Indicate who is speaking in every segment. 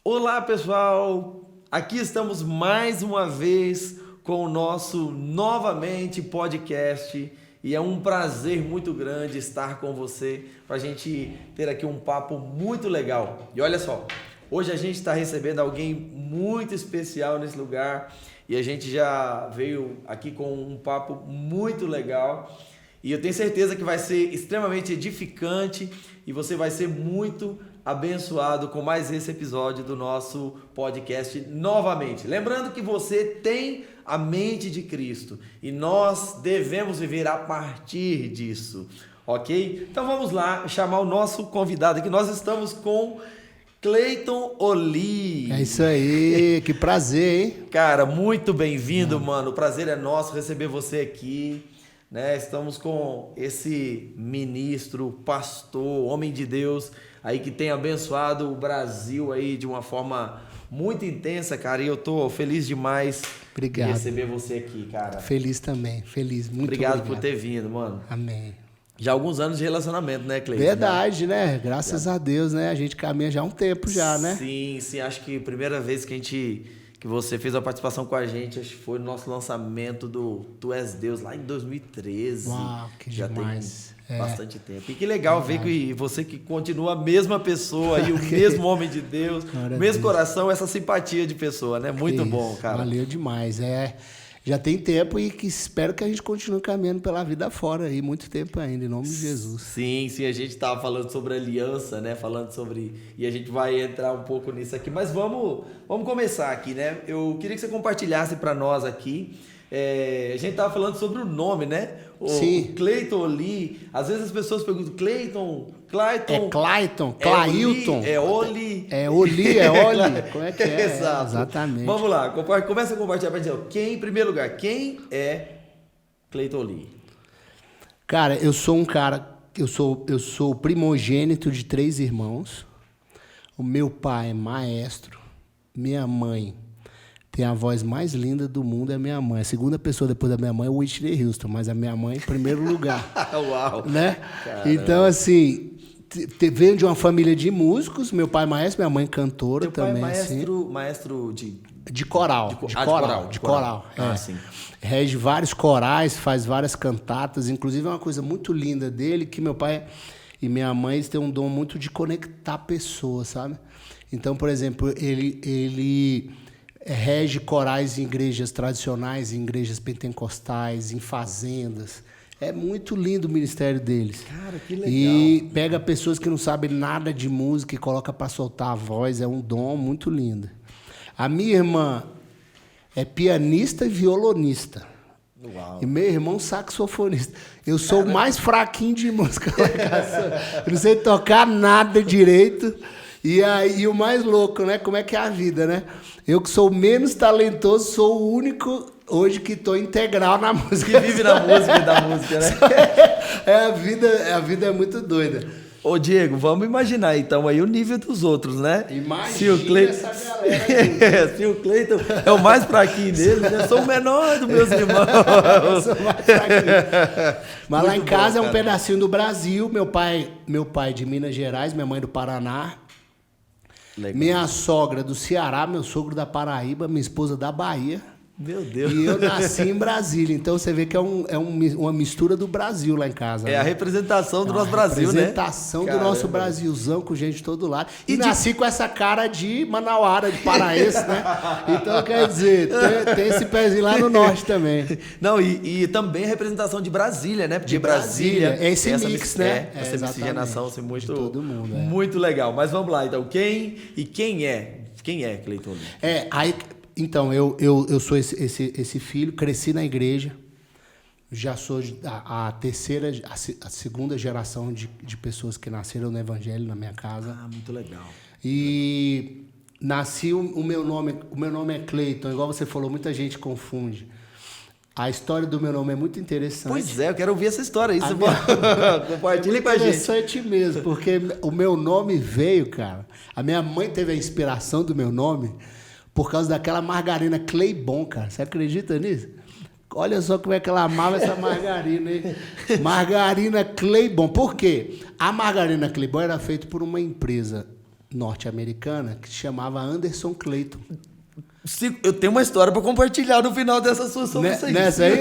Speaker 1: Olá, pessoal! Aqui estamos mais uma vez com o nosso novamente podcast e é um prazer muito grande estar com você para a gente ter aqui um papo muito legal. E olha só, hoje a gente está recebendo alguém muito especial nesse lugar e a gente já veio aqui com um papo muito legal e eu tenho certeza que vai ser extremamente edificante e você vai ser muito abençoado com mais esse episódio do nosso podcast novamente. Lembrando que você tem a mente de Cristo e nós devemos viver a partir disso, ok? Então vamos lá chamar o nosso convidado aqui. Nós estamos com Cleiton Oli.
Speaker 2: É isso aí, que prazer, hein?
Speaker 1: Cara, muito bem-vindo, mano. O prazer é nosso receber você aqui. Né? Estamos com esse ministro, pastor, homem de Deus, aí que tem abençoado o Brasil aí de uma forma muito intensa, cara. E eu tô feliz demais de receber você aqui, cara.
Speaker 2: Feliz também, feliz, muito
Speaker 1: obrigado por ter vindo, mano.
Speaker 2: Amém.
Speaker 1: Já há alguns anos de relacionamento, né, Cleiton?
Speaker 2: Verdade, né? Graças a Deus, né? A gente caminha já há um tempo já, né?
Speaker 1: Sim, acho que a primeira vez que você fez a participação com a gente, acho que foi no nosso lançamento do Tu És Deus, lá em 2013.
Speaker 2: Uau, que
Speaker 1: já
Speaker 2: demais.
Speaker 1: Tem bastante tempo. E que legal ver que você que continua a mesma pessoa aí, o mesmo homem de Deus, o mesmo coração, essa simpatia de pessoa, né? Muito bom, cara.
Speaker 2: Valeu demais, Já tem tempo e que espero que a gente continue caminhando pela vida fora aí, muito tempo ainda, em nome de Jesus.
Speaker 1: Sim, a gente estava falando sobre aliança, né? E a gente vai entrar um pouco nisso aqui, mas vamos começar aqui, né? Eu queria que você compartilhasse para nós aqui. A gente estava falando sobre o nome, né?
Speaker 2: Sim.
Speaker 1: O Cleiton Oli. Às vezes as pessoas perguntam, Cleiton.
Speaker 2: É Clayton, Clailton.
Speaker 1: É Oli.
Speaker 2: É Oli, é Oli. Como é que é?
Speaker 1: Exato.
Speaker 2: Exatamente.
Speaker 1: Vamos lá, começa a compartilhar para dizer, em primeiro lugar, quem é Cleiton Oli?
Speaker 2: Cara, eu sou um cara, eu sou o primogênito de 3 irmãos. O meu pai é maestro, minha mãe tem a voz mais linda do mundo, é a minha mãe. A segunda pessoa depois da minha mãe é o Whitney Houston, mas a minha mãe em primeiro lugar.
Speaker 1: Uau!
Speaker 2: Né?
Speaker 1: Caramba.
Speaker 2: Então, assim, venho de uma família de músicos, meu pai é maestro, minha mãe cantora também.
Speaker 1: Pai é
Speaker 2: assim.
Speaker 1: maestro
Speaker 2: De coral. De coral.
Speaker 1: Sim.
Speaker 2: Rege vários corais, faz várias cantatas. Inclusive, é uma coisa muito linda dele, que meu pai e minha mãe têm um dom muito de conectar pessoas, sabe? Então, por exemplo, ele rege corais em igrejas tradicionais, em igrejas pentecostais, em fazendas. É muito lindo o ministério deles.
Speaker 1: Cara, que legal.
Speaker 2: E pega pessoas que não sabem nada de música e coloca para soltar a voz. É um dom muito lindo. A minha irmã é pianista e violonista.
Speaker 1: Uau.
Speaker 2: E meu irmão saxofonista. Eu sou o mais fraquinho de música lá em casa. Eu não sei tocar nada direito. E aí o mais louco, né? Como é que é a vida, né? Eu que sou menos talentoso, sou o único hoje que estou integral na música.
Speaker 1: Que vive na música da música, né?
Speaker 2: A vida é muito doida.
Speaker 1: Ô, Diego, vamos imaginar então aí o nível dos outros, né?
Speaker 2: Imagina essa galera.
Speaker 1: Se o Cleiton é o mais fraquinho deles, eu sou o menor dos meus irmãos.
Speaker 2: Eu sou o mais fraquinho. Mas muito lá em casa é um pedacinho do Brasil. Meu pai de Minas Gerais, minha mãe do Paraná. Legal. Minha sogra do Ceará, meu sogro da Paraíba, minha esposa da Bahia.
Speaker 1: Meu Deus.
Speaker 2: E eu nasci em Brasília. Então você vê que é uma mistura do Brasil lá em casa.
Speaker 1: É, né? A representação do nosso Brasil, né?
Speaker 2: Representação do nosso Brasilzão, com gente de todo lado. E nasci com essa cara de manauara, de paraense, né? Então, quer dizer, tem esse pezinho lá no norte também.
Speaker 1: Não, e também a representação de Brasília, né? Porque
Speaker 2: de Brasília. É esse
Speaker 1: mix,
Speaker 2: né?
Speaker 1: Essa miscigenação, assim, muito,
Speaker 2: de todo mundo,
Speaker 1: muito legal. Mas vamos lá, então. Quem é? Quem é Cleiton Oli?
Speaker 2: Então, eu sou esse filho, cresci na igreja, já sou a segunda geração de pessoas que nasceram no evangelho na minha casa.
Speaker 1: Ah, muito legal.
Speaker 2: E nasci, o meu nome é Cleiton, igual você falou, muita gente confunde. A história do meu nome é muito interessante.
Speaker 1: Pois é, eu quero ouvir essa história aí. Compartilha com a gente.
Speaker 2: É interessante mesmo, porque o meu nome veio, cara. A minha mãe teve a inspiração do meu nome por causa daquela margarina Claybon, cara. Você acredita nisso? Olha só como é que ela amava essa margarina, hein? Margarina Claiborne. Por quê? A margarina Claiborne era feita por uma empresa norte-americana que se chamava Anderson Clayton.
Speaker 3: Eu tenho uma história para compartilhar no final dessa sua sobre isso aí.
Speaker 2: Nessa aí,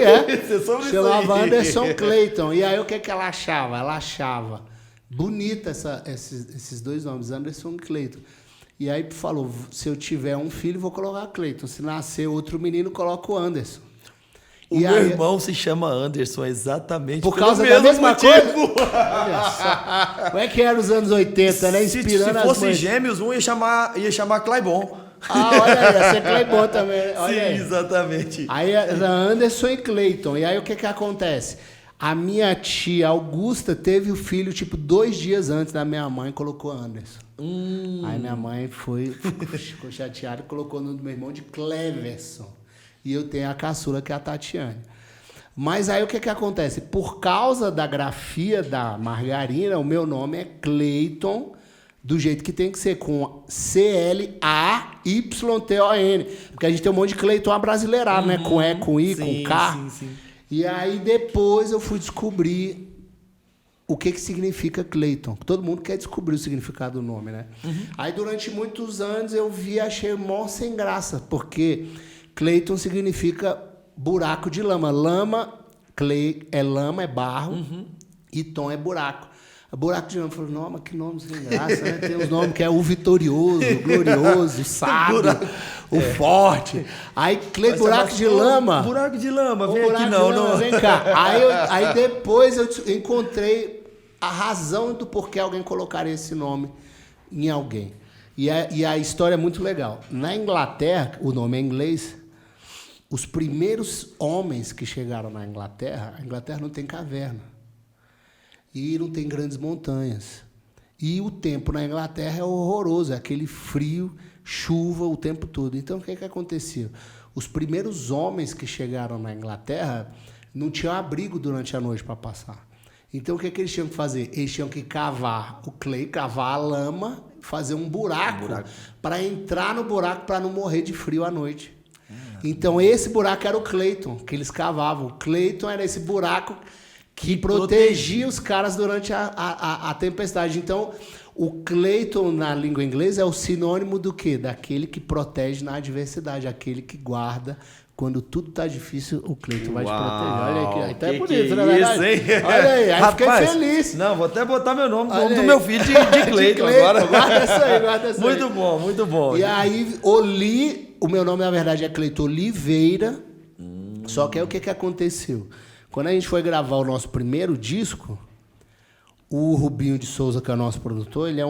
Speaker 2: chamava Anderson Clayton. E aí o que ela achava? Ela achava bonita esses dois nomes, Anderson e Clayton. E aí falou, se eu tiver um filho, vou colocar Clayton. Se nascer outro menino, coloco o Anderson.
Speaker 3: O meu irmão se chama Anderson exatamente
Speaker 2: por causa da mesma coisa. Olha só. Como é que era nos anos 80, né? Inspirando
Speaker 3: se fosse gêmeos, um ia chamar Claiborne.
Speaker 2: Olha aí, ia ser Claiborne também. Olha
Speaker 3: sim,
Speaker 2: aí.
Speaker 3: Exatamente.
Speaker 2: Aí era Anderson e Clayton. E aí o que acontece? A minha tia Augusta teve o filho, 2 dias antes da minha mãe, colocou Anderson. Aí minha mãe ficou chateada e colocou o nome do meu irmão de Cleverson. E eu tenho a caçula, que é a Tatiane. Mas aí o que acontece? Por causa da grafia da margarina, o meu nome é Clayton, do jeito que tem que ser, com C-L-A-Y-T-O-N. Porque a gente tem um monte de Clayton abrasileirado, né? Com E, com I, com K. Sim. E aí depois eu fui descobrir o que significa Clayton. Todo mundo quer descobrir o significado do nome, né? Aí durante muitos anos eu achei mó sem graça, porque Clayton significa buraco de lama. Clay é lama, é barro, e tom é buraco. Buraco de lama. Eu falei, não, mas que nome sem graça, né? Tem uns nomes que é o vitorioso, o glorioso, o sábio, o forte. Aí, buraco de lama.
Speaker 3: Buraco de lama, vem aqui não.
Speaker 2: Vem cá. Aí depois eu encontrei a razão do porquê alguém colocaria esse nome em alguém. E a história é muito legal. Na Inglaterra, o nome é inglês, os primeiros homens que chegaram na Inglaterra, a Inglaterra não tem caverna. E não tem grandes montanhas. E o tempo na Inglaterra é horroroso, é aquele frio, chuva o tempo todo. Então, o que acontecia? Os primeiros homens que chegaram na Inglaterra não tinham abrigo durante a noite para passar. Então, o que eles tinham que fazer? Eles tinham que cavar o clay, cavar a lama, fazer um buraco. Para entrar no buraco para não morrer de frio à noite. Então, esse buraco era o Clayton, que eles cavavam. O Clayton era esse buraco que protegia os caras durante a tempestade. Então, o Clayton, na língua inglesa, é o sinônimo do quê? Daquele que protege na adversidade, aquele que guarda. Quando tudo tá difícil, o Clayton vai te proteger. Olha aí, aí tá bonito, né?
Speaker 3: Isso, hein?
Speaker 2: Olha aí,
Speaker 3: Rapaz,
Speaker 2: fiquei feliz.
Speaker 3: Não, vou até botar meu nome do meu filho de Clayton agora.
Speaker 2: Guarda essa aí.
Speaker 3: Muito bom, muito bom.
Speaker 2: E aí, o meu nome, na verdade, é Clayton Oliveira. Só que aí o que aconteceu? Quando a gente foi gravar o nosso primeiro disco, o Rubinho de Souza, que é o nosso produtor, ele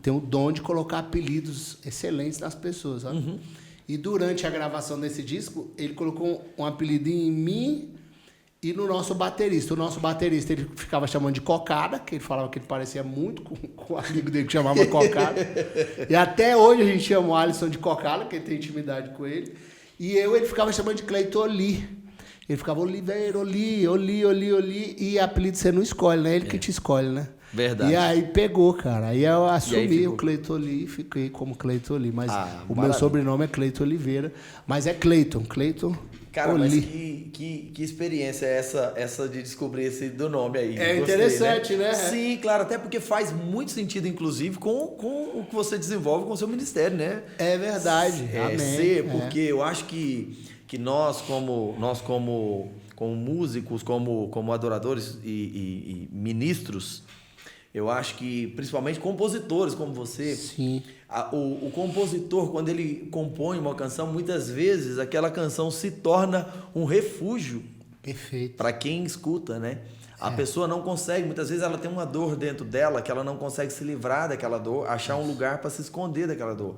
Speaker 2: tem o dom de colocar apelidos excelentes nas pessoas, sabe? E durante a gravação desse disco, ele colocou um apelido em mim e no nosso baterista. O nosso baterista, ele ficava chamando de Cocada, que ele falava que ele parecia muito com o amigo dele que chamava Cocada. E até hoje a gente chama o Alisson de Cocada, que tem intimidade com ele. E ele ficava chamando de Clayton Oli. Ele ficava Oliveira, Oli. E apelido você não escolhe, né? Ele que te escolhe, né?
Speaker 3: Verdade.
Speaker 2: E aí pegou, cara. Aí eu assumi o Clayton Oli, fiquei como Clayton Oli. Mas meu sobrenome é Clayton Oliveira. Mas é Clayton
Speaker 3: Cara,
Speaker 2: Oli.
Speaker 3: mas que experiência é essa de descobrir esse do nome aí?
Speaker 2: É
Speaker 3: Gostei,
Speaker 2: interessante, né?
Speaker 3: Sim, claro. Até porque faz muito sentido, inclusive, com o que você desenvolve com o seu ministério, né?
Speaker 2: É verdade. Amém.
Speaker 3: Porque eu acho que nós como músicos, como adoradores e ministros, eu acho que, principalmente compositores como você,
Speaker 2: sim.
Speaker 3: O compositor, quando ele compõe uma canção, muitas vezes aquela canção se torna um refúgio para quem escuta, né? A pessoa não consegue, muitas vezes ela tem uma dor dentro dela que ela não consegue se livrar daquela dor, achar um lugar para se esconder daquela dor.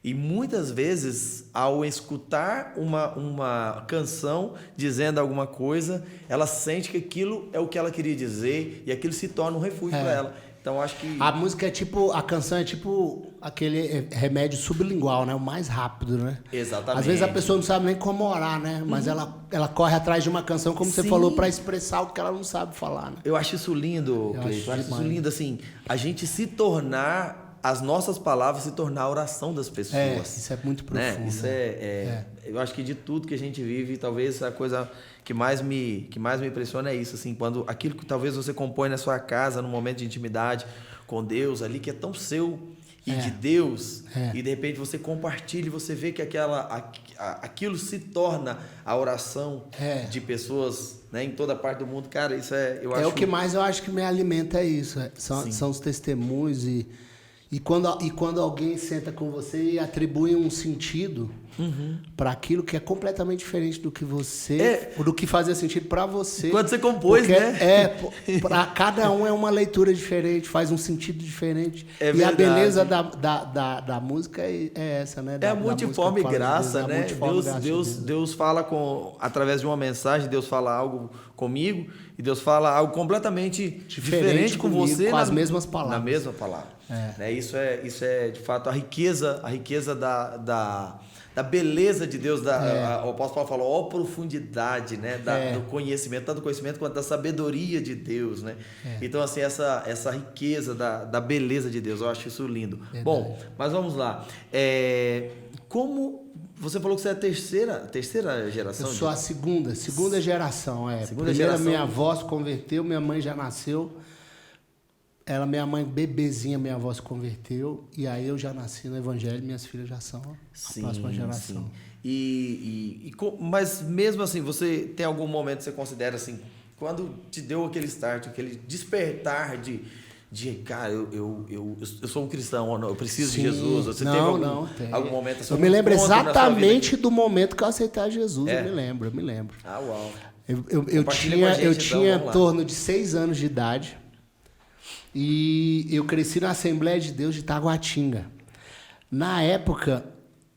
Speaker 3: E muitas vezes, ao escutar uma canção dizendo alguma coisa, ela sente que aquilo é o que ela queria dizer e aquilo se torna um refúgio para ela. Então, acho que...
Speaker 2: A música é a canção é tipo aquele remédio sublingual, né? O mais rápido, né?
Speaker 3: Exatamente.
Speaker 2: Às vezes a pessoa não sabe nem como orar, né? Mas ela corre atrás de uma canção, como você falou, para expressar o que ela não sabe falar, né?
Speaker 3: Eu acho isso lindo, Cleiton. Eu acho isso lindo, assim, a gente se tornar as nossas palavras se tornar a oração das pessoas.
Speaker 2: Isso é muito profundo.
Speaker 3: Né? Isso eu acho que de tudo que a gente vive, talvez a coisa que mais me impressiona é isso, assim, quando aquilo que talvez você compõe na sua casa, num momento de intimidade com Deus ali, que é tão seu e de Deus, e de repente você compartilha e você vê que aquilo se torna a oração de pessoas, né, em toda parte do mundo. Cara, isso eu acho...
Speaker 2: o que mais eu acho que me alimenta isso. São os testemunhos e quando alguém senta com você e atribui um sentido para aquilo que é completamente diferente do que você, do que fazia sentido para você.
Speaker 3: Quando você compôs, né?
Speaker 2: Para cada um é uma leitura diferente, faz um sentido diferente.
Speaker 3: É
Speaker 2: e
Speaker 3: verdade.
Speaker 2: a beleza da música é essa, né?
Speaker 3: É a multiforme graça, né? Deus fala através de uma mensagem, Deus fala algo comigo e Deus fala algo completamente diferente com
Speaker 2: comigo,
Speaker 3: você
Speaker 2: com as mesmas palavras.
Speaker 3: Na mesma palavra. Né? Isso é de fato a riqueza da beleza de Deus. O apóstolo Paulo falou, profundidade, né? Do conhecimento, tanto do conhecimento quanto da sabedoria de Deus, né? Então, assim, essa riqueza da beleza de Deus, eu acho isso lindo. Verdade. Bom, mas vamos lá. Como você falou que você é a terceira geração?
Speaker 2: Eu sou a segunda geração. Primeiro minha avó se converteu, minha mãe já nasceu. Minha mãe, bebezinha, minha avó se converteu. E aí eu já nasci no Evangelho, minhas filhas já são a próxima geração.
Speaker 3: Sim. Mas mesmo assim, você tem algum momento que você considera assim, quando te deu aquele start, aquele despertar de cara, eu sou um cristão, eu preciso de Jesus. Você teve algum momento assim?
Speaker 2: Eu me lembro exatamente do momento que eu aceitei Jesus. Eu me lembro.
Speaker 3: Ah, uau.
Speaker 2: Eu tinha em torno de 6 anos de idade. E eu cresci na Assembleia de Deus de Taguatinga. Na época,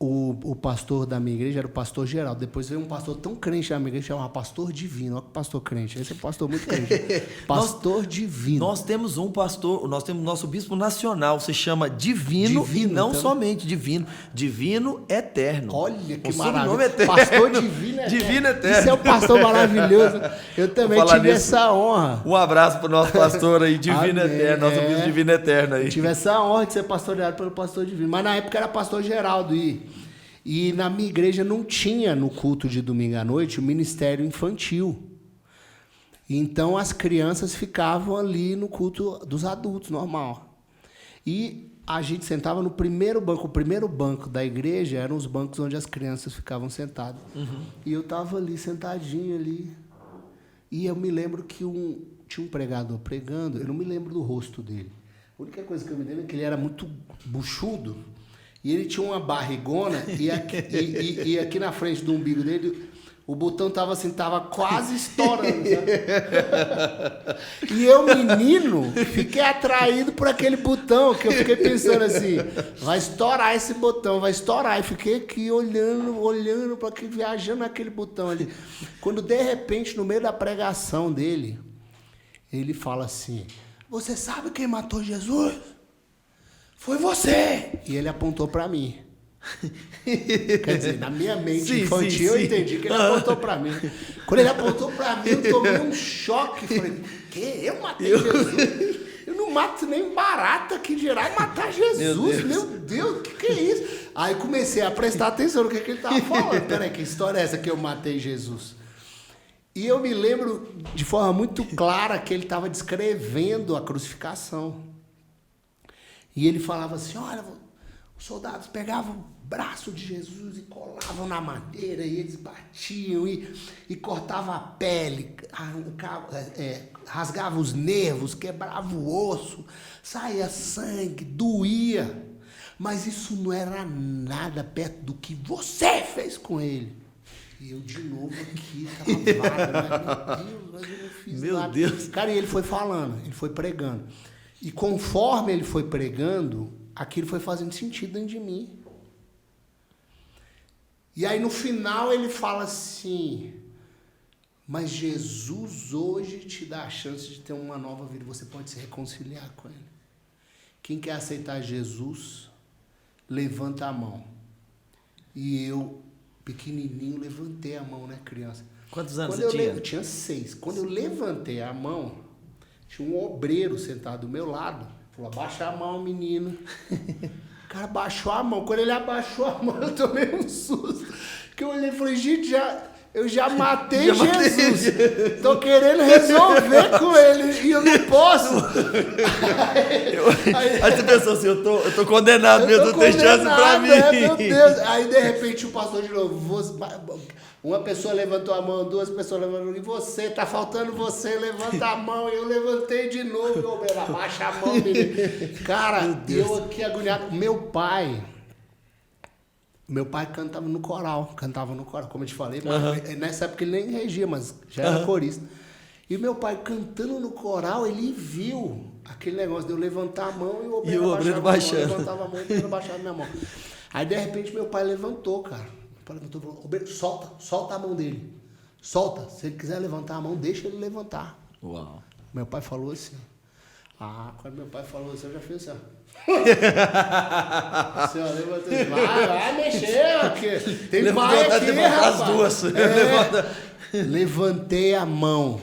Speaker 2: o pastor da minha igreja era o pastor Geraldo. Depois veio um pastor tão crente na minha igreja, chamava Pastor Divino. Olha que pastor crente. Esse é um pastor muito crente. Pastor Divino.
Speaker 3: Nós temos um pastor, nós temos nosso bispo nacional, se chama Divino e não então, somente Divino. Divino Eterno.
Speaker 2: Olha que maravilha. Pastor Divino Eterno.
Speaker 3: Divino Eterno.
Speaker 2: Isso é um pastor maravilhoso. Eu também tive essa honra.
Speaker 3: Um abraço para o nosso pastor aí, Divino Eterno, nosso bispo Divino Eterno aí.
Speaker 2: Eu tive essa honra de ser pastoreado pelo pastor Divino. Mas na época era pastor Geraldo e na minha igreja não tinha, no culto de domingo à noite, o ministério infantil. Então, as crianças ficavam ali no culto dos adultos, normal. E a gente sentava no primeiro banco. O primeiro banco da igreja eram os bancos onde as crianças ficavam sentadas. E eu estava ali, sentadinho ali. E eu me lembro que tinha um pregador pregando. Eu não me lembro do rosto dele. A única coisa que eu me lembro é que ele era muito buchudo. E ele tinha uma barrigona e aqui na frente do umbigo dele, o botão tava quase estourando, sabe? E eu, menino, fiquei atraído por aquele botão, que eu fiquei pensando assim, vai estourar esse botão, vai estourar. E fiquei aqui olhando para aqui, viajando naquele botão ali. Quando, de repente, no meio da pregação dele, ele fala assim, você sabe quem matou Jesus? Foi você! E ele apontou pra mim. Quer dizer, na minha mente infantil, eu entendi que ele apontou pra mim. Quando ele apontou pra mim, eu tomei um choque. Falei, que? Eu matei Jesus? Eu não mato nem barata, que dirá matar Jesus. Meu Deus, o que é isso? Aí comecei a prestar atenção no que ele tava falando. Peraí, que história é essa que eu matei Jesus? E eu me lembro de forma muito clara que ele estava descrevendo a crucificação. E ele falava assim, olha, os soldados pegavam o braço de Jesus e colavam na madeira, e eles batiam e cortavam a pele, rasgavam os nervos, quebravam o osso, saía sangue, doía. Mas isso não era nada perto do que você fez com ele. E eu de novo aqui, travado, meu Deus, mas eu não fiz nada.
Speaker 3: Meu Deus.
Speaker 2: Cara, e ele foi falando, ele foi pregando. E conforme ele foi pregando, aquilo foi fazendo sentido dentro de mim. E aí no final ele fala assim, mas Jesus hoje te dá a chance de ter uma nova vida, você pode se reconciliar com ele. Quem quer aceitar Jesus, levanta a mão. E eu, pequenininho, levantei a mão, né, criança?
Speaker 3: Quantos anos você tinha?
Speaker 2: Eu tinha 6. Quando eu levantei a mão, tinha um obreiro sentado do meu lado, Falou, abaixa a mão, menino. O cara baixou a mão. Quando ele abaixou a mão, eu tomei um susto. Que eu olhei e falei, gente, eu já matei Jesus. Tô querendo resolver com ele e eu não posso.
Speaker 3: Aí você pensou assim, eu tô condenado mesmo, não tem chance pra mim.
Speaker 2: Meu Deus. Aí de repente o pastor de novo, uma pessoa levantou a mão, duas pessoas levantaram a mão, e você, tá faltando você, levanta a mão. Eu levantei de novo, abaixa a mão, menino. Cara, eu aqui agoniado. Meu pai cantava no coral, como eu te falei, mas nessa época ele nem regia, mas já era corista. E meu pai cantando no coral, ele viu aquele negócio de eu levantar a mão e o Obreiro baixando. Eu levantava a mão e o Obreiro baixava a minha mão. Aí de repente meu pai levantou, cara. Meu pai levantou e falou, Obreiro, solta a mão dele. Solta. Se ele quiser levantar a mão, deixa ele levantar.
Speaker 3: Uau.
Speaker 2: Meu pai falou assim. Quando meu pai falou assim, eu já fiz assim, ó. Assim, ó, levantou, vai mexer, aqui. Tem pai aqui, rapaz.
Speaker 3: As duas.
Speaker 2: Levantei a mão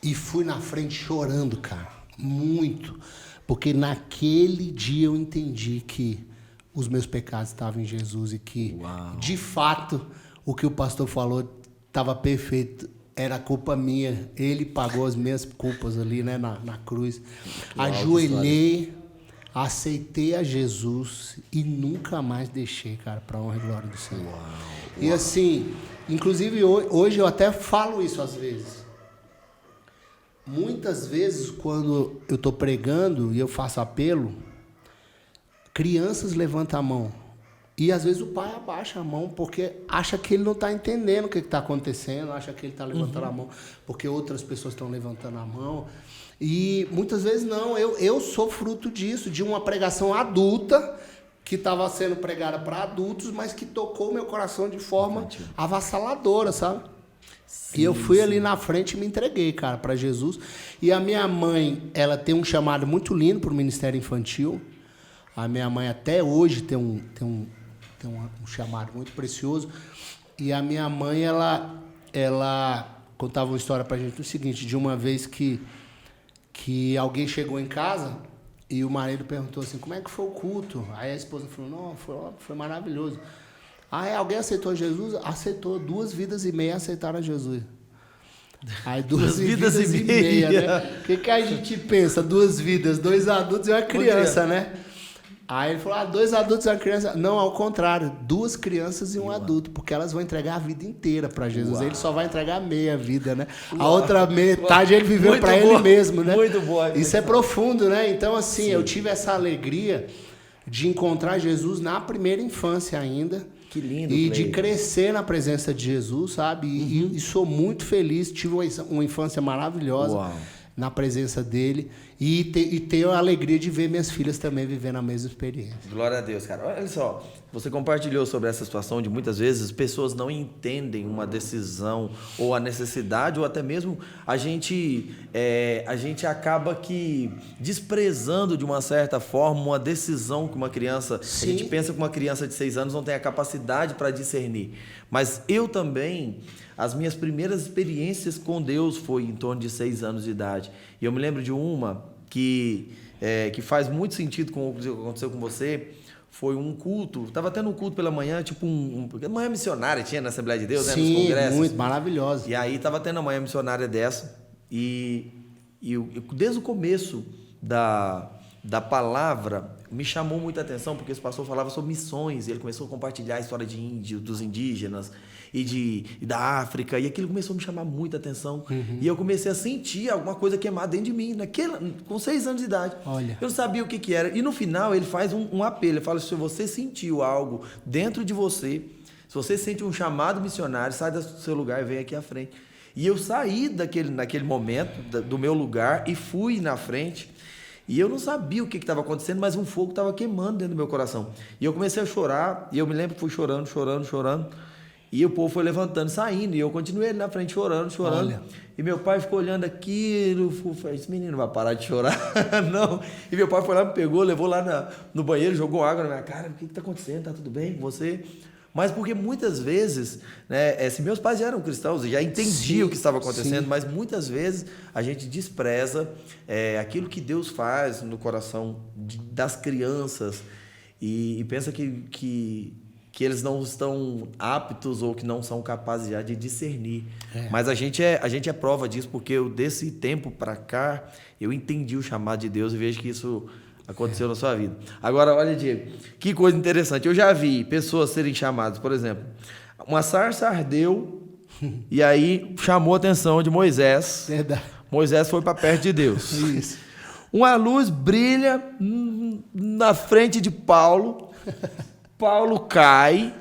Speaker 2: e fui na frente chorando, cara. Muito. Porque naquele dia eu entendi que os meus pecados estavam em Jesus e que, de fato, o que o pastor falou estava perfeito. Era culpa minha. Ele pagou as minhas culpas ali, né, na cruz. Ajoelhei, aceitei a Jesus e nunca mais deixei, cara, para honra e glória do Senhor. E assim, inclusive hoje eu até falo isso às vezes. Muitas vezes, quando eu estou pregando e eu faço apelo, crianças levantam a mão. E às vezes o pai abaixa a mão porque acha que ele não está entendendo o que está acontecendo, acha que ele está levantando a mão porque outras pessoas estão levantando a mão. E muitas vezes não, eu sou fruto disso, de uma pregação adulta que estava sendo pregada para adultos, mas que tocou meu coração de forma avassaladora, sabe? Sim, e eu fui ali na frente e me entreguei, cara, para Jesus. E a minha mãe, ela tem um chamado muito lindo para o Ministério Infantil. A minha mãe até hoje tem um chamado muito precioso. E a minha mãe, ela contava uma história pra gente, o seguinte, de uma vez que alguém chegou em casa e o marido perguntou assim, como é que foi o culto? Aí a esposa falou, não, foi maravilhoso. Aí alguém aceitou Jesus? Aceitou. 2 vidas e meia aceitaram Jesus. Aí 2 vidas e meia, né? O que a gente pensa? 2 vidas, 2 adultos e uma criança, né? Aí ele falou, 2 adultos e uma criança. Não, ao contrário, 2 crianças e um adulto, porque elas vão entregar a vida inteira para Jesus. Ele só vai entregar meia vida, né? A outra metade ele viveu para ele mesmo, né?
Speaker 3: Muito boa.
Speaker 2: Isso é profundo, né? Então, assim, eu tive essa alegria de encontrar Jesus na primeira infância ainda.
Speaker 3: Que lindo.
Speaker 2: E de crescer na presença de Jesus, sabe? E sou muito feliz, tive uma infância maravilhosa na presença dele. E tenho a alegria de ver minhas filhas também vivendo a mesma experiência.
Speaker 3: Glória a Deus, cara. Olha só, você compartilhou sobre essa situação de muitas vezes pessoas não entendem uma decisão ou a necessidade, ou até mesmo a gente acaba que desprezando de uma certa forma uma decisão que uma criança... Sim. A gente pensa que uma criança de 6 anos não tem a capacidade para discernir. Mas eu também... As minhas primeiras experiências com Deus foi em torno de 6 anos de idade. E eu me lembro de uma que faz muito sentido com o que aconteceu com você. Foi um culto. Estava tendo um culto pela manhã, tipo manhã missionária tinha na Assembleia de Deus, né? Nos congressos.
Speaker 2: Sim, muito maravilhosa.
Speaker 3: E aí estava tendo a manhã missionária dessa. E desde o começo da palavra, me chamou muita atenção, porque esse pastor falava sobre missões. Ele começou a compartilhar a história dos indígenas e da África, e aquilo começou a me chamar muita atenção. E eu comecei a sentir alguma coisa queimar dentro de mim, com 6 anos de idade.
Speaker 2: Olha.
Speaker 3: Eu não sabia o que era. E no final ele faz um apelo, ele fala, se você sentiu algo dentro de você, se você sente um chamado missionário, sai do seu lugar e vem aqui à frente. E eu saí naquele momento do meu lugar e fui na frente. E eu não sabia o que estava acontecendo, mas um fogo estava queimando dentro do meu coração. E eu comecei a chorar, e eu me lembro que fui chorando. E o povo foi levantando, saindo, e eu continuei ali na frente chorando. Olha. E meu pai ficou olhando aquilo, falei, esse menino não vai parar de chorar, não. E meu pai foi lá, me pegou, levou lá no banheiro, jogou água na minha cara. O que está acontecendo? Tá tudo bem com você? Mas porque muitas vezes, né, se meus pais já eram cristãos, já entendiam o que estava acontecendo, mas muitas vezes a gente despreza aquilo que Deus faz no coração das crianças e pensa que eles não estão aptos ou que não são capazes já de discernir. Mas a gente é prova disso, porque desse tempo para cá, eu entendi o chamado de Deus e vejo que isso aconteceu na sua vida. Agora, olha, Diego, que coisa interessante. Eu já vi pessoas serem chamadas, por exemplo, uma sarça ardeu e aí chamou a atenção de Moisés.
Speaker 2: Verdade.
Speaker 3: Moisés foi para perto de Deus.
Speaker 2: Isso.
Speaker 3: Uma luz brilha na frente de Paulo. Paulo cai.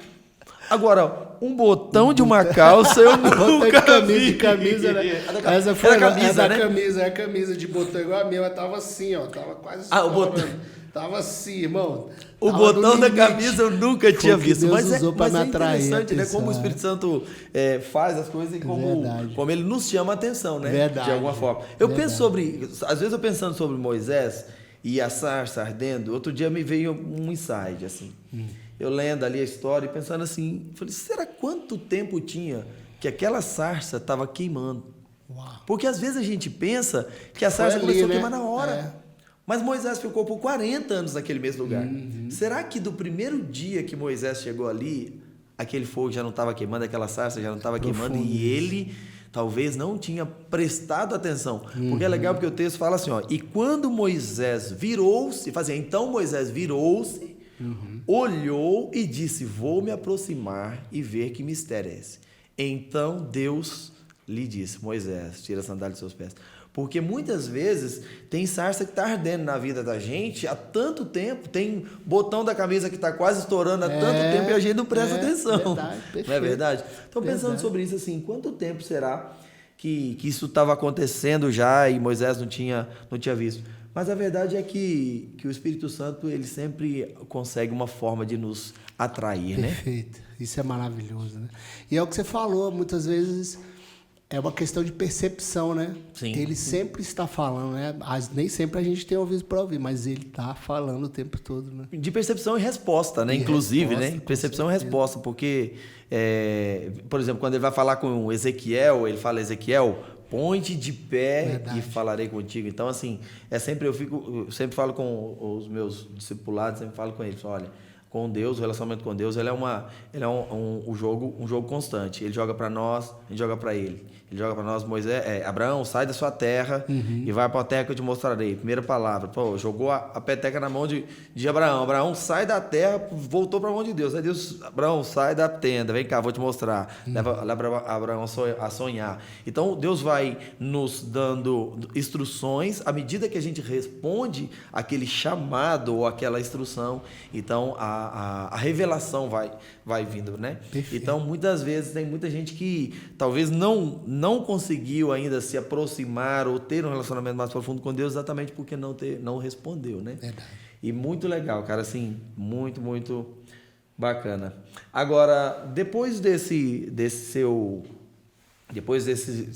Speaker 3: Agora, um botão de uma calça eu nunca vi.
Speaker 2: De camisa, né? Essa foi a camisa de botão igual a minha, mas tava assim, ó. Tava quase
Speaker 3: o botão.
Speaker 2: Tava assim, irmão.
Speaker 3: O botão da camisa eu nunca tinha visto. Mas é
Speaker 2: interessante,
Speaker 3: né? Como o Espírito Santo faz as coisas e como ele nos chama a atenção, né?
Speaker 2: Verdade.
Speaker 3: De alguma forma. Eu penso sobre... Às vezes eu pensando sobre Moisés e a sarça ardendo, outro dia me veio um insight, assim. Eu lendo ali a história e pensando assim, falei, será quanto tempo tinha que aquela sarça estava queimando?
Speaker 2: Uau.
Speaker 3: Porque às vezes a gente pensa que a sarça começou a queimar na hora. Mas Moisés ficou por 40 anos naquele mesmo lugar. Será que do primeiro dia que Moisés chegou ali, aquele fogo já não estava queimando, aquela sarça já não estava queimando e ele talvez não tinha prestado atenção? Porque é legal porque o texto fala assim, ó, e quando Moisés virou-se, então Moisés virou-se, olhou e disse, vou me aproximar e ver que mistério é esse. Então Deus lhe disse, Moisés, tira a sandália dos seus pés. Porque muitas vezes tem sarça que está ardendo na vida da gente há tanto tempo, tem botão da camisa que está quase estourando há tanto tempo e a gente não presta atenção.
Speaker 2: Verdade,
Speaker 3: não é verdade? Então, pensando sobre isso, assim, quanto tempo será que isso estava acontecendo já e Moisés não tinha visto? Mas a verdade é que o Espírito Santo ele sempre consegue uma forma de nos atrair, né?
Speaker 2: Perfeito. Isso é maravilhoso, né? E é o que você falou, muitas vezes é uma questão de percepção, né?
Speaker 3: Sim.
Speaker 2: Ele sempre está falando, né? Nem sempre a gente tem ouvido para ouvir, mas ele está falando o tempo todo, né?
Speaker 3: De percepção e resposta, né? Inclusive, né? Percepção e resposta, porque, por exemplo, quando ele vai falar com Ezequiel, ele fala, Ezequiel, ponte de pé e falarei contigo. Então, assim, eu sempre falo com os meus discipulados, sempre falo com eles, olha, com Deus, o relacionamento com Deus, ele é um jogo constante. Ele joga para nós, a gente joga para ele. Ele joga para nós, Moisés, Abraão, sai da sua terra e vai para a terra que eu te mostrarei. Primeira palavra, jogou a peteca na mão de Abraão. Abraão sai da terra, voltou para a mão de Deus. Aí Deus, Abraão, sai da tenda, vem cá, vou te mostrar. Leva Abraão a sonhar. Então, Deus vai nos dando instruções à medida que a gente responde aquele chamado ou aquela instrução. Então, a revelação vai vindo, né?
Speaker 2: Perfeito.
Speaker 3: Então, muitas vezes, tem muita gente que talvez não conseguiu ainda se aproximar ou ter um relacionamento mais profundo com Deus exatamente porque não respondeu, né?
Speaker 2: Verdade.
Speaker 3: E muito legal, cara, assim, muito, muito bacana. Agora, depois desse seu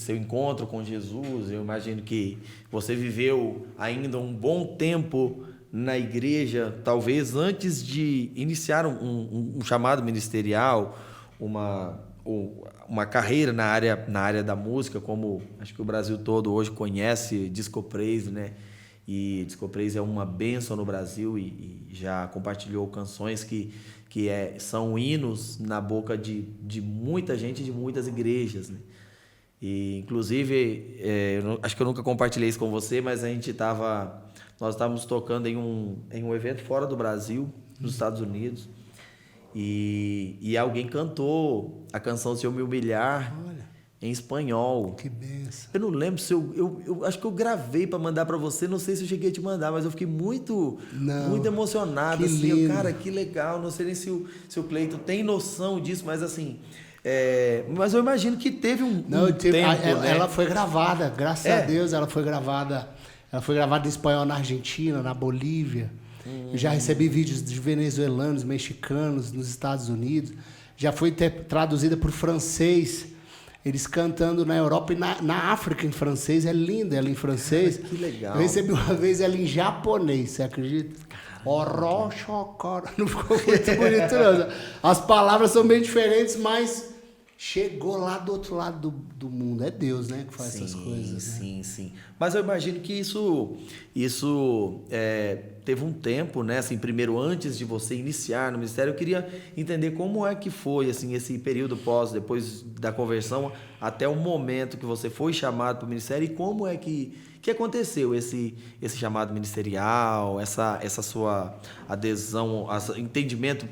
Speaker 3: encontro com Jesus, eu imagino que você viveu ainda um bom tempo na igreja, talvez antes de iniciar um chamado ministerial, uma carreira na área da música, como acho que o Brasil todo hoje conhece Disco Praise, né? E Disco Praise é uma bênção no Brasil e já compartilhou canções que são hinos na boca de muita gente, de muitas igrejas, né? E, inclusive, acho que eu nunca compartilhei isso com você, mas nós estávamos tocando em um evento fora do Brasil, nos Estados Unidos, e alguém cantou a canção Se Eu Me Humilhar em espanhol.
Speaker 2: Que benção.
Speaker 3: Eu não lembro se eu acho que eu gravei para mandar para você, não sei se eu cheguei a te mandar, mas eu fiquei muito emocionado.
Speaker 2: Que
Speaker 3: assim,
Speaker 2: lindo.
Speaker 3: Cara, que legal. Não sei nem se o Cleito tem noção disso, mas assim... mas eu imagino que teve tempo, né?
Speaker 2: Ela foi gravada, graças a Deus, ela foi gravada em espanhol na Argentina, na Bolívia. Eu já recebi vídeos de venezuelanos, mexicanos, nos Estados Unidos. Já foi traduzida para o francês eles cantando na Europa e na África em francês. É linda ela em francês.
Speaker 3: Que legal.
Speaker 2: Eu recebi uma vez ela em japonês, você acredita? Orochokoro. Não ficou muito bonito, não. As palavras são bem diferentes, mas chegou lá do outro lado do mundo. É Deus, né, que faz essas coisas.
Speaker 3: Sim, sim. Mas eu imagino que isso teve um tempo, né? Assim, primeiro, antes de você iniciar no ministério, eu queria entender como é que foi assim, esse período depois da conversão, até o momento que você foi chamado para o ministério e como é que aconteceu esse chamado ministerial, essa sua adesão, esse entendimento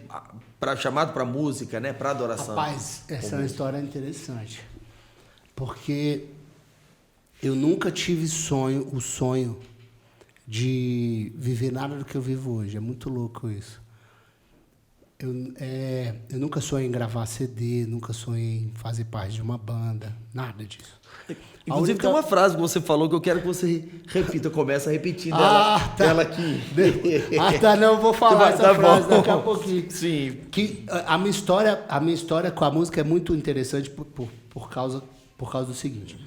Speaker 3: chamado para música, né? Para adoração.
Speaker 2: Rapaz, essa é uma história interessante. Porque eu nunca tive o sonho de viver nada do que eu vivo hoje. É muito louco isso. Eu nunca sonhei em gravar CD, nunca sonhei em fazer parte de uma banda, nada disso.
Speaker 3: Inclusive tem uma frase que você falou que eu quero que você repita. Começa repetindo ela aqui.
Speaker 2: Não, eu vou falar essa frase daqui a pouquinho.
Speaker 3: Sim.
Speaker 2: Que a minha história com a música é muito interessante por causa do seguinte.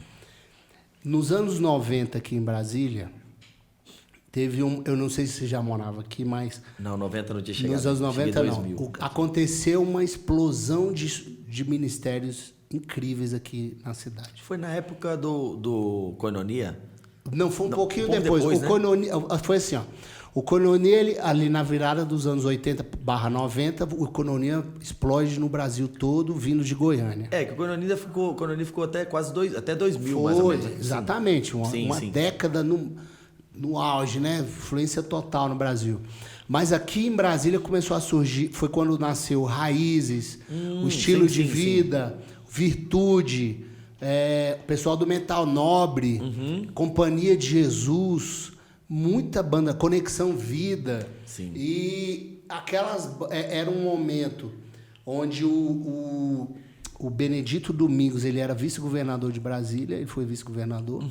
Speaker 2: Nos anos 90 aqui em Brasília, teve eu não sei se você já morava aqui, mas...
Speaker 3: Não, 90 não tinha chegado.
Speaker 2: Nos anos 90 não. Aconteceu uma explosão de ministérios incríveis aqui na cidade.
Speaker 3: Foi na época do Koinonia?
Speaker 2: Não, foi um pouquinho depois. O Koinonia, foi assim, ó. O Koinonia, ali na virada dos anos 80/90, o Koinonia explode no Brasil todo, vindo de Goiânia.
Speaker 3: Que o Koinonia ficou até quase até 2000, mais ou menos.
Speaker 2: Exatamente. Uma década no auge, né? Influência total no Brasil. Mas aqui em Brasília começou a surgir, foi quando nasceu Raízes, o estilo de vida, Virtude, pessoal do Metal Nobre, Companhia de Jesus, muita banda, Conexão Vida.
Speaker 3: Sim.
Speaker 2: E era um momento onde o Benedito Domingos, ele era vice-governador de Brasília, ele foi vice-governador.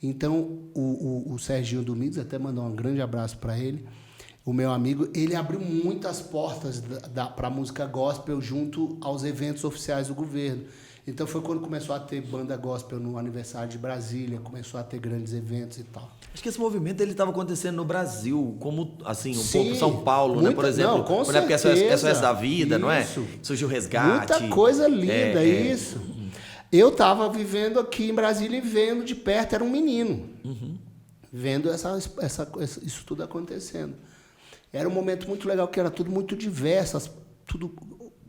Speaker 2: Então, o Serginho Domingos, até mandou um grande abraço para ele, o meu amigo, ele abriu muitas portas para a música gospel junto aos eventos oficiais do governo. Então foi quando começou a ter banda gospel no aniversário de Brasília, começou a ter grandes eventos e tal.
Speaker 3: Acho que esse movimento ele estava acontecendo no Brasil, como assim,
Speaker 2: Sim,
Speaker 3: pouco São Paulo, né? Por exemplo,
Speaker 2: com
Speaker 3: por exemplo,
Speaker 2: certeza.
Speaker 3: SOS da Vida,
Speaker 2: Isso.
Speaker 3: Não é? Surgiu o Resgate.
Speaker 2: Muita coisa linda, isso. Eu estava vivendo aqui em Brasília e vendo de perto, era um menino, vendo isso tudo acontecendo. Era um momento muito legal, que era tudo muito diverso,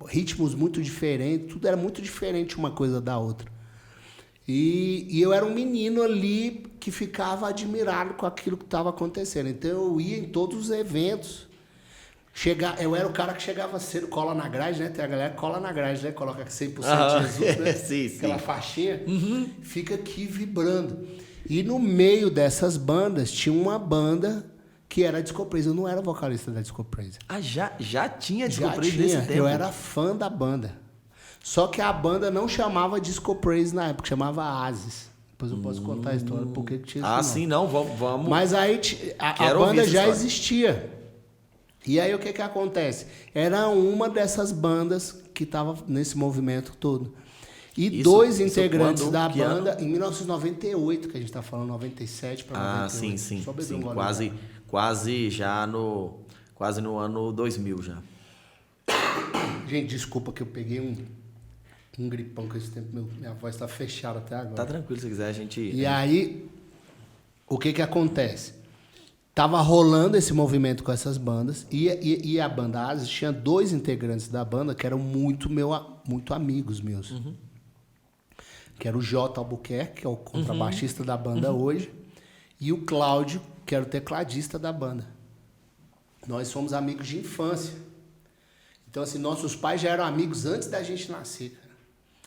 Speaker 2: ritmos muito diferentes, tudo era muito diferente uma coisa da outra. E eu era um menino ali que ficava admirado com aquilo que estava acontecendo. Então eu ia em todos os eventos. Eu era o cara que chegava cedo, cola na grade, né? Tem a galera que cola na grade, né? Coloca 100% Jesus, né?
Speaker 3: Sim.
Speaker 2: Aquela faixinha, fica aqui vibrando. E no meio dessas bandas, tinha uma banda que era a Disco Praise. Eu não era vocalista da Disco Praise.
Speaker 3: Já tinha Disco Praise nesse tempo?
Speaker 2: Eu era fã da banda. Só que a banda não chamava Disco Praise na época, chamava Asis. Depois eu posso contar a história por que tinha isso.
Speaker 3: Sim, não, vamos.
Speaker 2: Mas aí a banda já existia. E aí o que acontece? Era uma dessas bandas que estava nesse movimento todo. E dois integrantes da banda, em 1998, que a gente está falando, 97 para 98.
Speaker 3: Sim.
Speaker 2: Só
Speaker 3: Sim, quase no ano 2000 já.
Speaker 2: Gente, desculpa que eu peguei um gripão com esse tempo, minha voz está fechada até agora.
Speaker 3: Tá tranquilo, se quiser a gente...
Speaker 2: E aí, o que acontece? Tava rolando esse movimento com essas bandas, e a banda Asis tinha dois integrantes da banda que eram muito amigos meus. Que era o Jota Albuquerque, que é o contrabaixista da banda hoje, e o Cláudio, que era o tecladista da banda. Nós somos amigos de infância. Então, assim, nossos pais já eram amigos antes da gente nascer, cara.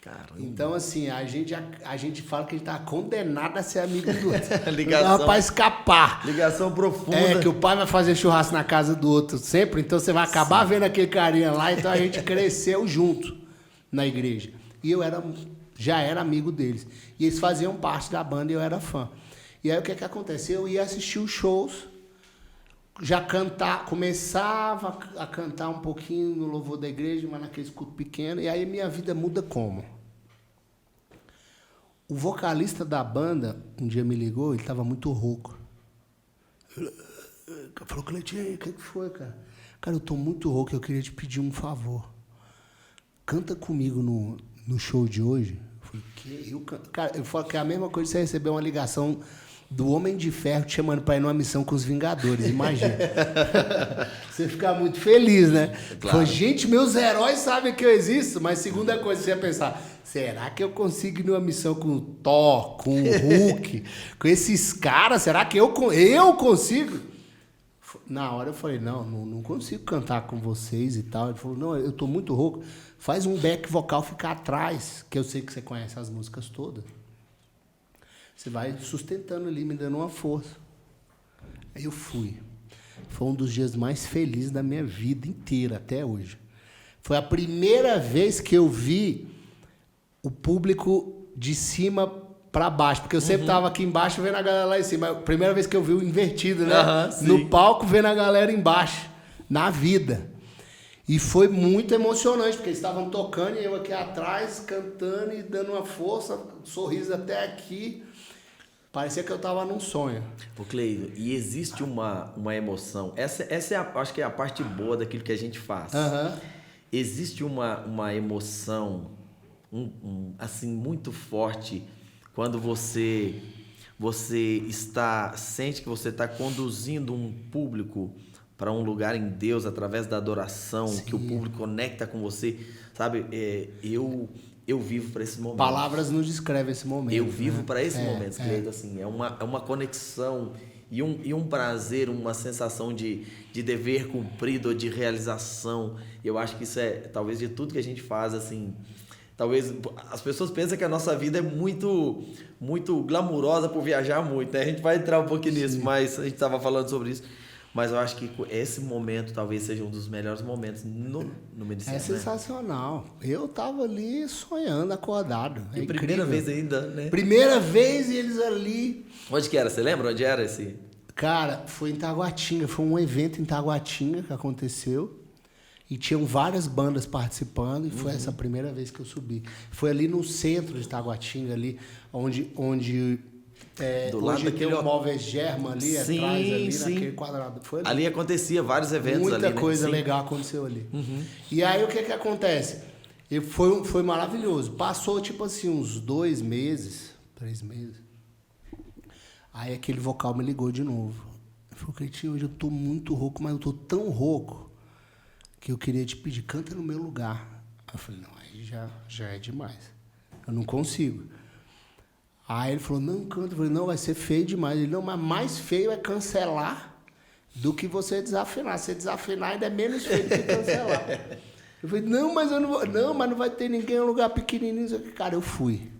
Speaker 3: Caramba.
Speaker 2: Então, assim, a gente fala que ele tá condenado a ser amigo do outro.
Speaker 3: Ligação.
Speaker 2: Dá pra escapar.
Speaker 3: Ligação profunda.
Speaker 2: Que o pai vai fazer churrasco na casa do outro sempre, então você vai acabar vendo aquele carinha lá, então a gente cresceu junto na igreja. E eu já era amigo deles. E eles faziam parte da banda e eu era fã. E aí o que acontece? Eu ia assistir os shows, começava a cantar um pouquinho no louvor da igreja, mas naquele culto pequeno, e aí minha vida muda como? O vocalista da banda, um dia me ligou, ele tava muito rouco. Falou, Cleitinho, o que foi, cara? Cara, eu tô muito rouco, eu queria te pedir um favor. Canta comigo no show de hoje. Eu falei, que? Cara, eu falo que é a mesma coisa que você receber uma ligação do Homem de Ferro te chamando pra ir numa missão com os Vingadores, imagina. Você fica muito feliz, né?
Speaker 3: Claro.
Speaker 2: Falei, gente, meus heróis sabem que eu existo, mas segunda coisa, você ia pensar, será que eu consigo ir numa missão com o Thor, com o Hulk, com esses caras? Será que eu consigo? Na hora eu falei, não consigo cantar com vocês e tal. Ele falou, não, eu tô muito rouco. Faz um back vocal ficar atrás, que eu sei que você conhece as músicas todas. Você vai sustentando ali, me dando uma força. Aí eu fui. Foi um dos dias mais felizes da minha vida inteira, até hoje. Foi a primeira vez que eu vi o público de cima para baixo. Porque eu sempre tava aqui embaixo vendo a galera lá em cima. A primeira vez que eu vi o invertido, né? No palco, vendo a galera embaixo. Na vida. E foi muito emocionante, porque eles estavam tocando e eu aqui atrás, cantando e dando uma força, sorriso até aqui. Parecia que eu estava num sonho.
Speaker 3: Ô Cleiton, e existe uma emoção. Essa é acho que é a parte boa daquilo que a gente faz. Existe uma emoção assim muito forte quando você sente que você está conduzindo um público para um lugar em Deus através da adoração. Sim. Que o público conecta com você, sabe? Eu vivo para esse momento.
Speaker 2: Palavras não descrevem esse momento.
Speaker 3: Eu vivo para esse momento, Cleiton, assim, é uma conexão e um prazer, uma sensação de dever cumprido, de realização. Eu acho que isso é, talvez, de tudo que a gente faz, assim, talvez as pessoas pensam que a nossa vida é muito, muito glamurosa por viajar muito, né? A gente vai entrar um pouquinho nisso, mas a gente estava falando sobre isso. Mas eu acho que esse momento talvez seja um dos melhores momentos no Ministério.
Speaker 2: É sensacional. Né? Eu tava ali sonhando, acordado.
Speaker 3: E primeira vez ainda, né?
Speaker 2: Primeira vez e eles ali.
Speaker 3: Onde que era? Você lembra onde era esse?
Speaker 2: Cara, foi em Taguatinga. Foi um evento em Taguatinga que aconteceu. E tinham várias bandas participando. E foi essa primeira vez que eu subi. Foi ali no centro de Taguatinga, ali, onde
Speaker 3: do lado
Speaker 2: hoje tem um Móveis Germa ali atrás, ali naquele quadrado. Foi
Speaker 3: ali acontecia vários eventos.
Speaker 2: Muita
Speaker 3: ali, né?
Speaker 2: coisa legal aconteceu ali. E aí o que acontece? Foi maravilhoso. Passou tipo assim uns 2 meses, 3 meses. Aí aquele vocal me ligou de novo. Eu falei, Cleitinho, hoje eu tô muito rouco, mas eu tô tão rouco que eu queria te pedir, canta no meu lugar. Aí eu falei, não, aí já é demais. Eu não consigo. Aí ele falou, não, canta. Eu falei, não, vai ser feio demais. Ele, não, mas mais feio é cancelar do que você desafinar. Se desafinar ainda é menos feio do que cancelar. Eu falei, não, mas eu não vou. Não, mas não vai ter ninguém em um lugar pequenininho. Cara, eu fui.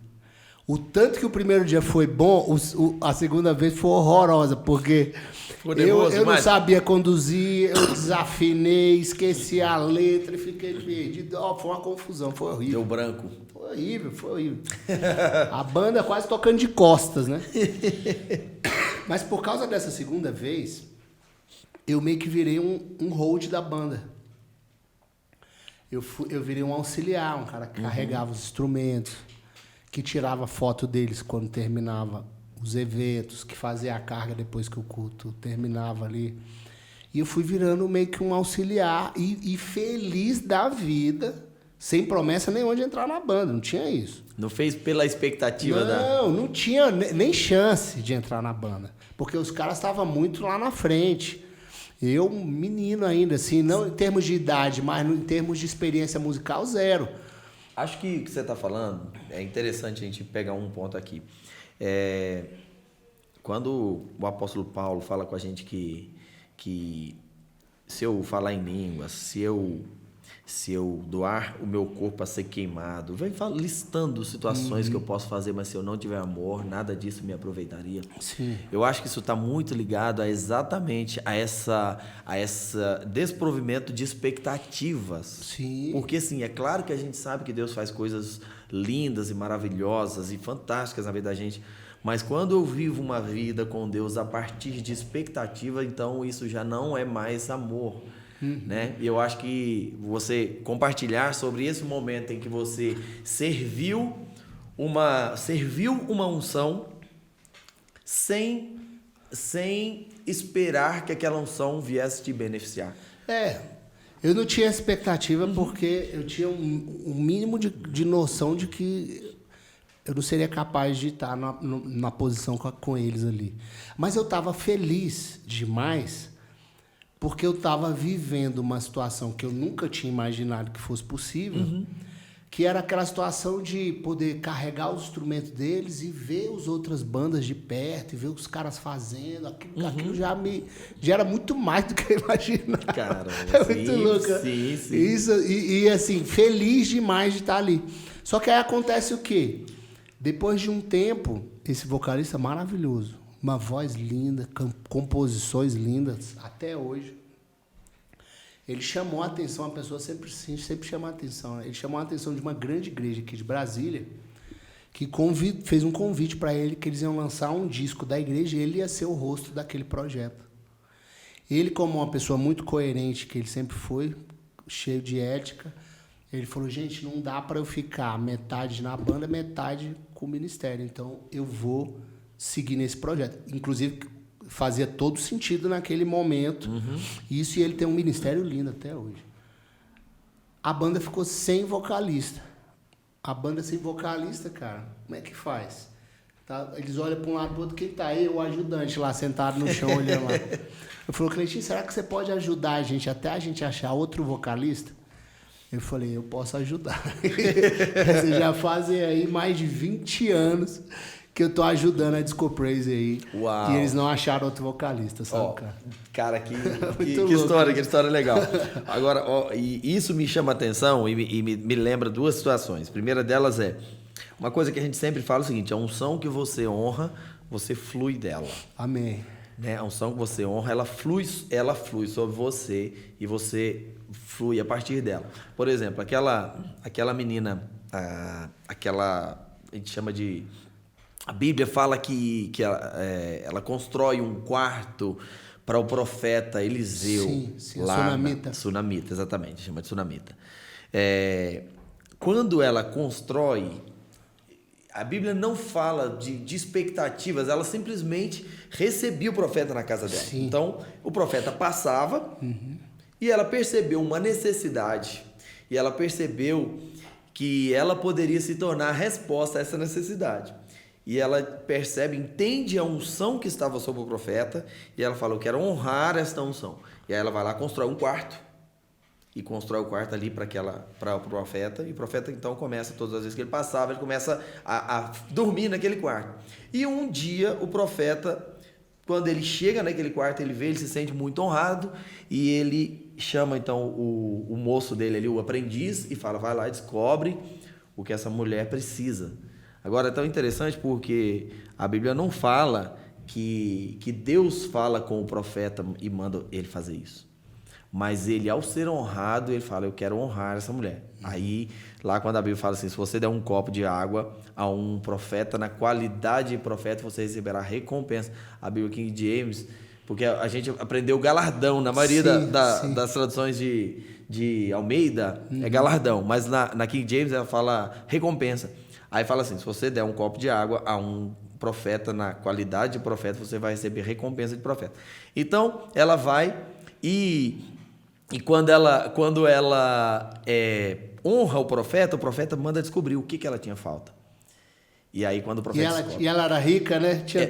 Speaker 2: O tanto que o primeiro dia foi bom, a segunda vez foi horrorosa, porque eu não sabia conduzir, eu desafinei, esqueci a letra e fiquei perdido. Foi uma confusão, foi horrível.
Speaker 3: Deu branco.
Speaker 2: Foi horrível. A banda quase tocando de costas, né? Mas por causa dessa segunda vez, eu meio que virei um hold da banda. Eu virei um auxiliar, um cara que carregava os instrumentos, que tirava foto deles quando terminava os eventos, que fazia a carga depois que o culto terminava ali. E eu fui virando meio que um auxiliar e feliz da vida, sem promessa nenhuma de entrar na banda, não tinha isso.
Speaker 3: Não fez pela expectativa
Speaker 2: não tinha nem chance de entrar na banda, porque os caras estavam muito lá na frente. Eu, menino ainda, assim, não em termos de idade, mas em termos de experiência musical, zero.
Speaker 3: Acho que o que você está falando é interessante a gente pegar um ponto aqui. Quando o apóstolo Paulo fala com a gente que se eu falar em línguas, se eu doar o meu corpo a ser queimado, vem listando situações que eu posso fazer, mas se eu não tiver amor, nada disso me aproveitaria.
Speaker 2: Sim.
Speaker 3: Eu acho que isso está muito ligado exatamente a essa desprovimento de expectativas.
Speaker 2: Sim.
Speaker 3: Porque, assim, é claro que a gente sabe que Deus faz coisas lindas e maravilhosas e fantásticas na vida da gente, mas quando eu vivo uma vida com Deus a partir de expectativa, então isso já não é mais amor. Né? E eu acho que você compartilhar sobre esse momento em que você serviu serviu uma unção sem esperar que aquela unção viesse te beneficiar.
Speaker 2: Eu não tinha expectativa porque eu tinha um mínimo de noção de que eu não seria capaz de estar na posição com eles ali. Mas eu estava feliz demais porque eu estava vivendo uma situação que eu nunca tinha imaginado que fosse possível, que era aquela situação de poder carregar os instrumentos deles e ver as outras bandas de perto, e ver os caras fazendo. Aquilo já era muito mais do que eu imaginava.
Speaker 3: Caramba,
Speaker 2: é muito louco.
Speaker 3: Sim.
Speaker 2: Isso, e assim, feliz demais de estar ali. Só que aí acontece o quê? Depois de um tempo, esse vocalista maravilhoso, uma voz linda, composições lindas, até hoje, ele chamou a atenção, a pessoa sempre chama a atenção, né? Ele chamou a atenção de uma grande igreja aqui de Brasília, que fez um convite para ele, que eles iam lançar um disco da igreja e ele ia ser o rosto daquele projeto. Ele, como uma pessoa muito coerente, que ele sempre foi, cheio de ética, ele falou, gente, não dá para eu ficar metade na banda, metade com o ministério, então eu vou seguir nesse projeto. Inclusive, fazia todo sentido naquele momento. Isso, e ele tem um ministério lindo até hoje. A banda ficou sem vocalista. A banda sem vocalista, cara, como é que faz? Tá? Eles olham para um lado e para o outro, quem tá aí? O ajudante lá, sentado no chão, olhando lá. Eu falei, Cleitinho, será que você pode ajudar a gente até a gente achar outro vocalista? Eu falei, eu posso ajudar. Vocês já fazem aí mais de 20 anos que eu tô ajudando a Disco Praise aí.
Speaker 3: Uau.
Speaker 2: E eles não acharam outro vocalista, sabe,
Speaker 3: cara? Que história legal. Agora, e isso me chama a atenção e me lembra duas situações. A primeira delas é, uma coisa que a gente sempre fala é o seguinte, a unção que você honra, você flui dela.
Speaker 2: Amém.
Speaker 3: Né? A unção que você honra, ela flui sobre você e você flui a partir dela. Por exemplo, aquela menina, a gente chama de... A Bíblia fala que ela constrói um quarto para o profeta Eliseu.
Speaker 2: Sim,
Speaker 3: lá
Speaker 2: Sunamita.
Speaker 3: Sunamita, exatamente, chama de Sunamita. Quando ela constrói, a Bíblia não fala de expectativas, ela simplesmente recebia o profeta na casa dela.
Speaker 2: Sim.
Speaker 3: Então, o profeta passava e ela percebeu uma necessidade e ela percebeu que ela poderia se tornar a resposta a essa necessidade. E ela percebe, entende a unção que estava sobre o profeta e ela fala, eu quero honrar esta unção. E aí ela vai lá, constrói um quarto e constrói o quarto ali para o profeta. E o profeta então começa, todas as vezes que ele passava, ele começa a dormir naquele quarto. E um dia o profeta, quando ele chega naquele quarto, ele se sente muito honrado e ele chama então o moço dele ali, o aprendiz, e fala, vai lá e descobre o que essa mulher precisa. Agora é tão interessante porque a Bíblia não fala que Deus fala com o profeta e manda ele fazer isso. Mas ele, ao ser honrado, ele fala, eu quero honrar essa mulher. Aí, lá quando a Bíblia fala assim, se você der um copo de água a um profeta, na qualidade de profeta, você receberá recompensa. A Bíblia King James, porque a gente aprendeu galardão, na maioria das traduções de Almeida, é galardão, mas na King James ela fala recompensa. Aí fala assim, se você der um copo de água a um profeta, na qualidade de profeta, você vai receber recompensa de profeta. Então, ela vai e quando ela honra o profeta manda descobrir o que ela tinha falta. E aí, quando o profeta
Speaker 2: e ela era rica, né?
Speaker 3: Tinha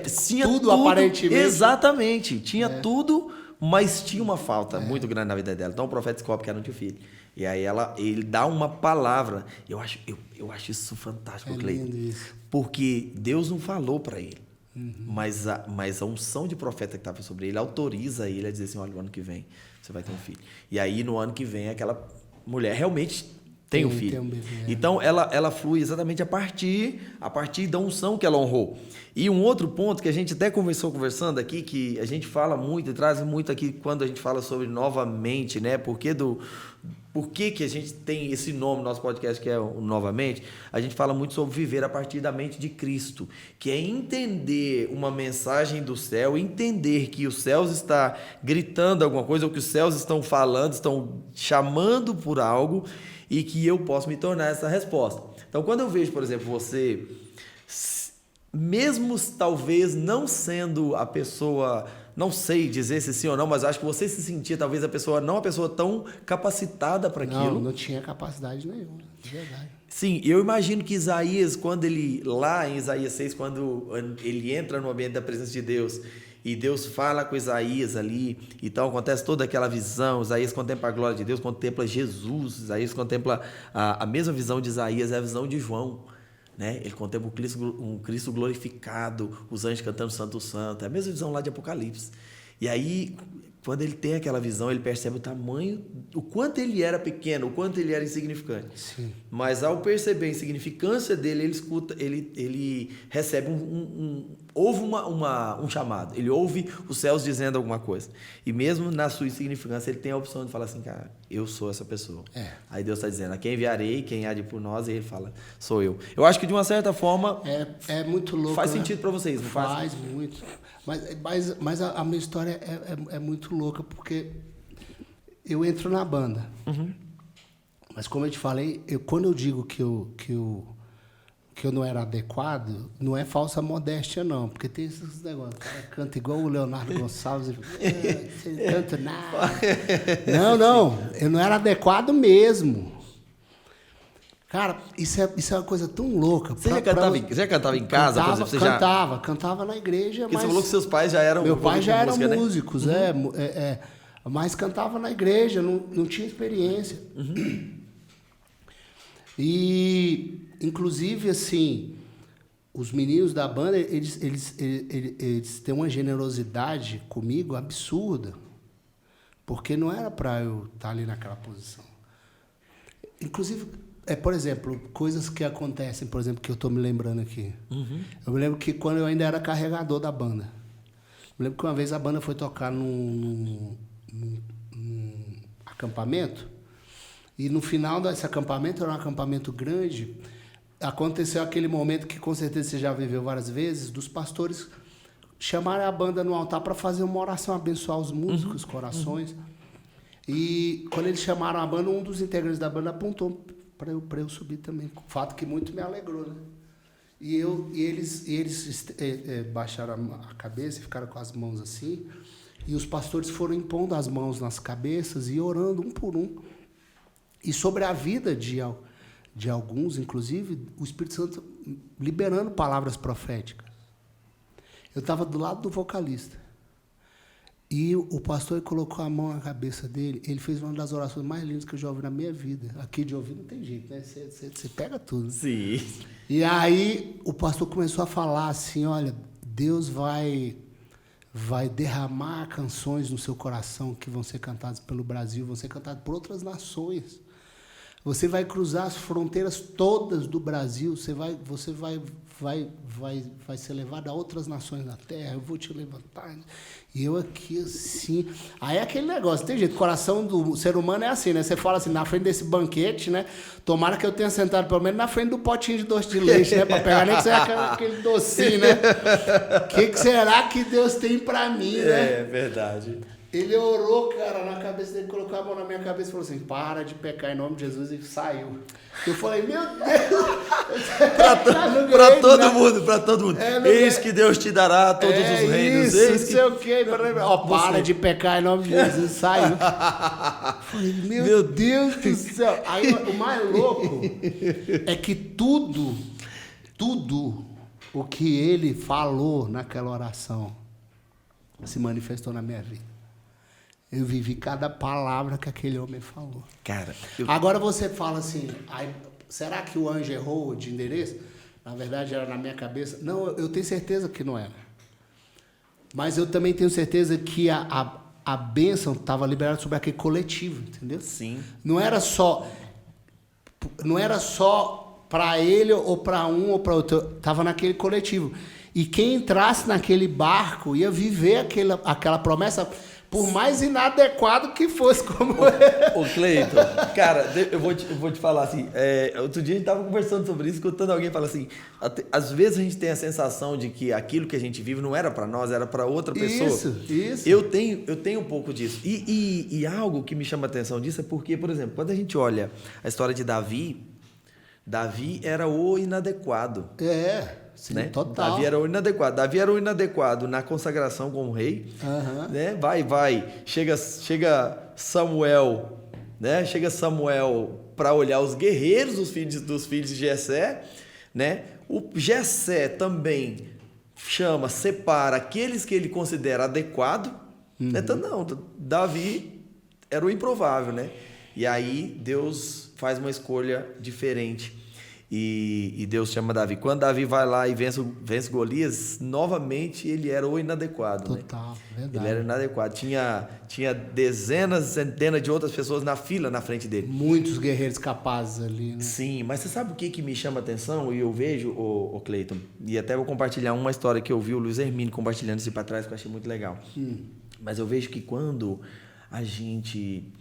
Speaker 2: tudo, aparentemente.
Speaker 3: Exatamente. Tinha tudo, mas tinha uma falta muito grande na vida dela. Então, o profeta descobre que ela não tinha filho. E aí, ele dá uma palavra. Eu acho isso fantástico, Cleiton. Porque Deus não falou para ele. Mas a unção de profeta que estava sobre ele autoriza ele a dizer assim, olha, no ano que vem você vai ter um filho. E aí, no ano que vem, aquela mulher realmente tem um filho. Tem um bebê, Então, ela flui exatamente a partir da unção que ela honrou. E um outro ponto que a gente até conversando aqui, que a gente fala muito e traz muito aqui quando a gente fala sobre novamente, né? Por que a gente tem esse nome no nosso podcast que é o Novamente? A gente fala muito sobre viver a partir da mente de Cristo, que é entender uma mensagem do céu, entender que os céus está gritando alguma coisa, ou que os céus estão falando, estão chamando por algo, e que eu posso me tornar essa resposta. Então, quando eu vejo, por exemplo, você, mesmo talvez não sendo a pessoa, não sei dizer se sim ou não, mas acho que você se sentia talvez não a pessoa tão capacitada para aquilo.
Speaker 2: Não tinha capacidade nenhuma, de verdade.
Speaker 3: Sim, eu imagino que Isaías, quando ele, lá em Isaías 6, quando ele entra no ambiente da presença de Deus, e Deus fala com Isaías ali, então acontece toda aquela visão, Isaías contempla a glória de Deus, contempla Jesus, Isaías contempla a mesma visão de Isaías, é a visão de João, né? Ele contempla um Cristo glorificado, os anjos cantando Santo, Santo, é a mesma visão lá de Apocalipse. E aí, quando ele tem aquela visão, ele percebe o tamanho, o quanto ele era pequeno, o quanto ele era insignificante.
Speaker 2: Sim.
Speaker 3: Mas ao perceber a insignificância dele, ele escuta, ele recebe houve um chamado, ele ouve os céus dizendo alguma coisa. E mesmo na sua insignificância, ele tem a opção de falar assim, cara, eu sou essa pessoa. Aí Deus está dizendo, a quem enviarei, quem há de ir por nós, e ele fala, sou eu. Eu acho que de uma certa forma...
Speaker 2: É muito louco.
Speaker 3: Faz sentido para vocês, não faz?
Speaker 2: Faz muito. Mas a minha história é muito louca, porque eu entro na banda.
Speaker 3: Uhum.
Speaker 2: Mas como eu te falei, quando eu digo que eu não era adequado, não é falsa modéstia, não. Porque tem esses negócios. O cara canta igual o Leonardo Gonçalves. Você não canta nada. Não. Eu não era adequado mesmo. Cara, isso é uma coisa tão louca.
Speaker 3: Você já cantava em casa, por exemplo?
Speaker 2: Cantava na igreja.
Speaker 3: Porque você falou que seus pais já eram...
Speaker 2: Meu pai já era
Speaker 3: música,
Speaker 2: músicos,
Speaker 3: né?
Speaker 2: Mas cantava na igreja, não tinha experiência.
Speaker 3: Uhum.
Speaker 2: E, inclusive, assim, os meninos da banda, eles têm uma generosidade comigo absurda. Porque não era para eu estar ali naquela posição. Inclusive... por exemplo, coisas que acontecem, por exemplo, que eu estou me lembrando aqui.
Speaker 3: Uhum.
Speaker 2: Eu me lembro que quando eu ainda era carregador da banda, eu lembro que uma vez a banda foi tocar num acampamento, e no final desse acampamento, era um acampamento grande, aconteceu aquele momento que com certeza você já viveu várias vezes, dos pastores chamarem a banda no altar para fazer uma oração, abençoar os músicos, os corações. E quando eles chamaram a banda, um dos integrantes da banda apontou para eu subir também. Fato que muito me alegrou, né? E eles baixaram a cabeça e ficaram com as mãos assim. E os pastores foram impondo as mãos nas cabeças e orando um por um. E sobre a vida de alguns, inclusive, o Espírito Santo liberando palavras proféticas. Eu estava do lado do vocalista. E o pastor colocou a mão na cabeça dele. Ele fez uma das orações mais lindas que eu já ouvi na minha vida. Aqui de ouvir não tem jeito, né? Você pega tudo.
Speaker 3: Sim.
Speaker 2: E aí o pastor começou a falar assim, olha, Deus vai derramar canções no seu coração que vão ser cantadas pelo Brasil, vão ser cantadas por outras nações. Você vai cruzar as fronteiras todas do Brasil, você vai ser levado a outras nações da terra, eu vou te levantar. E eu aqui assim... Aí é aquele negócio, tem jeito, o coração do ser humano é assim, né? Você fala assim, na frente desse banquete, né? Tomara que eu tenha sentado pelo menos na frente do potinho de doce de leite, né? Pra pegar nem que seja aquele docinho, né? O que será que Deus tem pra mim, né?
Speaker 3: É verdade.
Speaker 2: Ele orou, cara, na cabeça dele, colocou a mão na minha cabeça e falou assim, para de pecar em nome de Jesus, e saiu. Eu falei, meu Deus!
Speaker 3: Pra todo mundo. Eis que Deus te dará todos os reinos.
Speaker 2: Isso, não sei o quê. Para de pecar em nome de Jesus, saiu. Eu falei, meu Deus do céu. Aí o mais louco é que tudo o que ele falou naquela oração se manifestou na minha vida. Eu vivi cada palavra que aquele homem falou.
Speaker 3: Cara,
Speaker 2: Agora você fala assim, será que o anjo errou de endereço? Na verdade, era na minha cabeça. Não, eu tenho certeza que não era. Mas eu também tenho certeza que a bênção estava liberada sobre aquele coletivo, entendeu?
Speaker 3: Sim.
Speaker 2: Não era só para ele ou para um ou para outro. Estava naquele coletivo. E quem entrasse naquele barco ia viver aquela promessa, por mais inadequado que fosse como
Speaker 3: Ô Cleiton, cara, eu vou te falar assim, outro dia a gente estava conversando sobre isso, escutando alguém falar assim, às vezes a gente tem a sensação de que aquilo que a gente vive não era para nós, era para outra pessoa.
Speaker 2: Isso.
Speaker 3: Eu tenho um pouco disso. E algo que me chama a atenção disso é porque, por exemplo, quando a gente olha a história de Davi Davi era o inadequado.
Speaker 2: Sim,
Speaker 3: né?
Speaker 2: total.
Speaker 3: Davi era o inadequado. Davi era o inadequado na consagração como rei. Né? Vai. Chega Samuel, né? Chega Samuel para olhar os guerreiros dos filhos de Jessé, né? O Jessé também separa aqueles que ele considera adequado. Então, não, Davi era o improvável, né? E aí Deus faz uma escolha diferente. E Deus chama Davi. Quando Davi vai lá e vence Golias, novamente ele era o inadequado.
Speaker 2: Total,
Speaker 3: né?
Speaker 2: Verdade.
Speaker 3: Ele era inadequado. Tinha dezenas, centenas de outras pessoas na fila na frente dele.
Speaker 2: Muitos guerreiros capazes ali, né?
Speaker 3: Sim, mas você sabe o que me chama a atenção? E eu vejo, o Cleiton, e até vou compartilhar uma história que eu vi o Luiz Hermínio compartilhando isso para trás, que eu achei muito legal. Mas eu vejo que quando a gente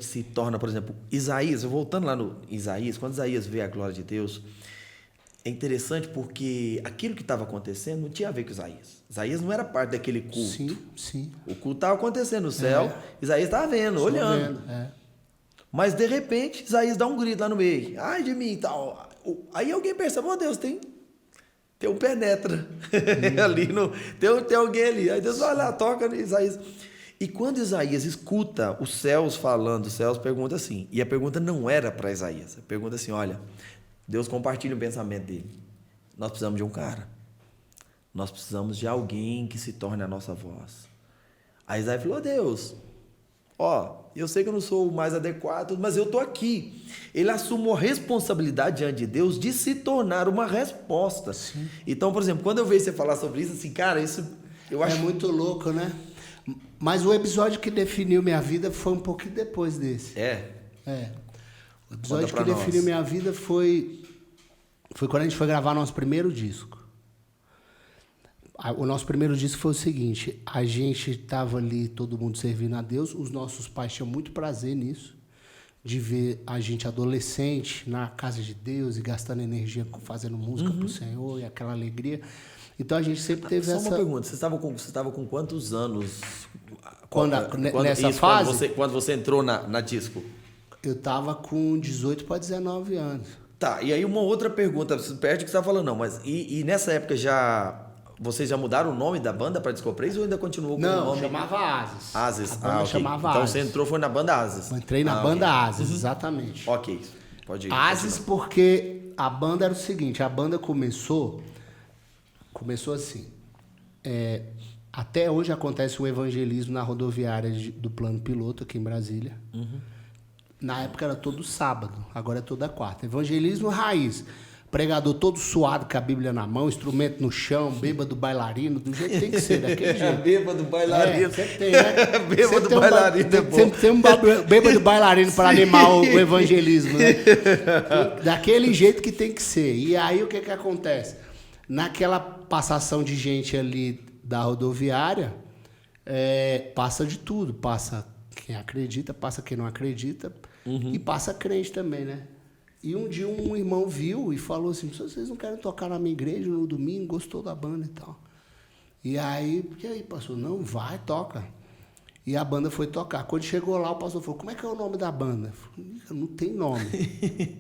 Speaker 3: se torna, por exemplo, Isaías, voltando lá no Isaías, quando Isaías vê a glória de Deus, é interessante porque aquilo que estava acontecendo não tinha a ver com Isaías. Isaías não era parte daquele culto.
Speaker 2: Sim.
Speaker 3: O culto estava acontecendo no céu, Isaías estava vendo, olhando. Mas, de repente, Isaías dá um grito lá no meio. Ai de mim e tal. Aí alguém percebe, Deus, tem um penetra ali. Tem alguém ali. Aí Deus vai lá, toca no Isaías. E quando Isaías escuta os céus falando, os céus perguntam assim, e a pergunta não era para Isaías, a pergunta assim, olha, Deus compartilha o pensamento dele, nós precisamos de um cara, nós precisamos de alguém que se torne a nossa voz. Aí Isaías falou, Deus, eu sei que eu não sou o mais adequado, mas eu estou aqui. Ele assumiu a responsabilidade diante de Deus de se tornar uma resposta.
Speaker 2: Sim.
Speaker 3: Então, por exemplo, quando eu vejo você falar sobre isso, assim, cara, isso eu acho...
Speaker 2: É muito louco, né? Mas o episódio que definiu minha vida foi um pouquinho depois desse. O episódio que definiu minha vida foi quando a gente foi gravar nosso primeiro disco. O nosso primeiro disco foi o seguinte, a gente estava ali, todo mundo servindo a Deus, os nossos pais tinham muito prazer nisso, de ver a gente adolescente na casa de Deus e gastando energia fazendo música pro Senhor e aquela alegria. Então a gente sempre teve essa...
Speaker 3: Só uma pergunta, você estava com quantos anos?
Speaker 2: Nessa fase?
Speaker 3: Quando você entrou na disco?
Speaker 2: Eu estava com 18 para 19 anos.
Speaker 3: Tá, e aí uma outra pergunta, perde o que você está falando, não, mas e nessa época vocês já mudaram o nome da banda para Disco Praise ou ainda continuou com o nome?
Speaker 2: Não, chamava Ases.
Speaker 3: Ases,
Speaker 2: A banda chamava
Speaker 3: então
Speaker 2: Ases.
Speaker 3: Você entrou, foi na banda Ases.
Speaker 2: Eu entrei na banda Ases, exatamente.
Speaker 3: Ok, pode ir.
Speaker 2: Ases porque a banda era o seguinte, a banda começou assim, até hoje acontece o evangelismo na rodoviária do Plano Piloto aqui em Brasília. Na época era todo sábado, agora é toda quarta. Evangelismo raiz. Pregador todo suado com a Bíblia na mão, instrumento no chão, bêbado bailarino, do jeito que tem que ser, daquele jeito.
Speaker 3: Bêbado bailarino.
Speaker 2: Sempre tem, né?
Speaker 3: Bêbado bailarino é bom.
Speaker 2: Sempre tem um bêbado bailarino para animar o evangelismo, né? Daquele jeito que tem que ser. E aí o que acontece? Naquela passação de gente ali da rodoviária, passa de tudo. Passa quem acredita, passa quem não acredita e passa crente também, né? E um dia um irmão viu e falou assim, vocês não querem tocar na minha igreja no domingo? Gostou da banda e tal. E aí pastor? Não, vai, toca. E a banda foi tocar. Quando chegou lá, o pastor falou, como é que é o nome da banda? Eu falei, não tem nome.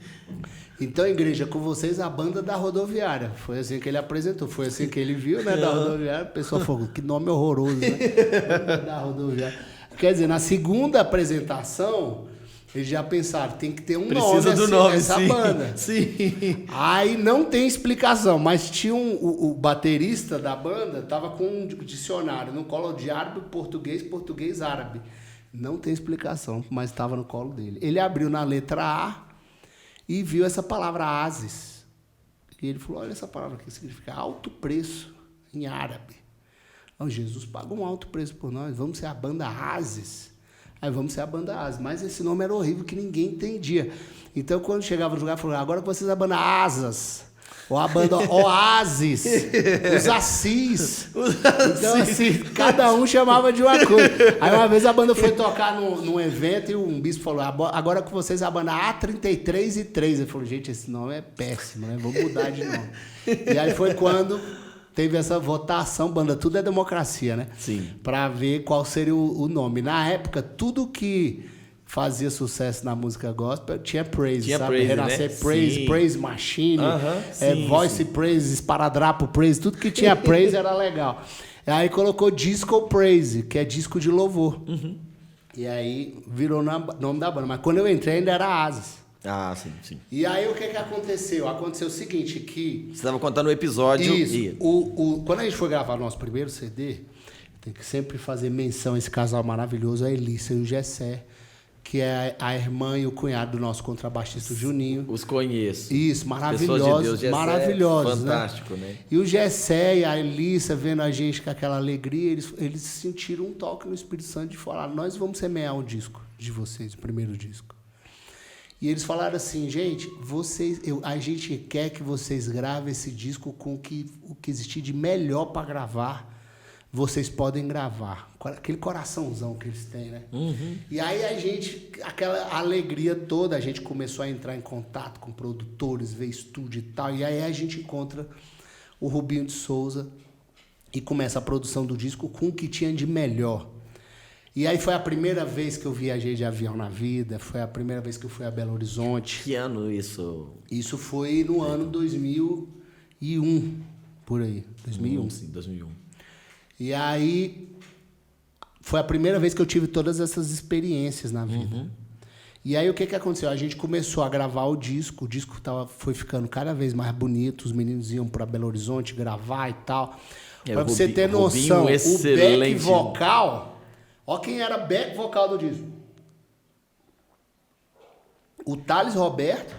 Speaker 2: Então, igreja, com vocês, a banda da rodoviária. Foi assim que ele apresentou, foi assim que ele viu, né, da rodoviária. O pessoal falou, que nome horroroso, né? Da rodoviária. Quer dizer, na segunda apresentação... Eles já pensaram, tem que ter um
Speaker 3: Precisa
Speaker 2: nome
Speaker 3: do nome,
Speaker 2: essa
Speaker 3: sim,
Speaker 2: banda.
Speaker 3: Sim.
Speaker 2: Aí não tem explicação, mas tinha o baterista da banda, tava com um dicionário no colo de árabe, português, árabe. Não tem explicação, mas estava no colo dele. Ele abriu na letra A e viu essa palavra Ases. E ele falou, olha essa palavra aqui, significa alto preço em árabe. Então, Jesus paga um alto preço por nós, vamos ser a banda Ases. Aí vamos ser a banda Ases. Mas esse nome era horrível, que ninguém entendia. Então, quando chegava no lugar, falou, agora que vocês são a banda Asas. Ou a banda Oasis. Os Assis. Então, assim, cada um chamava de uma coisa. Aí, uma vez, a banda foi tocar num evento e um bispo falou, agora com vocês a banda A33 e 3. Ele falou, gente, esse nome é péssimo, né? Vou mudar de nome. E aí foi quando... Teve essa votação, banda, tudo é democracia, né?
Speaker 3: Sim.
Speaker 2: Para ver qual seria o nome. Na época, tudo que fazia sucesso na música gospel, tinha Praise,
Speaker 3: tinha
Speaker 2: sabe?
Speaker 3: Praise,
Speaker 2: Renascer
Speaker 3: né?
Speaker 2: Praise,
Speaker 3: Sim.
Speaker 2: Praise Machine,
Speaker 3: Sim,
Speaker 2: Voice
Speaker 3: sim.
Speaker 2: Praise, Esparadrapo Praise, tudo que tinha Praise era legal. Aí colocou Disco Praise, que é disco de louvor. E aí virou nome da banda. Mas quando eu entrei ainda era Asis.
Speaker 3: Ah, sim, sim.
Speaker 2: E aí o que aconteceu? Aconteceu o seguinte, que...
Speaker 3: Você estava contando o episódio.
Speaker 2: Isso. Quando a gente foi gravar o nosso primeiro CD, tem que sempre fazer menção a esse casal maravilhoso, a Elissa e o Gessé, que é a irmã e o cunhado do nosso contrabaixista Juninho.
Speaker 3: Os conheço.
Speaker 2: Isso,
Speaker 3: Pessoas
Speaker 2: maravilhosos,
Speaker 3: de Deus, Gessé,
Speaker 2: maravilhosos,
Speaker 3: fantástico, né?
Speaker 2: E o Gessé e a Elissa, vendo a gente com aquela alegria, eles sentiram um toque no Espírito Santo de falar, nós vamos semear o disco de vocês, o primeiro disco. E eles falaram assim, gente, a gente quer que vocês gravem esse disco com o que existir de melhor para gravar, vocês podem gravar. Aquele coraçãozão que eles têm, né? E aí a gente, aquela alegria toda, a gente começou a entrar em contato com produtores, ver estúdio e tal, e aí a gente encontra o Rubinho de Souza e começa a produção do disco com o que tinha de melhor. E aí foi a primeira vez que eu viajei de avião na vida, foi a primeira vez que eu fui a Belo Horizonte.
Speaker 3: Que ano isso?
Speaker 2: Isso foi no ano 2001, por aí, 2001.
Speaker 3: Sim, 2001.
Speaker 2: E aí foi a primeira vez que eu tive todas essas experiências na vida. E aí o que aconteceu? A gente começou a gravar o disco foi ficando cada vez mais bonito, os meninos iam para Belo Horizonte gravar e tal. Pra você ter noção, o back vocal... Ó quem era back vocal do disco. O Thales Roberto,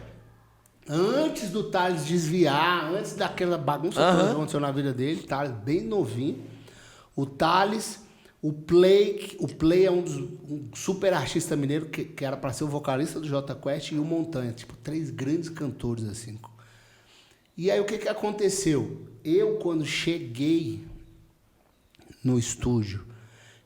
Speaker 2: antes do Thales desviar, antes daquela bagunça toda que aconteceu na vida dele, Thales bem novinho. O Thales, o Play é um super artista mineiro que era para ser o vocalista do Jota Quest, e o Montanha, tipo, 3 grandes cantores assim. E aí o que aconteceu? Eu, quando cheguei no estúdio,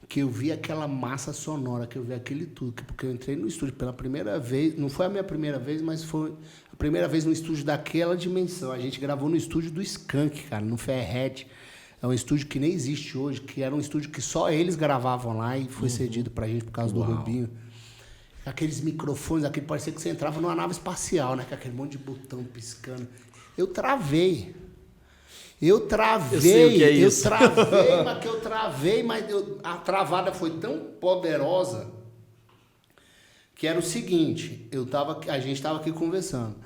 Speaker 2: que eu vi aquela massa sonora, que eu vi aquele tudo, porque eu entrei no estúdio pela primeira vez, não foi a minha primeira vez, mas foi a primeira vez no estúdio daquela dimensão. A gente gravou no estúdio do Skank, cara, no Fairhead. É um estúdio que nem existe hoje, que era um estúdio que só eles gravavam lá e foi cedido pra gente por causa do Rubinho. Aqueles microfones, aquele parecia que você entrava numa nave espacial, né? Com aquele monte de botão piscando. Eu travei. Eu sei o que é isso. Mas a travada foi tão poderosa que era o seguinte, a gente estava aqui conversando.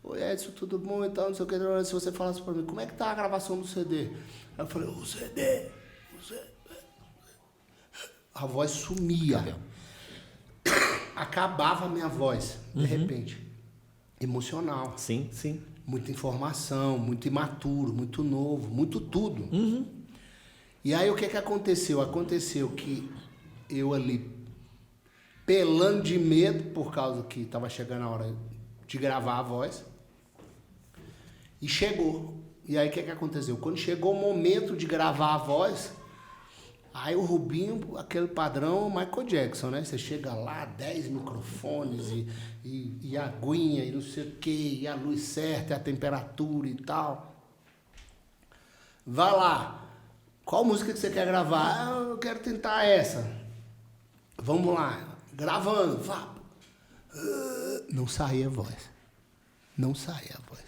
Speaker 2: Oi, Edson, tudo bom e tal, não sei o que. Se você falasse para mim, como é que tá a gravação do CD? Eu falei, o CD. A voz sumia. Acabava a minha voz, de repente. Emocional.
Speaker 3: Sim, sim.
Speaker 2: Muita informação, muito imaturo, muito novo, muito tudo. E aí o que aconteceu? Aconteceu que eu ali, pelando de medo, por causa que estava chegando a hora de gravar a voz, e chegou. E aí o que aconteceu? Quando chegou o momento de gravar a voz, aí o Rubinho, aquele padrão Michael Jackson, né? Você chega lá, 10 microfones e a aguinha e não sei o quê, e a luz certa, e a temperatura e tal. Vai lá. Qual música que você quer gravar? Ah, eu quero tentar essa. Vamos lá. Gravando. Vá. Não saía a voz. Não saía a voz.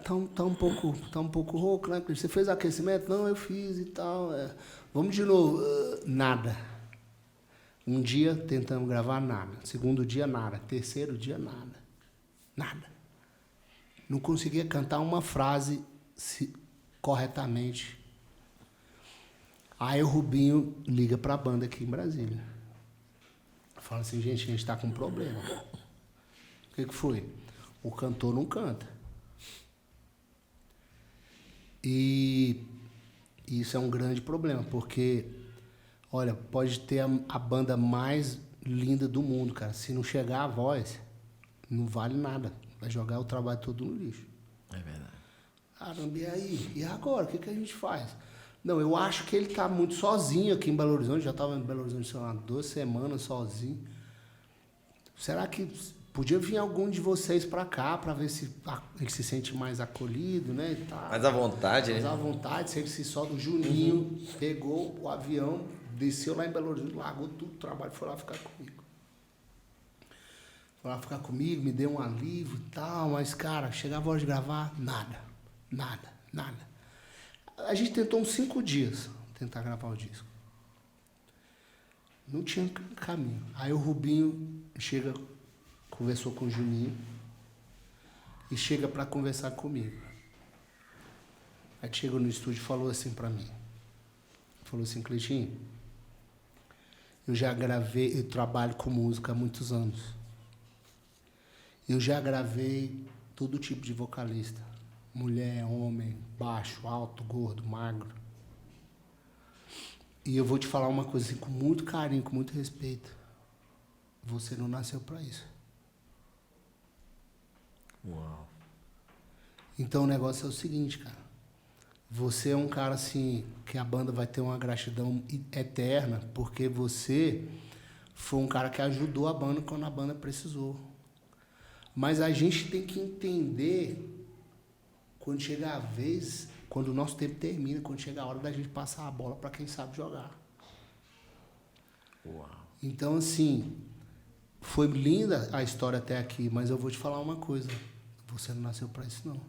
Speaker 2: Tá um pouco rouco, né? Você fez aquecimento? Não, eu fiz e tal. Vamos de novo. Nada. Um dia tentamos gravar, nada. Segundo dia, nada. Terceiro dia, nada. Nada. Não conseguia cantar uma frase corretamente. Aí o Rubinho liga pra banda aqui em Brasília. Fala assim, gente, a gente tá com um problema. O que foi? O cantor não canta. E isso é um grande problema, porque, olha, pode ter a banda mais linda do mundo, cara. Se não chegar a voz, não vale nada. Vai jogar o trabalho todo no lixo.
Speaker 3: É verdade.
Speaker 2: Caramba, e aí? E agora? O que a gente faz? Não, eu acho que ele tá muito sozinho aqui em Belo Horizonte. Já estava em Belo Horizonte, sei lá, 2 semanas sozinho. Será que podia vir algum de vocês para cá, para ver se ele se sente mais acolhido, né? E tá,
Speaker 3: mais à vontade,
Speaker 2: mais
Speaker 3: né?
Speaker 2: à vontade, se ele se solta. O Juninho pegou o avião desceu lá em Belo Horizonte, largou tudo o trabalho, foi lá ficar comigo. Foi lá ficar comigo, me deu um alívio e tal, mas, cara, chegava a hora de gravar, nada. A gente tentou uns 5 dias tentar gravar o disco. Não tinha caminho. Aí o Rubinho conversou com o Juninho e chega para conversar comigo. Aí chegou no estúdio e falou assim para mim. Falou assim, Cleitinho, eu já gravei, eu trabalho com música há muitos anos. Eu já gravei todo tipo de vocalista. Mulher, homem, baixo, alto, gordo, magro. E eu vou te falar uma coisa assim, com muito carinho, com muito respeito. Você não nasceu para isso.
Speaker 3: Uau.
Speaker 2: Então o negócio é o seguinte, cara. Você é um cara assim, que a banda vai ter uma gratidão eterna, porque você foi um cara que ajudou a banda quando a banda precisou. Mas a gente tem que entender, quando chega a vez, quando o nosso tempo termina, quando chega a hora da gente passar a bola para quem sabe jogar.
Speaker 3: Uau.
Speaker 2: Então, assim, foi linda a história até aqui, mas eu vou te falar uma coisa. Você não nasceu para isso, não.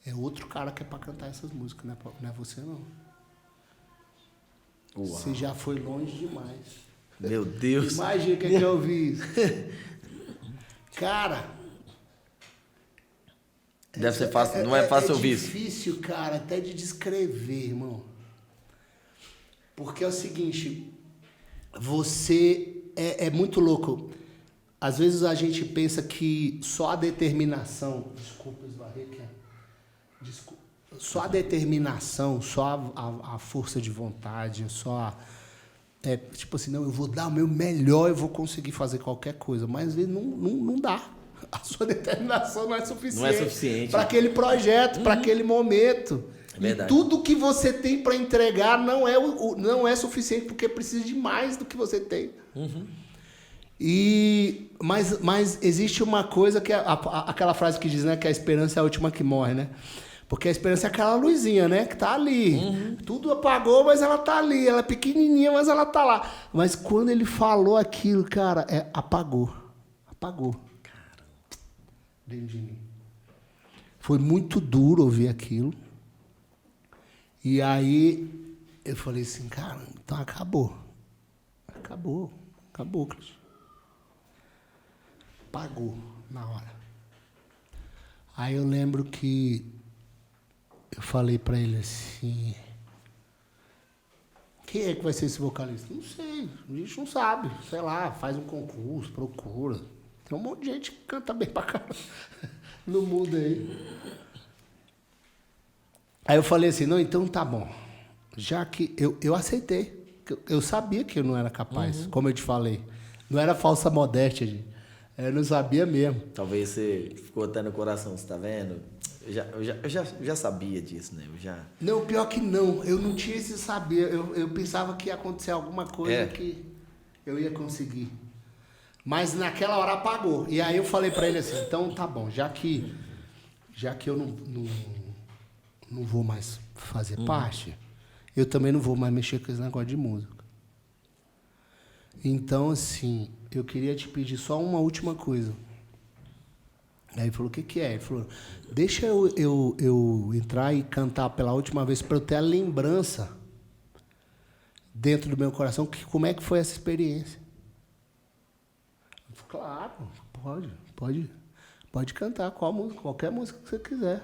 Speaker 2: É outro cara que é para cantar essas músicas, não é você, não.
Speaker 3: Uau.
Speaker 2: Você já foi longe demais.
Speaker 3: Meu Deus.
Speaker 2: Imagina o que eu vi. Cara...
Speaker 3: Deve ser fácil, não é fácil ouvir isso.
Speaker 2: É difícil, cara, até de descrever, irmão. Porque é o seguinte, você é muito louco. Às vezes a gente pensa que só a determinação... Desculpa, esbarrei aqui. Desculpa. Só a determinação, só a força de vontade, tipo assim, não, eu vou dar o meu melhor, eu vou conseguir fazer qualquer coisa. Mas às vezes não dá. A sua determinação não é suficiente para aquele projeto, para aquele momento.
Speaker 3: É
Speaker 2: e tudo que você tem para entregar não é suficiente, porque precisa de mais do que você tem.
Speaker 3: Uhum.
Speaker 2: Mas existe uma coisa que aquela frase que diz, né, que a esperança é a última que morre, né? Porque a esperança é aquela luzinha, né, que tá ali.
Speaker 3: Uhum.
Speaker 2: Tudo apagou, mas ela tá ali. Ela é pequenininha, mas ela tá lá. Mas quando ele falou aquilo, cara, apagou. Dentro de mim. Foi muito duro ouvir aquilo. E aí eu falei assim, cara, então acabou. Acabou, Cleiton. Apagou na hora. Aí eu lembro que eu falei pra ele assim, quem é que vai ser esse vocalista? Não sei, a gente não sabe. Sei lá, faz um concurso, procura. Tem um monte de gente que canta bem pra caramba no mundo aí. Aí eu falei assim, não, então tá bom. Já que eu aceitei. Eu sabia que eu não era capaz, como eu te falei. Não era falsa modéstia, gente. Eu não sabia mesmo.
Speaker 3: Talvez você ficou até no coração, você tá vendo? Eu já sabia disso, né?
Speaker 2: Não, pior que não. Eu não tinha esse saber. Eu pensava que ia acontecer alguma coisa que eu ia conseguir. Mas naquela hora apagou. E aí eu falei pra ele assim, então tá bom, já que eu não vou mais fazer parte, eu também não vou mais mexer com esse negócio de música. Então, assim, eu queria te pedir só uma última coisa. Aí ele falou, o que é? Ele falou, deixa eu entrar e cantar pela última vez para eu ter a lembrança dentro do meu coração, como é que foi essa experiência. Claro, pode cantar qualquer música que você quiser.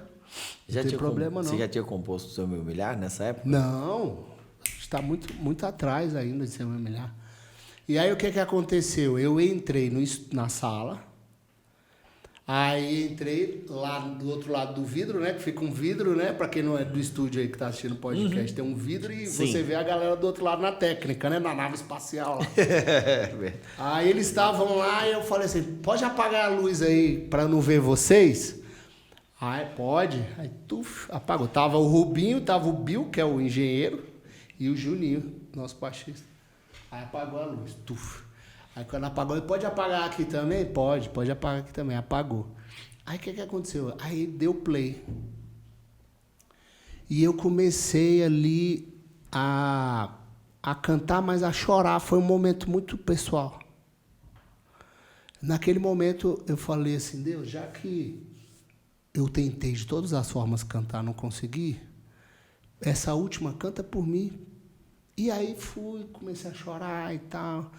Speaker 2: Não tem problema, não.
Speaker 3: Você já tinha composto o Seu Me Humilhar nessa época?
Speaker 2: Não, está muito atrás ainda de Seu Me Humilhar. E aí o que aconteceu? Eu entrei na sala, aí entrei lá do outro lado do vidro, né? Que fica um vidro, né? Para quem não é do estúdio aí que está assistindo o podcast, tem um vidro e você vê a galera do outro lado na técnica, né? Na nave espacial lá. Aí eles estavam lá e eu falei assim, pode apagar a luz aí para não ver vocês? Aí pode. Aí apagou. Tava o Rubinho, tava o Bill, que é o engenheiro, e o Juninho, nosso baixista. Aí apagou a luz. Aí quando apagou, ele pode apagar aqui também? Pode apagar aqui também. Apagou. Aí o que aconteceu? Aí deu play. E eu comecei ali a a cantar, mas a chorar. Foi um momento muito pessoal. Naquele momento eu falei assim, Deus, já que eu tentei de todas as formas cantar, não consegui, essa última canta por mim. E aí comecei a chorar e tal.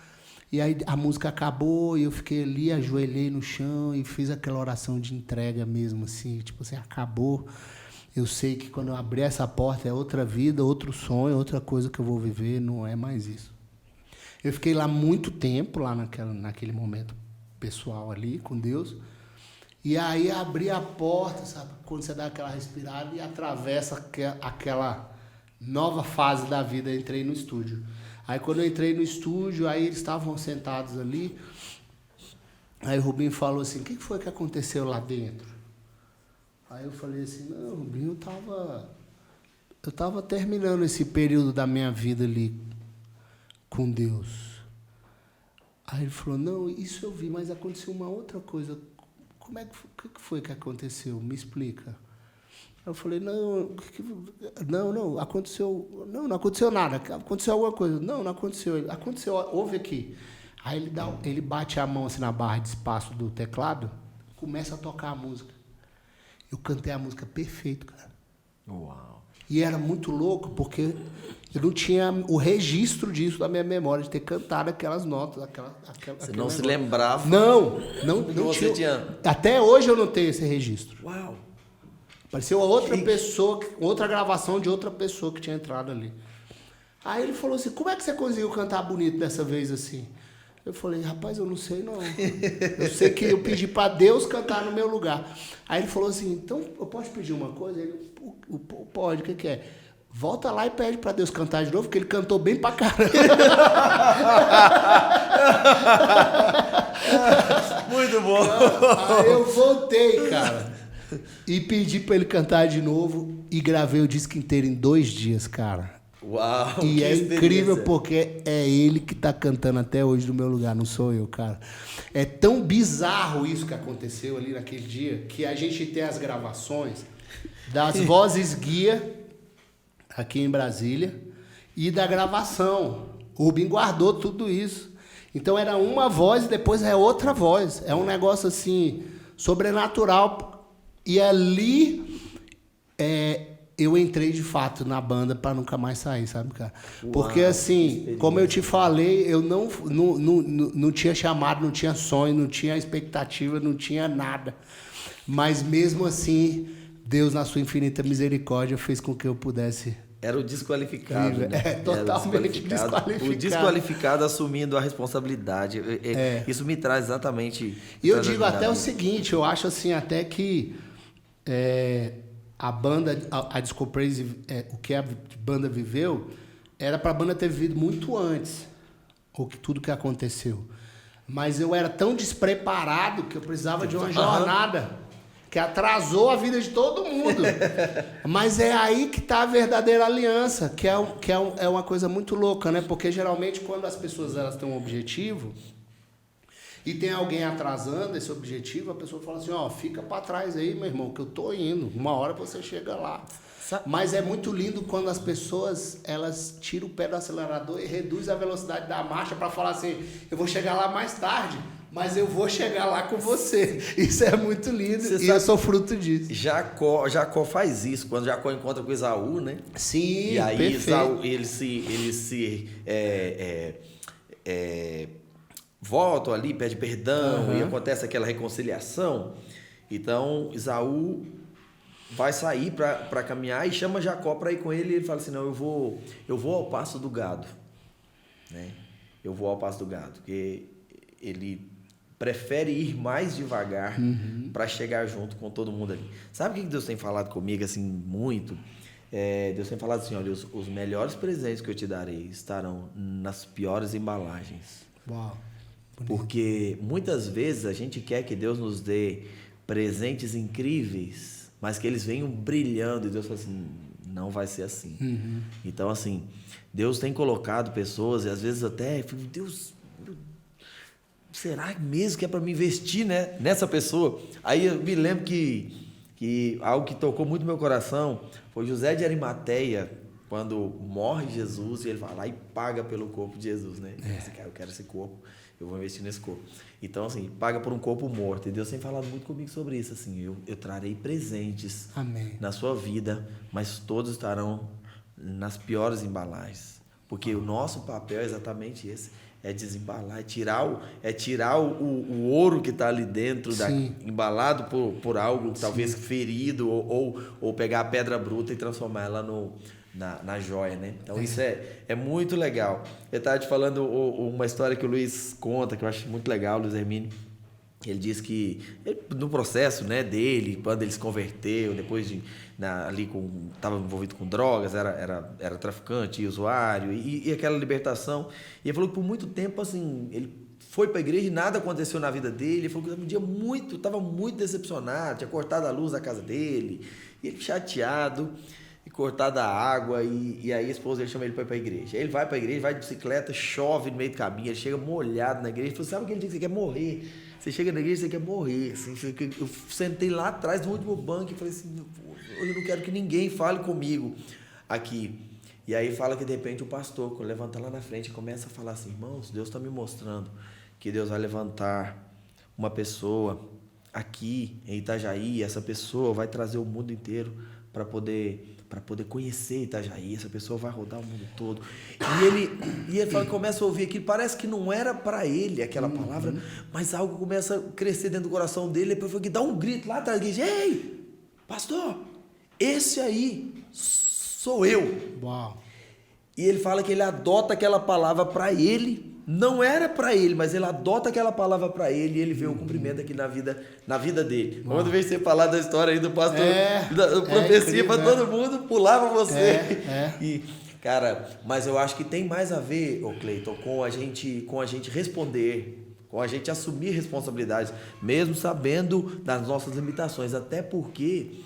Speaker 2: E aí a música acabou e eu fiquei ali, ajoelhei no chão e fiz aquela oração de entrega mesmo, assim, tipo assim, acabou. Eu sei que quando eu abrir essa porta é outra vida, outro sonho, outra coisa que eu vou viver, não é mais isso. Eu fiquei lá muito tempo, lá naquele momento pessoal ali, com Deus. E aí abri a porta, sabe? Quando você dá aquela respirada e atravessa aquela nova fase da vida, eu entrei no estúdio. Aí quando eu entrei no estúdio, aí eles estavam sentados ali. Aí o Rubinho falou assim, o que foi que aconteceu lá dentro? Aí eu falei assim, não, Rubinho, eu tava terminando esse período da minha vida ali com Deus. Aí ele falou, não, isso eu vi, mas aconteceu uma outra coisa. O que foi que aconteceu? Me explica. Eu falei, não, aconteceu. Não aconteceu nada. Aconteceu alguma coisa. Não aconteceu. Aconteceu, ouve aqui. Aí ele bate a mão assim na barra de espaço do teclado, começa a tocar a música. Eu cantei a música perfeito, cara.
Speaker 3: Uau.
Speaker 2: E era muito louco, porque eu não tinha o registro disso da minha memória, de ter cantado aquelas notas.
Speaker 3: Você não se lembrava?
Speaker 2: Não
Speaker 3: você tinha.
Speaker 2: Até hoje eu não tenho esse registro.
Speaker 3: Uau.
Speaker 2: Pareceu outra pessoa, outra gravação de outra pessoa que tinha entrado ali. Aí ele falou assim, como é que você conseguiu cantar bonito dessa vez assim? Eu falei, rapaz, eu não sei não. Eu sei que eu pedi para Deus cantar no meu lugar. Aí ele falou assim, então eu posso pedir uma coisa? Ele, pode, o que é? Volta lá e pede para Deus cantar de novo, porque ele cantou bem pra caramba.
Speaker 3: Muito bom.
Speaker 2: Aí eu voltei, cara, e pedi para ele cantar de novo e gravei o disco inteiro em 2 dias, cara.
Speaker 3: Uau,
Speaker 2: e é incrível porque é ele que tá cantando até hoje no meu lugar, não sou eu, cara. É tão bizarro isso que aconteceu ali naquele dia, que a gente tem as gravações das vozes guia aqui em Brasília e da gravação. O Rubinho guardou tudo isso. Então era uma voz e depois é outra voz. É um negócio assim, sobrenatural. E ali eu entrei de fato na banda para nunca mais sair, sabe, cara? Porque assim, como eu te falei, eu não tinha chamado, não tinha sonho, não tinha expectativa, não tinha nada. Mas mesmo assim, Deus, na sua infinita misericórdia, fez com que eu pudesse...
Speaker 3: Era o desqualificado, né?
Speaker 2: Totalmente desqualificado.
Speaker 3: O desqualificado assumindo a responsabilidade. Isso me traz exatamente...
Speaker 2: E eu digo até o seguinte, eu acho assim, até que a banda, a Disco Praise, o que a banda viveu, era para a banda ter vivido muito antes, tudo que aconteceu. Mas eu era tão despreparado que eu precisava de uma jornada que atrasou a vida de todo mundo. Mas é aí que está a verdadeira aliança, que é uma coisa muito louca, né? Porque geralmente quando as pessoas elas têm um objetivo e tem alguém atrasando esse objetivo, a pessoa fala assim, fica para trás aí, meu irmão, que eu tô indo. Uma hora você chega lá. Mas é muito lindo quando as pessoas, elas tiram o pé do acelerador e reduzem a velocidade da marcha para falar assim, eu vou chegar lá mais tarde, mas eu vou chegar lá com você. Isso é muito lindo eu sou fruto disso.
Speaker 3: Jacó faz isso, quando Jacó encontra com Esaú, né?
Speaker 2: Sim,
Speaker 3: e aí
Speaker 2: perfeito.
Speaker 3: Esaú, ele se voltam ali, pede perdão, e acontece aquela reconciliação. Então, Esaú vai sair para caminhar e chama Jacó para ir com ele, e ele fala assim, não, eu vou ao pasto do gado, né? Eu vou ao pasto do gado, porque ele prefere ir mais devagar para chegar junto com todo mundo ali. Sabe o que Deus tem falado comigo assim muito? Deus tem falado assim, olha, os melhores presentes que eu te darei estarão nas piores embalagens.
Speaker 2: Uau.
Speaker 3: Porque muitas vezes a gente quer que Deus nos dê presentes incríveis, mas que eles venham brilhando, e Deus fala assim, não vai ser assim. Então, assim, Deus tem colocado pessoas, e às vezes até, Deus, será mesmo que é para me investir, né, nessa pessoa? Aí eu me lembro que algo que tocou muito meu coração foi José de Arimateia, quando morre Jesus e ele vai lá e paga pelo corpo de Jesus, né? Esse cara, eu quero esse corpo, eu vou investir nesse corpo. Então, assim, paga por um corpo morto. E Deus tem falado muito comigo sobre isso, assim, eu trarei presentes
Speaker 2: Amém.
Speaker 3: na sua vida, mas todos estarão nas piores embalagens. Porque o nosso papel é exatamente esse, é desembalar, é tirar o ouro que está ali dentro, embalado por algo, talvez ferido, ou pegar a pedra bruta e transformar ela na joia, né? Então isso é muito legal. Eu estava te falando uma história que o Luiz conta, que eu acho muito legal, o Luiz Hermínio. Ele diz que no processo, né, dele, quando ele se converteu, depois estava envolvido com drogas, era traficante e usuário, e aquela libertação. E ele falou que por muito tempo, assim, ele foi para a igreja e nada aconteceu na vida dele. Ele falou que estava muito decepcionado, tinha cortado a luz da casa dele, e ele chateado, e cortado a água, e aí a esposa dele chama ele para ir para a igreja. Aí ele vai para a igreja, vai de bicicleta, chove no meio do caminho, ele chega molhado na igreja, ele falou, sabe aquele dia que você quer morrer? Você chega na igreja e você quer morrer. Assim, eu sentei lá atrás do último banco e falei assim, eu não quero que ninguém fale comigo aqui. E aí fala que de repente o pastor levanta lá na frente e começa a falar assim, irmãos, Deus está me mostrando que Deus vai levantar uma pessoa aqui em Itajaí, essa pessoa vai trazer o mundo inteiro para poder conhecer Itajaí, essa pessoa vai rodar o mundo todo. E ele fala, começa a ouvir aquilo, parece que não era para ele aquela palavra, mas algo começa a crescer dentro do coração dele, e depois foi que dá um grito lá atrás, diz, ei, pastor, esse aí sou eu.
Speaker 2: Uau.
Speaker 3: E ele fala que ele adota aquela palavra para ele, não era para ele, mas ele adota aquela palavra para ele, e ele vê o cumprimento aqui na vida dele. Quando veio você falar da história aí do pastor, da profecia para todo mundo, pulava você. E, cara, mas eu acho que tem mais a ver, Cleiton, com a gente responder, com a gente assumir responsabilidades, mesmo sabendo das nossas limitações, até porque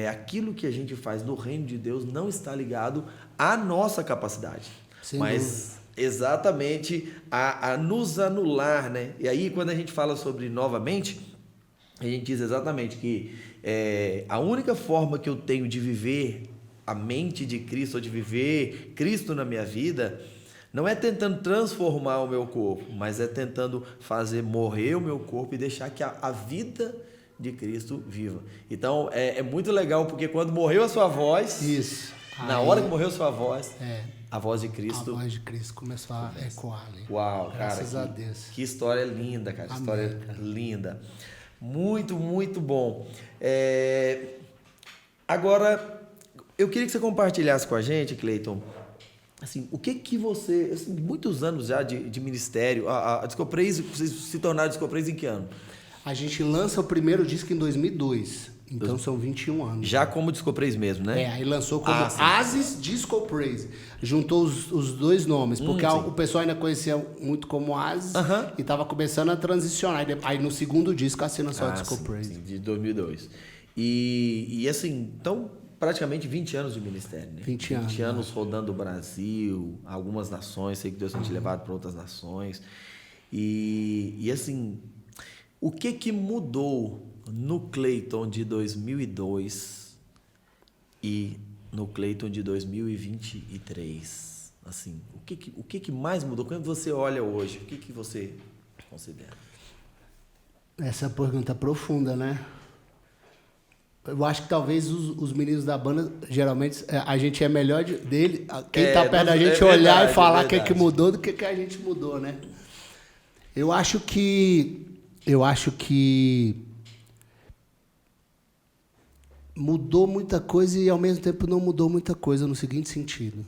Speaker 3: aquilo que a gente faz no reino de Deus não está ligado à nossa capacidade, mas exatamente a nos anular, né? E aí, quando a gente fala sobre novamente, a gente diz exatamente que a única forma que eu tenho de viver a mente de Cristo, ou de viver Cristo na minha vida, não é tentando transformar o meu corpo, mas é tentando fazer morrer o meu corpo e deixar que a vida de Cristo viva. Então, é muito legal, porque quando morreu a sua voz, na hora que morreu a sua voz, a voz de Cristo...
Speaker 2: A voz de Cristo começou a ecoar ali.
Speaker 3: Uau,
Speaker 2: graças
Speaker 3: cara,
Speaker 2: a Deus.
Speaker 3: Que história linda, cara.
Speaker 2: Amém,
Speaker 3: história linda. Muito, muito bom. Agora, eu queria que você compartilhasse com a gente, Cleiton, assim, o que você... Assim, muitos anos já de ministério, a Discopraise, vocês se tornaram Discopraise em que ano?
Speaker 2: A gente lança o primeiro disco em 2002. Então são 21 anos.
Speaker 3: Já como Discopraise mesmo, né?
Speaker 2: Aí lançou como Asis Discopraise. Juntou os dois nomes, porque o pessoal ainda conhecia muito como Asis e estava começando a transicionar. Aí no segundo disco assina só Discopraise.
Speaker 3: Sim, de 2002. E assim, então praticamente 20 anos de ministério, né?
Speaker 2: 20
Speaker 3: anos rodando o Brasil, algumas nações, sei que Deus tem te levado para outras nações. E assim, o que mudou no Cleiton de 2002 e no Cleiton de 2023? Assim, o que mais mudou? Quando você olha hoje, o que você considera?
Speaker 2: Essa pergunta é profunda, né? Eu acho que talvez os meninos da banda, geralmente, a gente é melhor dele. Quem tá perto da gente olhar e falar o que mudou do que a gente mudou, né? Eu acho que mudou muita coisa e, ao mesmo tempo, não mudou muita coisa no seguinte sentido.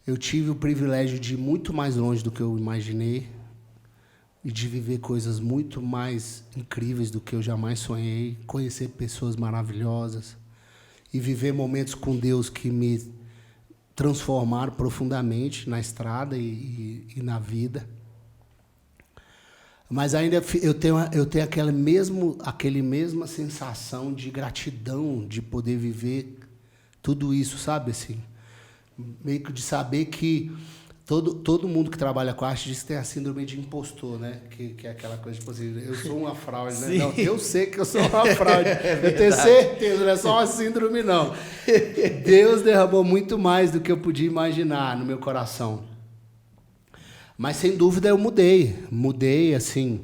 Speaker 2: Eu tive o privilégio de ir muito mais longe do que eu imaginei e de viver coisas muito mais incríveis do que eu jamais sonhei, conhecer pessoas maravilhosas e viver momentos com Deus que me transformaram profundamente na estrada e na vida. Mas ainda eu tenho aquela mesma sensação de gratidão de poder viver tudo isso, sabe? Assim, meio que de saber que Todo mundo que trabalha com arte diz que tem a síndrome de impostor, né? Que é aquela coisa, tipo assim, eu sou uma fraude, né? Não, eu sei que eu sou uma fraude. Eu tenho certeza, não é só uma síndrome, não. Deus derramou muito mais do que eu podia imaginar no meu coração. Mas, sem dúvida, eu mudei. Mudei, assim...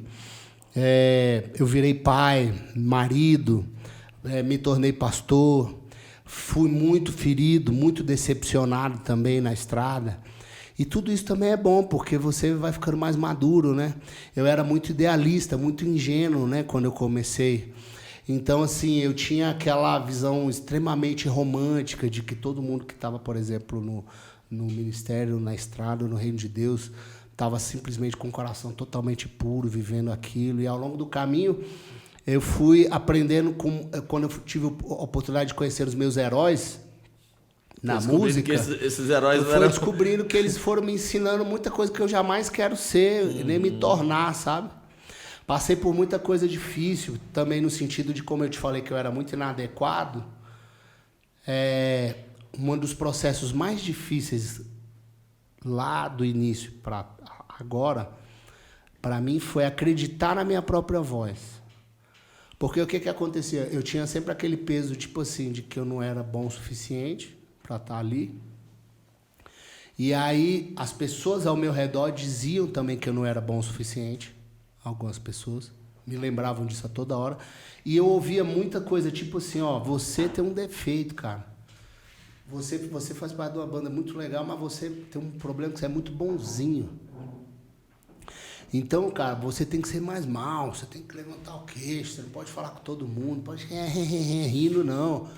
Speaker 2: eu virei pai, marido, me tornei pastor. Fui muito ferido, muito decepcionado também na estrada. E tudo isso também é bom, porque você vai ficando mais maduro, né? Eu era muito idealista, muito ingênuo, né, quando eu comecei. Então, assim, eu tinha aquela visão extremamente romântica de que todo mundo que estava, por exemplo, no ministério, na estrada, no reino de Deus, estava simplesmente com o coração totalmente puro, vivendo aquilo. E ao longo do caminho, eu fui aprendendo, quando eu tive a oportunidade de conhecer os meus heróis, na música,
Speaker 3: esses heróis
Speaker 2: eu fui descobrindo que eles foram me ensinando muita coisa que eu jamais quero ser, nem me tornar, sabe? Passei por muita coisa difícil, também no sentido de, como eu te falei, que eu era muito inadequado. Um dos processos mais difíceis lá do início para agora, para mim, foi acreditar na minha própria voz. Porque o que acontecia? Eu tinha sempre aquele peso, tipo assim, de que eu não era bom o suficiente para estar ali. E aí as pessoas ao meu redor diziam também que eu não era bom o suficiente. Algumas pessoas me lembravam disso a toda hora. E eu ouvia muita coisa, tipo assim, ó, você tem um defeito, cara. Você faz parte de uma banda muito legal, mas você tem um problema que você é muito bonzinho. Então, cara, você tem que ser mais mal, você tem que levantar o queixo, você não pode falar com todo mundo, não pode rindo, não.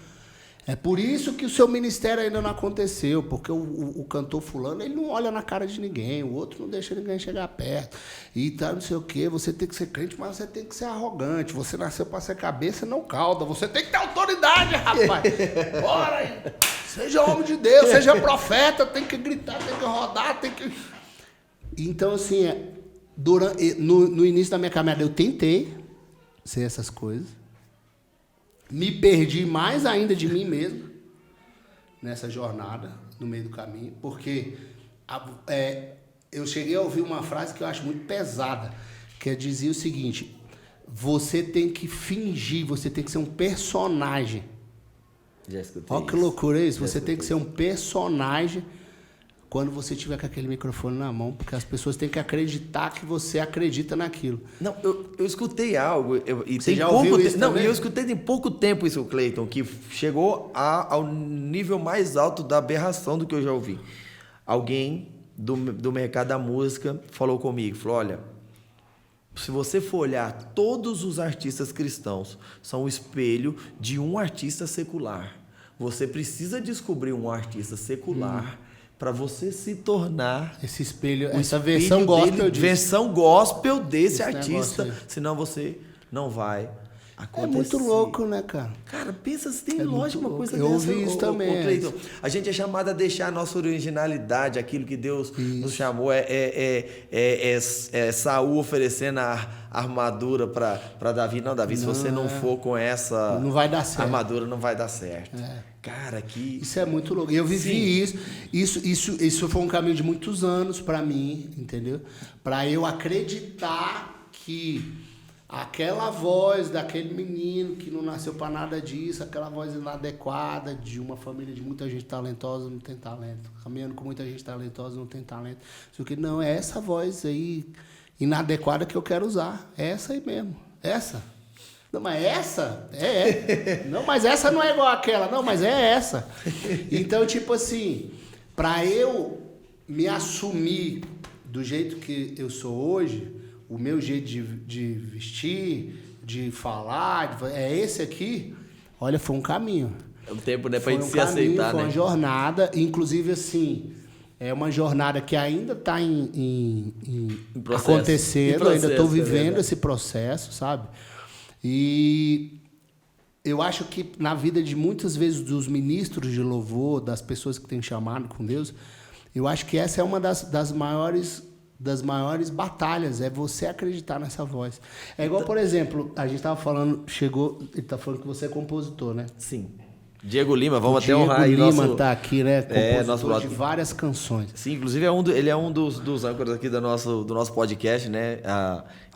Speaker 2: É por isso que o seu ministério ainda não aconteceu, porque o cantor fulano, ele não olha na cara de ninguém, o outro não deixa ninguém chegar perto, e tá não sei o quê, você tem que ser crente, mas você tem que ser arrogante, você nasceu para ser cabeça, não cauda, você tem que ter autoridade, rapaz, bora aí, seja homem de Deus, seja profeta, tem que gritar, tem que rodar, tem que... Então, assim, no início da minha caminhada, eu tentei ser essas coisas, me perdi mais ainda de mim mesmo nessa jornada, no meio do caminho, porque eu cheguei a ouvir uma frase que eu acho muito pesada, que dizia o seguinte: você tem que fingir, você tem que ser um personagem.
Speaker 3: Já escutei.
Speaker 2: Olha que loucura isso, você tem que ser um personagem quando você tiver com aquele microfone na mão, porque as pessoas têm que acreditar que você acredita naquilo.
Speaker 3: Não, eu escutei algo...
Speaker 2: Você já ouviu isso também?
Speaker 3: Eu escutei tem pouco tempo isso, Cleiton, que chegou ao nível mais alto da aberração do que eu já ouvi. Alguém do mercado da música falou comigo, falou, olha, se você for olhar, todos os artistas cristãos são o espelho de um artista secular. Você precisa descobrir um artista secular para você se tornar
Speaker 2: esse espelho, essa versão gospel disso.
Speaker 3: Versão gospel desse
Speaker 2: esse
Speaker 3: artista, senão você não vai acontecer.
Speaker 2: É muito louco, né, cara?
Speaker 3: Cara, pensa se tem lógica uma coisa
Speaker 2: dessa. Eu ouvi isso também.
Speaker 3: Cleiton, a gente é chamado a deixar a nossa originalidade, aquilo que Deus nos chamou. Saul oferecendo a armadura para Davi. Não, Davi, se você não for com essa
Speaker 2: não vai dar certo.
Speaker 3: Armadura, não vai dar certo. Cara,
Speaker 2: isso é muito louco. Eu vivi isso foi um caminho de muitos anos para mim, entendeu? Para eu acreditar que aquela voz daquele menino que não nasceu para nada disso, aquela voz inadequada de uma família de muita gente talentosa, não tem talento. Caminhando com muita gente talentosa, não tem talento. Só que não, é essa voz aí inadequada que eu quero usar. É essa aí mesmo. Essa. Não, mas essa? Não, mas essa não é igual àquela. Não, mas é essa. Então, tipo assim, para eu me assumir do jeito que eu sou hoje, o meu jeito de vestir, de falar, é esse aqui, olha, foi um caminho.
Speaker 3: É um tempo, né, pra gente se aceitar,
Speaker 2: foi
Speaker 3: né?
Speaker 2: uma jornada, inclusive assim, é uma jornada que ainda está acontecendo, ainda estou vivendo esse processo, sabe? E eu acho que na vida de muitas vezes dos ministros de louvor, das pessoas que têm chamado com Deus, eu acho que essa é uma das maiores batalhas, é você acreditar nessa voz. É igual, por exemplo, a gente estava falando, ele está falando que você é compositor, né?
Speaker 3: Sim. Diego Lima, vamos até
Speaker 2: Diego
Speaker 3: honrar aí
Speaker 2: Lima
Speaker 3: nosso...
Speaker 2: tá aqui, né? Compositor
Speaker 3: nosso...
Speaker 2: de várias canções.
Speaker 3: Sim, inclusive ele é um dos âncoras aqui do nosso podcast, né?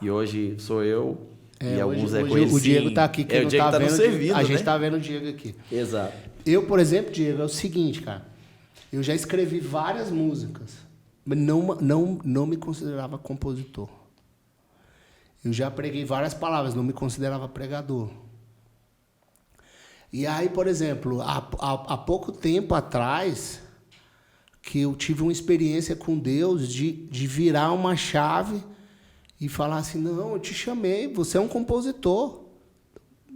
Speaker 3: E hoje sou eu e alguns
Speaker 2: hoje o Diego tá aqui, que não
Speaker 3: o Diego
Speaker 2: tá vendo.
Speaker 3: servindo,
Speaker 2: a gente
Speaker 3: né?
Speaker 2: tá vendo o Diego aqui.
Speaker 3: Exato.
Speaker 2: Eu, por exemplo, Diego, é o seguinte, cara. Eu já escrevi várias músicas, mas não me considerava compositor. Eu já preguei várias palavras, não me considerava pregador. E aí, por exemplo, há pouco tempo atrás, que eu tive uma experiência com Deus de virar uma chave e falar assim, não, eu te chamei, você é um compositor.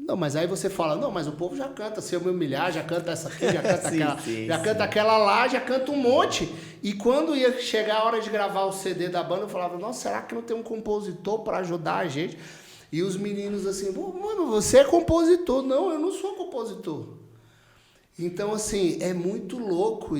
Speaker 2: Não, mas aí você fala, não, mas o povo já canta, se eu me humilhar, já canta essa aqui, já canta aquela, canta aquela lá, já canta um monte. E quando ia chegar a hora de gravar o CD da banda, eu falava, nossa, será que não tem um compositor para ajudar a gente? E os meninos assim, mano, você é compositor. Não, eu não sou compositor. Então, assim, é muito louco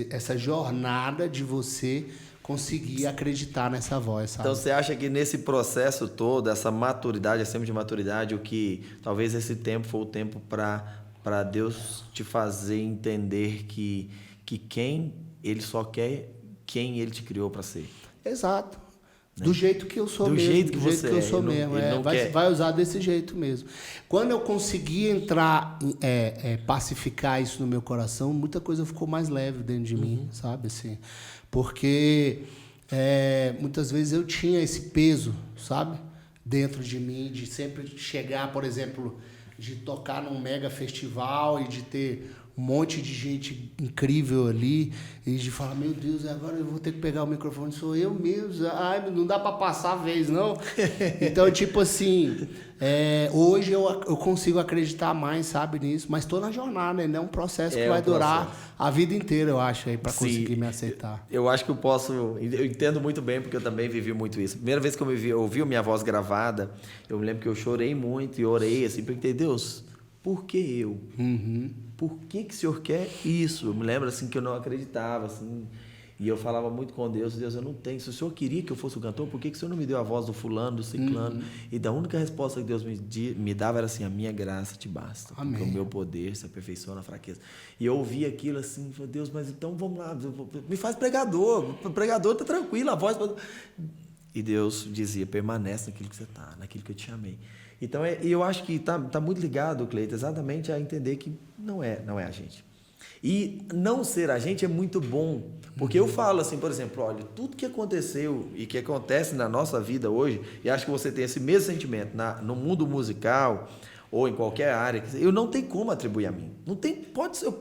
Speaker 2: essa jornada de você conseguir acreditar nessa voz, sabe?
Speaker 3: Então, você acha que nesse processo todo, essa maturidade, esse tempo de maturidade, o que talvez esse tempo foi o tempo para Deus te fazer entender que quem Ele só quer quem Ele te criou para ser?
Speaker 2: Exato. Do jeito que eu sou mesmo.
Speaker 3: Do jeito que você é.
Speaker 2: Do jeito que eu sou mesmo. Vai usar desse jeito mesmo. Quando eu consegui entrar, pacificar isso no meu coração, muita coisa ficou mais leve dentro de mim, sabe? Assim, porque muitas vezes eu tinha esse peso, sabe? Dentro de mim, de sempre chegar, por exemplo, de tocar num mega festival e de ter um monte de gente incrível ali e de falar, meu Deus, agora eu vou ter que pegar o microfone, sou eu mesmo, ai, não dá para passar a vez, não. Então, tipo assim, hoje eu consigo acreditar mais, sabe, nisso, mas tô na jornada, né? É um processo que vai durar a vida inteira, eu acho, aí, para conseguir me aceitar.
Speaker 3: Eu acho que eu entendo muito bem, porque eu também vivi muito isso. Primeira vez que eu ouvi a minha voz gravada, eu me lembro que eu chorei muito e orei, assim, porque, Deus, por que eu? Por que o Senhor quer isso? Eu me lembro assim que eu não acreditava, assim, e eu falava muito com Deus, eu não tenho. Se o Senhor queria que eu fosse o cantor, por que o Senhor não me deu a voz do fulano, do ciclano? E da única resposta que Deus me dava era assim, a minha graça te basta,
Speaker 2: Amém.
Speaker 3: porque o meu poder se aperfeiçoa na fraqueza. E eu ouvia aquilo assim, falei, Deus, mas então vamos lá, me faz pregador, o pregador tá tranquilo, a voz... E Deus dizia, permanece naquilo que você tá, naquilo que eu te chamei. Então, eu acho que tá muito ligado, Cleiton, exatamente a entender que não é a gente. E não ser a gente é muito bom, porque eu falo assim, por exemplo, olha, tudo que aconteceu e que acontece na nossa vida hoje, e acho que você tem esse mesmo sentimento no mundo musical ou em qualquer área, eu não tenho como atribuir a mim. Não tem, pode ser,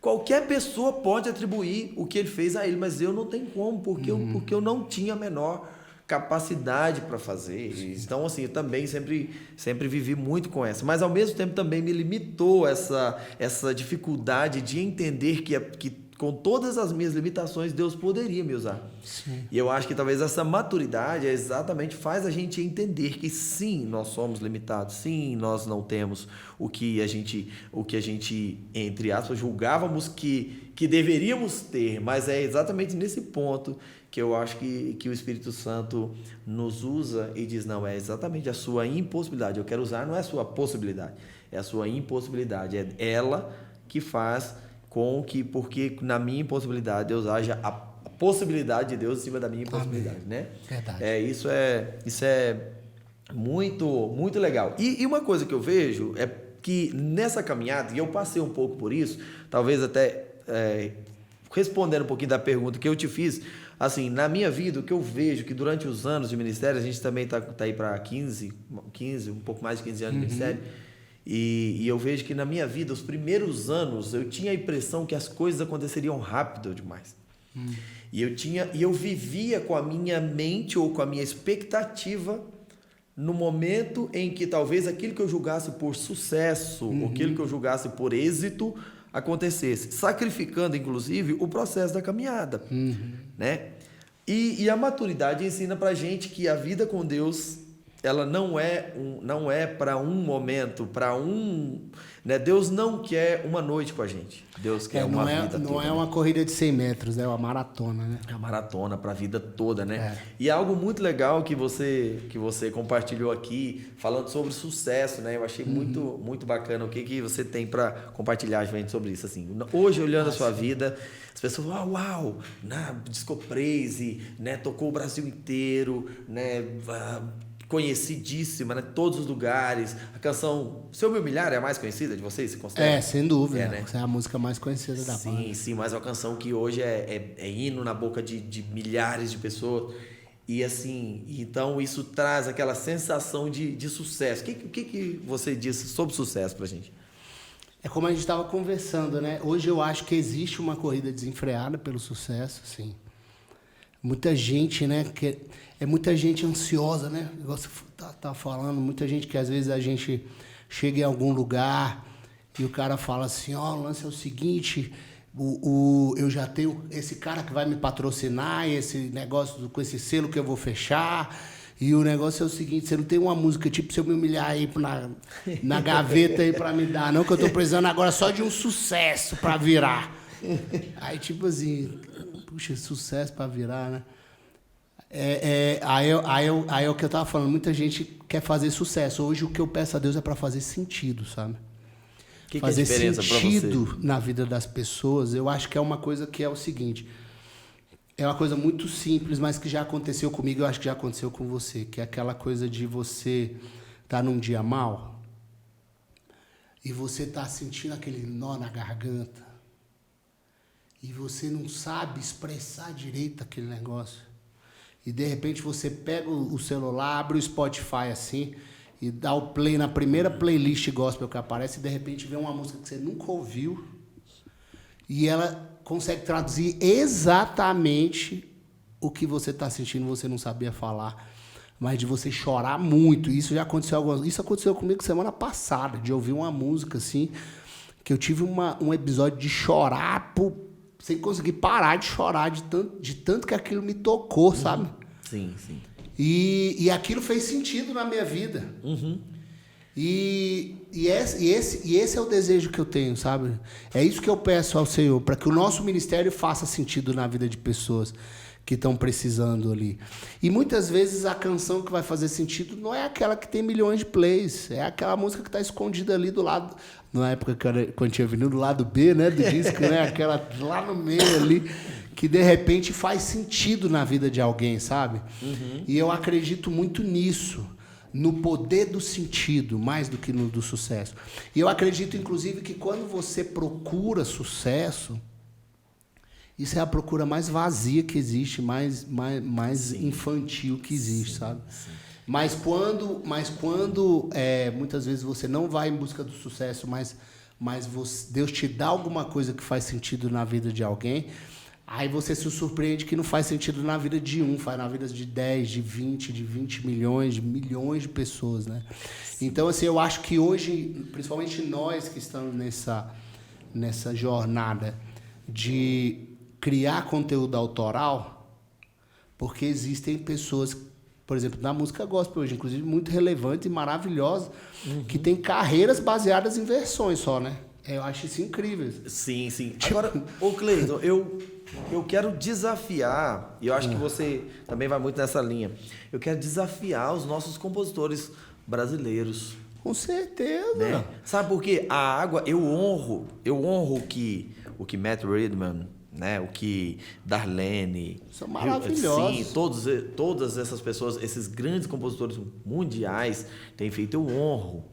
Speaker 3: qualquer pessoa pode atribuir o que ele fez a ele, mas eu não tenho como, porque eu não tinha a menor capacidade para fazer. Então, assim, eu também sempre vivi muito com essa. Mas, ao mesmo tempo, também me limitou essa dificuldade de entender que com todas as minhas limitações, Deus poderia me usar.
Speaker 2: Sim.
Speaker 3: E eu acho que talvez essa maturidade exatamente faz a gente entender que sim, nós somos limitados, sim, nós não temos o que a gente entre aspas, julgávamos que deveríamos ter, mas é exatamente nesse ponto que eu acho que o Espírito Santo nos usa e diz, não, é exatamente a sua impossibilidade. Eu quero usar, não é a sua possibilidade, é a sua impossibilidade. É ela que faz com que, porque na minha impossibilidade, Deus haja a possibilidade de Deus em cima da minha impossibilidade, né?
Speaker 2: Verdade.
Speaker 3: Isso é muito, muito legal. E uma coisa que eu vejo é que nessa caminhada, e eu passei um pouco por isso, talvez até respondendo um pouquinho da pergunta que eu te fiz, assim, na minha vida, o que eu vejo que durante os anos de ministério, a gente também tá aí para 15, um pouco mais de 15 anos de ministério, e eu vejo que na minha vida, os primeiros anos, eu tinha a impressão que as coisas aconteceriam rápido demais. E eu vivia com a minha mente ou com a minha expectativa no momento em que talvez aquilo que eu julgasse por sucesso, ou aquilo que eu julgasse por êxito, acontecesse, sacrificando, inclusive, o processo da caminhada, né? E a maturidade ensina pra gente que a vida com Deus ela não é para um momento, né? Deus não quer uma noite com a gente. Deus quer uma vida toda.
Speaker 2: Não é uma corrida de 100 metros, é uma maratona, né?
Speaker 3: É uma maratona para a vida toda, né?
Speaker 2: É.
Speaker 3: E algo muito legal que você compartilhou aqui, falando sobre sucesso, né? Eu achei muito, muito bacana. O que você tem para compartilhar a gente sobre isso, assim? Hoje, olhando a sua vida, as pessoas, uau, na Disco Praise, né? Tocou o Brasil inteiro, né? Conhecidíssima, né? Todos os lugares. A canção Se Eu Me Humilhar é a mais conhecida de vocês, se considera?
Speaker 2: Sem dúvida.
Speaker 3: Né?
Speaker 2: Essa é a música mais conhecida da banda.
Speaker 3: Sim, mas é uma canção que hoje é hino na boca de milhares de pessoas. E assim, então isso traz aquela sensação de sucesso. O que você disse sobre sucesso pra gente?
Speaker 2: É como a gente estava conversando, né? Hoje eu acho que existe uma corrida desenfreada pelo sucesso, sim. Muita gente, né? É muita gente ansiosa, né? Você tá falando, muita gente que às vezes a gente chega em algum lugar e o cara fala assim, o lance é o seguinte, eu já tenho esse cara que vai me patrocinar, esse negócio com esse selo que eu vou fechar, e o negócio é o seguinte, você não tem uma música tipo Se Eu Me Humilhar aí na gaveta aí pra me dar, não, que eu tô precisando agora só de um sucesso pra virar. Aí tipo assim, puxa, sucesso pra virar, né? Aí é o que eu tava falando, muita gente quer fazer sucesso. Hoje o que eu peço a Deus é para fazer sentido, sabe? Fazer
Speaker 3: é a diferença
Speaker 2: sentido na vida das pessoas. Eu acho que é uma coisa que é o seguinte, é uma coisa muito simples, mas que já aconteceu comigo, eu acho que já aconteceu com você, que é aquela coisa de você estar num dia mal e você tá sentindo aquele nó na garganta e você não sabe expressar direito aquele negócio. E, de repente, você pega o celular, abre o Spotify assim e dá o play na primeira playlist gospel que aparece e, de repente, vê uma música que você nunca ouviu e ela consegue traduzir exatamente o que você está sentindo, você não sabia falar, mas de você chorar muito. Isso já aconteceu isso aconteceu comigo semana passada, de ouvir uma música assim, que eu tive um episódio de chorar sem conseguir parar de chorar, de tanto que aquilo me tocou, sabe?
Speaker 3: Sim, sim.
Speaker 2: E aquilo fez sentido na minha vida.
Speaker 3: Uhum.
Speaker 2: E esse é o desejo que eu tenho, sabe? É isso que eu peço ao Senhor, para que o nosso ministério faça sentido na vida de pessoas que estão precisando ali. E muitas vezes a canção que vai fazer sentido não é aquela que tem milhões de plays, é aquela música que está escondida ali do lado, na época quando tinha vindo do lado B, né, do disco, né, aquela lá no meio ali, que de repente faz sentido na vida de alguém, sabe? Uhum. E eu acredito muito nisso, no poder do sentido, mais do que no do sucesso. E eu acredito, inclusive, que quando você procura sucesso, isso é a procura mais vazia que existe, mais infantil que existe, sabe? Sim. Mas quando muitas vezes você não vai em busca do sucesso, mas Deus te dá alguma coisa que faz sentido na vida de alguém, aí você se surpreende que não faz sentido na vida de faz na vida de 10, de 20 milhões, de milhões de pessoas, né? Então, assim, eu acho que hoje, principalmente nós que estamos nessa jornada de criar conteúdo autoral, porque existem pessoas, por exemplo, na música gospel hoje, inclusive muito relevante e maravilhosa, que tem carreiras baseadas em versões só, né? Eu acho isso incrível.
Speaker 3: Sim, sim. Agora, Cleiton, eu quero desafiar, e eu acho que você também vai muito nessa linha, eu quero desafiar os nossos compositores brasileiros.
Speaker 2: Com certeza.
Speaker 3: Né? Sabe por quê? A água, eu honro o que Matt Redman, né? O que Darlene,
Speaker 2: são maravilhosos.
Speaker 3: Sim, todas essas pessoas, esses grandes compositores mundiais têm feito, eu honro.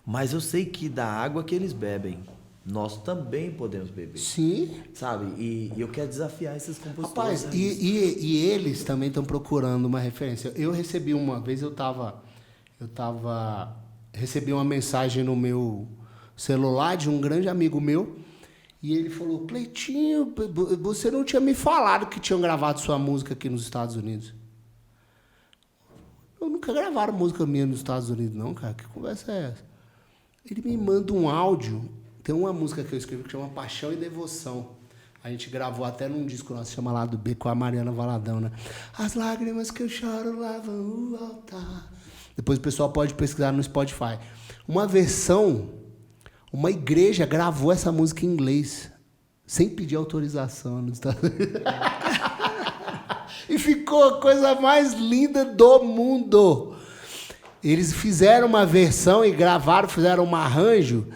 Speaker 3: Mas eu sei que da água que eles bebem, nós também podemos beber.
Speaker 2: Sim. Sabe?
Speaker 3: E eu quero desafiar esses compositores.
Speaker 2: Rapaz, e eles também estão procurando uma referência. Eu recebi uma vez, recebi uma mensagem no meu celular de um grande amigo meu. E ele falou, Cleitinho, você não tinha me falado que tinham gravado sua música aqui nos Estados Unidos. Eu nunca gravaram música minha nos Estados Unidos, não, cara. Que conversa é essa? Ele me manda um áudio. Tem uma música que eu escrevi que chama Paixão e Devoção. A gente gravou até num disco nosso, chama Lado B, com a Mariana Valadão, né? As lágrimas que eu choro lavam o altar. Depois o pessoal pode pesquisar no Spotify. Uma igreja gravou essa música em inglês, sem pedir autorização nos Estados Unidos. E ficou a coisa mais linda do mundo. Eles fizeram uma versão e gravaram, fizeram um arranjo,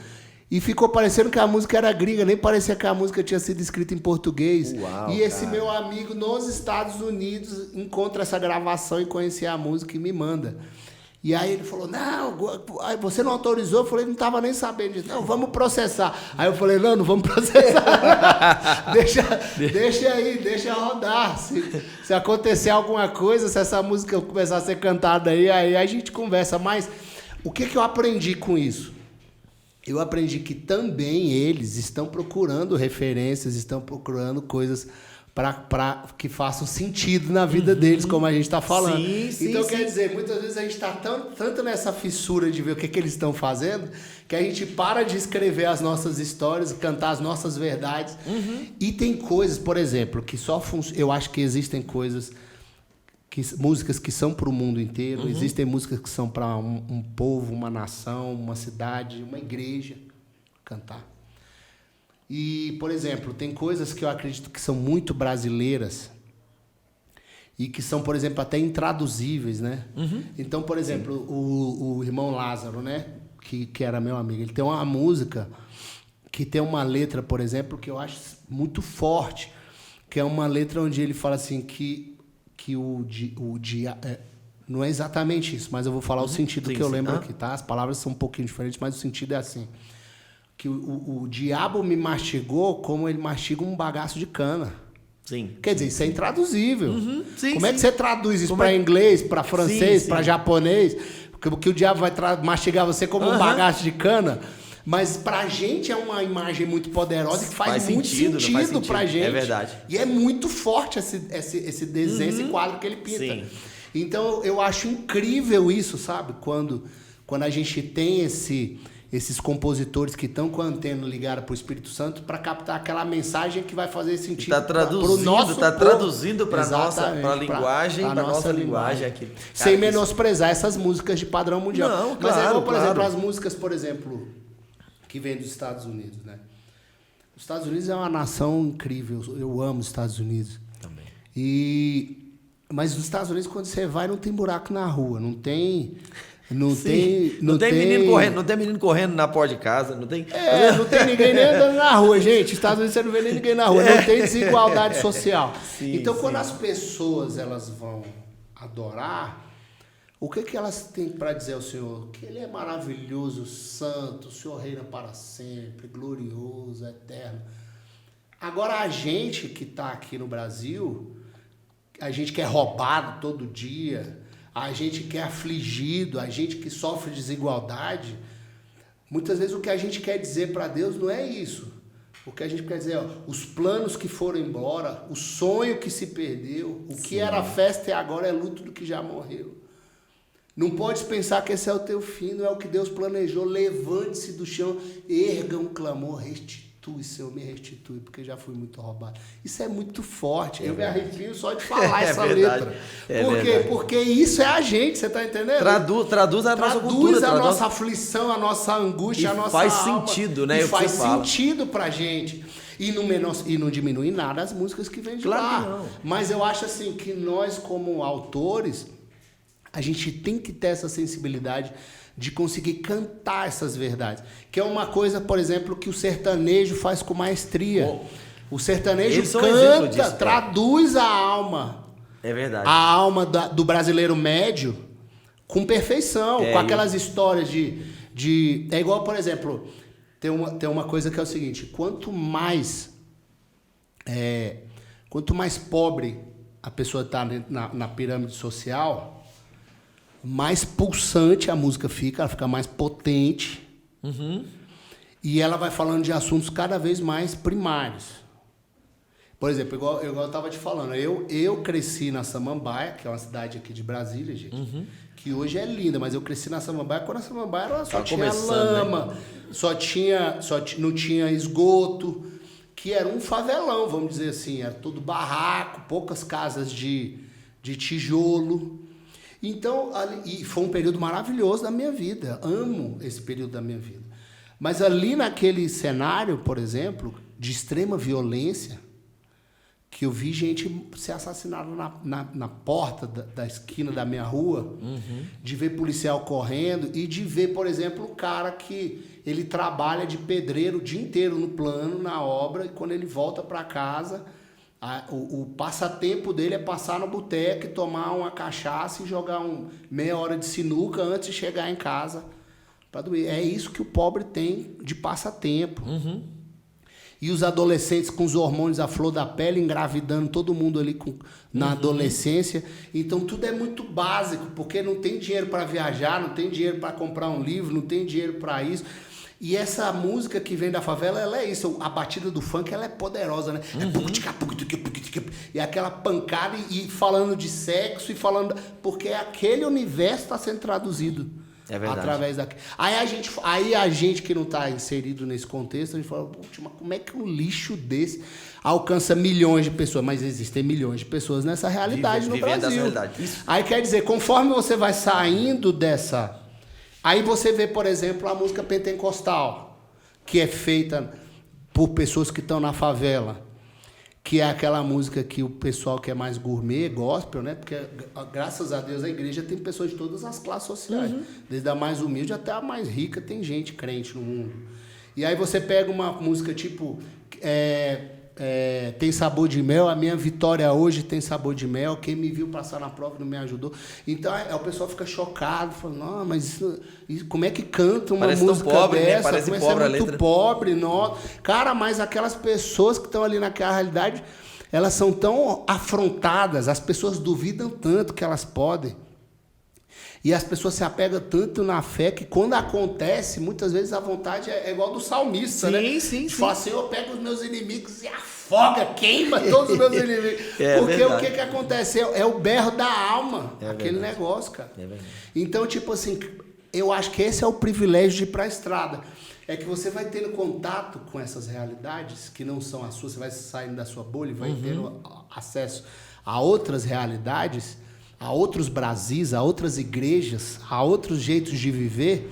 Speaker 2: e ficou parecendo que a música era gringa, nem parecia que a música tinha sido escrita em português.
Speaker 3: Uau,
Speaker 2: e esse meu amigo nos Estados Unidos encontra essa gravação e conhecia a música e me manda. E aí ele falou, não, você não autorizou? Eu falei, não estava nem sabendo disso. Não, vamos processar. Aí eu falei, não vamos processar. deixa aí, deixa rodar. Se acontecer alguma coisa, se essa música começar a ser cantada aí a gente conversa. Mas o que eu aprendi com isso? Eu aprendi que também eles estão procurando referências, estão procurando coisas para que façam sentido na vida deles, como a gente está falando. Então, quer dizer, muitas vezes a gente está tanto nessa fissura de ver o que eles estão fazendo, que a gente para de escrever as nossas histórias, cantar as nossas verdades. E tem coisas, por exemplo, que só eu acho que existem coisas, músicas que são para o mundo inteiro, existem músicas que são para um povo, uma nação, uma cidade, uma igreja cantar. E, por exemplo, tem coisas que eu acredito que são muito brasileiras e que são, por exemplo, até intraduzíveis, né? Então, por exemplo, o irmão Lázaro, né? Que era meu amigo, ele tem uma música que tem uma letra, por exemplo, que eu acho muito forte, que é uma letra onde ele fala assim que não é exatamente isso, mas eu vou falar o sentido que eu lembro aqui, tá? As palavras são um pouquinho diferentes, mas o sentido é assim. Que o diabo me mastigou como ele mastiga um bagaço de cana.
Speaker 3: Sim.
Speaker 2: Quer dizer, isso é intraduzível. Como é que você traduz isso para inglês, para francês, para japonês? Porque o diabo vai mastigar você como um bagaço de cana. Mas pra gente é uma imagem muito poderosa e que faz muito sentido pra gente.
Speaker 3: É verdade.
Speaker 2: E é muito forte esse desenho, esse quadro que ele pinta. Sim. Então eu acho incrível isso, sabe? Quando a gente tem esses compositores que estão com a antena ligada para o Espírito Santo para captar aquela mensagem que vai fazer sentido para o nosso povo.
Speaker 3: Traduzindo para a linguagem, para nossa linguagem aqui. Cara,
Speaker 2: sem menosprezar essas músicas de padrão mundial.
Speaker 3: Não,
Speaker 2: mas
Speaker 3: claro,
Speaker 2: por exemplo, as músicas, por exemplo, que vêm dos Estados Unidos, né? Os Estados Unidos é uma nação incrível. Eu amo os Estados Unidos.
Speaker 3: Também.
Speaker 2: Mas nos Estados Unidos, quando você vai, não tem buraco na rua, não tem
Speaker 3: menino correndo na porta de casa, não tem...
Speaker 2: não tem ninguém nem andando na rua, gente. Nos Estados Unidos você não vê nem ninguém na rua, não tem desigualdade social. Então, quando as pessoas elas vão adorar, o que elas têm para dizer ao Senhor? Que Ele é maravilhoso, santo, o Senhor reina para sempre, glorioso, eterno. Agora, a gente que está aqui no Brasil, a gente que é roubado todo dia, a gente que é afligido, a gente que sofre desigualdade, muitas vezes o que a gente quer dizer para Deus não é isso. O que a gente quer dizer é os planos que foram embora, o sonho que se perdeu, o que era festa e agora é luto do que já morreu. Não podes pensar que esse é o teu fim, não é o que Deus planejou. Levante-se do chão, erga um clamor, restitui, Senhor, me restitui, porque já fui muito roubado. Isso é muito forte. Eu me arrepio só de falar essa letra. Por quê? Porque isso é a gente, você está entendendo?
Speaker 3: Traduz a nossa cultura.
Speaker 2: Traduz a nossa aflição, a nossa angústia, a nossa alma.
Speaker 3: Faz sentido, né?
Speaker 2: E faz sentido pra gente. E não diminui nada as músicas que vêm de lá. Não. Mas eu acho assim que nós, como autores, a gente tem que ter essa sensibilidade de conseguir cantar essas verdades. Que é uma coisa, por exemplo, que o sertanejo faz com maestria. O sertanejo canta, traduz a alma.
Speaker 3: É verdade.
Speaker 2: A alma do brasileiro médio com perfeição. Com aquelas histórias de... É igual, por exemplo, tem uma coisa que é o seguinte. Quanto mais pobre a pessoa está na pirâmide social, mais pulsante a música fica, ela fica mais potente. E ela vai falando de assuntos cada vez mais primários. Por exemplo, igual eu estava te falando, eu cresci na Samambaia, que é uma cidade aqui de Brasília, gente, que hoje é linda, mas eu cresci na Samambaia quando a Samambaia só tinha lama, né? Não tinha esgoto, que era um favelão, vamos dizer assim, era tudo barraco, poucas casas de tijolo. Então, e foi um período maravilhoso da minha vida. Amo esse período da minha vida. Mas ali naquele cenário, por exemplo, de extrema violência, que eu vi gente ser assassinada na porta da esquina da minha rua, de ver policial correndo e de ver, por exemplo, o cara que ele trabalha de pedreiro o dia inteiro no plano, na obra, e quando ele volta para casa, o passatempo dele é passar no boteco e tomar uma cachaça e jogar meia hora de sinuca antes de chegar em casa para dormir. É isso que o pobre tem de passatempo. E os adolescentes com os hormônios à flor da pele, engravidando todo mundo ali na adolescência. Então, tudo é muito básico, porque não tem dinheiro para viajar, não tem dinheiro para comprar um livro, não tem dinheiro para isso. E essa música que vem da favela, ela é isso. A batida do funk, ela é poderosa, né? E aquela pancada e falando de sexo e falando... Porque aquele universo está sendo traduzido.
Speaker 3: É verdade.
Speaker 2: Através daquilo. Aí a gente que não está inserido nesse contexto, a gente fala, mas como é que um lixo desse alcança milhões de pessoas? Mas existem milhões de pessoas nessa realidade no Brasil. Dessa realidade. Aí quer dizer, conforme você vai saindo dessa... Aí você vê, por exemplo, a música pentecostal, que é feita por pessoas que estão na favela, que é aquela música que o pessoal que é mais gourmet, gospel, né? Porque, graças a Deus, a igreja tem pessoas de todas as classes sociais. Desde a mais humilde até a mais rica, tem gente crente no mundo. E aí você pega uma música tipo... tem sabor de mel, a minha vitória hoje tem sabor de mel, quem me viu passar na prova não me ajudou. Então o pessoal fica chocado, fala, não, mas isso, como é que canta uma
Speaker 3: parece
Speaker 2: música
Speaker 3: tão pobre,
Speaker 2: dessa?
Speaker 3: né? Parece
Speaker 2: Como
Speaker 3: pobre
Speaker 2: é
Speaker 3: a
Speaker 2: muito
Speaker 3: letra.
Speaker 2: pobre, não. Cara, mas aquelas pessoas que estão ali naquela realidade, elas são tão afrontadas, as pessoas duvidam tanto que elas podem. E as pessoas se apegam tanto na fé que quando acontece, muitas vezes a vontade é igual do salmista, né?
Speaker 3: Sim.
Speaker 2: Fala assim, eu pego os meus inimigos e afoga, queima todos os meus inimigos. Porque
Speaker 3: verdade.
Speaker 2: o que acontece? É o berro da alma, aquele
Speaker 3: verdade.
Speaker 2: negócio, cara.
Speaker 3: É verdade.
Speaker 2: Então, tipo assim, eu acho que esse é o privilégio de ir para a estrada. É que você vai tendo contato com essas realidades que não são as suas, você vai saindo da sua bolha e vai tendo acesso a outras realidades, a outros Brasis, a outras igrejas, a outros jeitos de viver,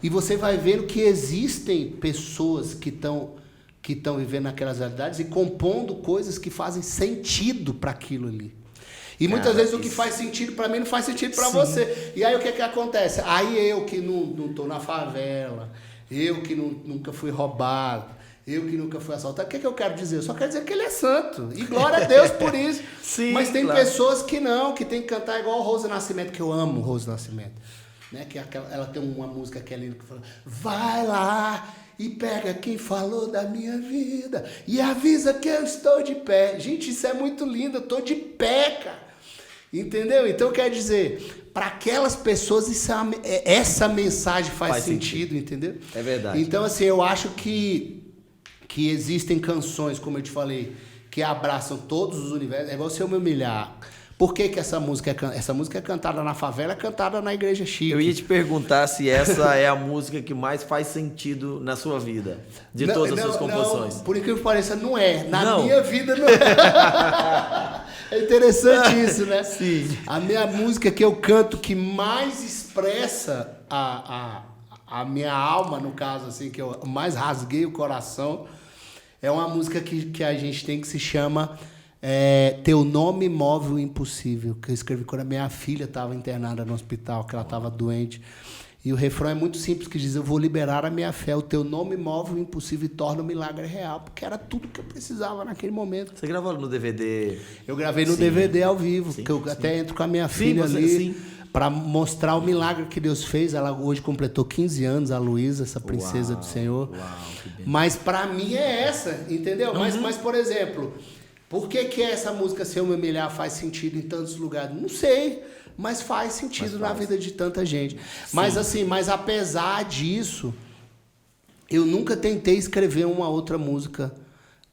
Speaker 2: e você vai vendo que existem pessoas que estão vivendo naquelas realidades e compondo coisas que fazem sentido para aquilo ali. E muitas vezes o que faz sentido para mim não faz sentido para você. E aí o que acontece? Aí eu que não estou na favela, eu que nunca fui roubado, eu que nunca fui assaltado. O que eu quero dizer? Eu só quero dizer que ele é santo. E glória a Deus por isso.
Speaker 3: Sim,
Speaker 2: mas tem
Speaker 3: claro.
Speaker 2: pessoas que não, que tem que cantar igual Rose Nascimento, que eu amo Rose Nascimento. Né? Que ela tem uma música que é linda que fala: vai lá e pega quem falou da minha vida e avisa que eu estou de pé. Gente, isso é muito lindo. Eu estou de pé, cara. Entendeu? Então quer dizer, para aquelas pessoas essa mensagem faz sentido, entendeu?
Speaker 3: É verdade.
Speaker 2: Então assim, eu acho que existem canções, como eu te falei, que abraçam todos os universos. É igual Se Eu Me Humilhar. Por que essa música é cantada na favela, é cantada na igreja chique?
Speaker 3: Eu ia te perguntar se essa é a música que mais faz sentido na sua vida, de todas as suas composições.
Speaker 2: Não, por incrível que pareça, não é. Minha vida não é. É interessante isso, né?
Speaker 3: Sim.
Speaker 2: A minha música que eu canto que mais expressa a minha alma, no caso, assim, que eu mais rasguei o coração, é uma música que a gente tem que se chama Teu Nome Move o Impossível, que eu escrevi quando a minha filha estava internada no hospital, que ela estava doente. E o refrão é muito simples, que diz: eu vou liberar a minha fé, o teu nome move o impossível e torna o milagre real, porque era tudo que eu precisava naquele momento.
Speaker 3: Você gravou no DVD?
Speaker 2: Eu gravei no DVD ao vivo, que eu até entro com a minha filha ali, para mostrar o milagre que Deus fez. Ela hoje completou 15 anos, a Luísa, essa princesa do Senhor. Mas para mim é essa, entendeu? Mas, por exemplo, por que essa música Se Eu Me Humilhar faz sentido em tantos lugares? Não sei, mas faz sentido na vida de tanta gente. Mas apesar disso, eu nunca tentei escrever uma outra música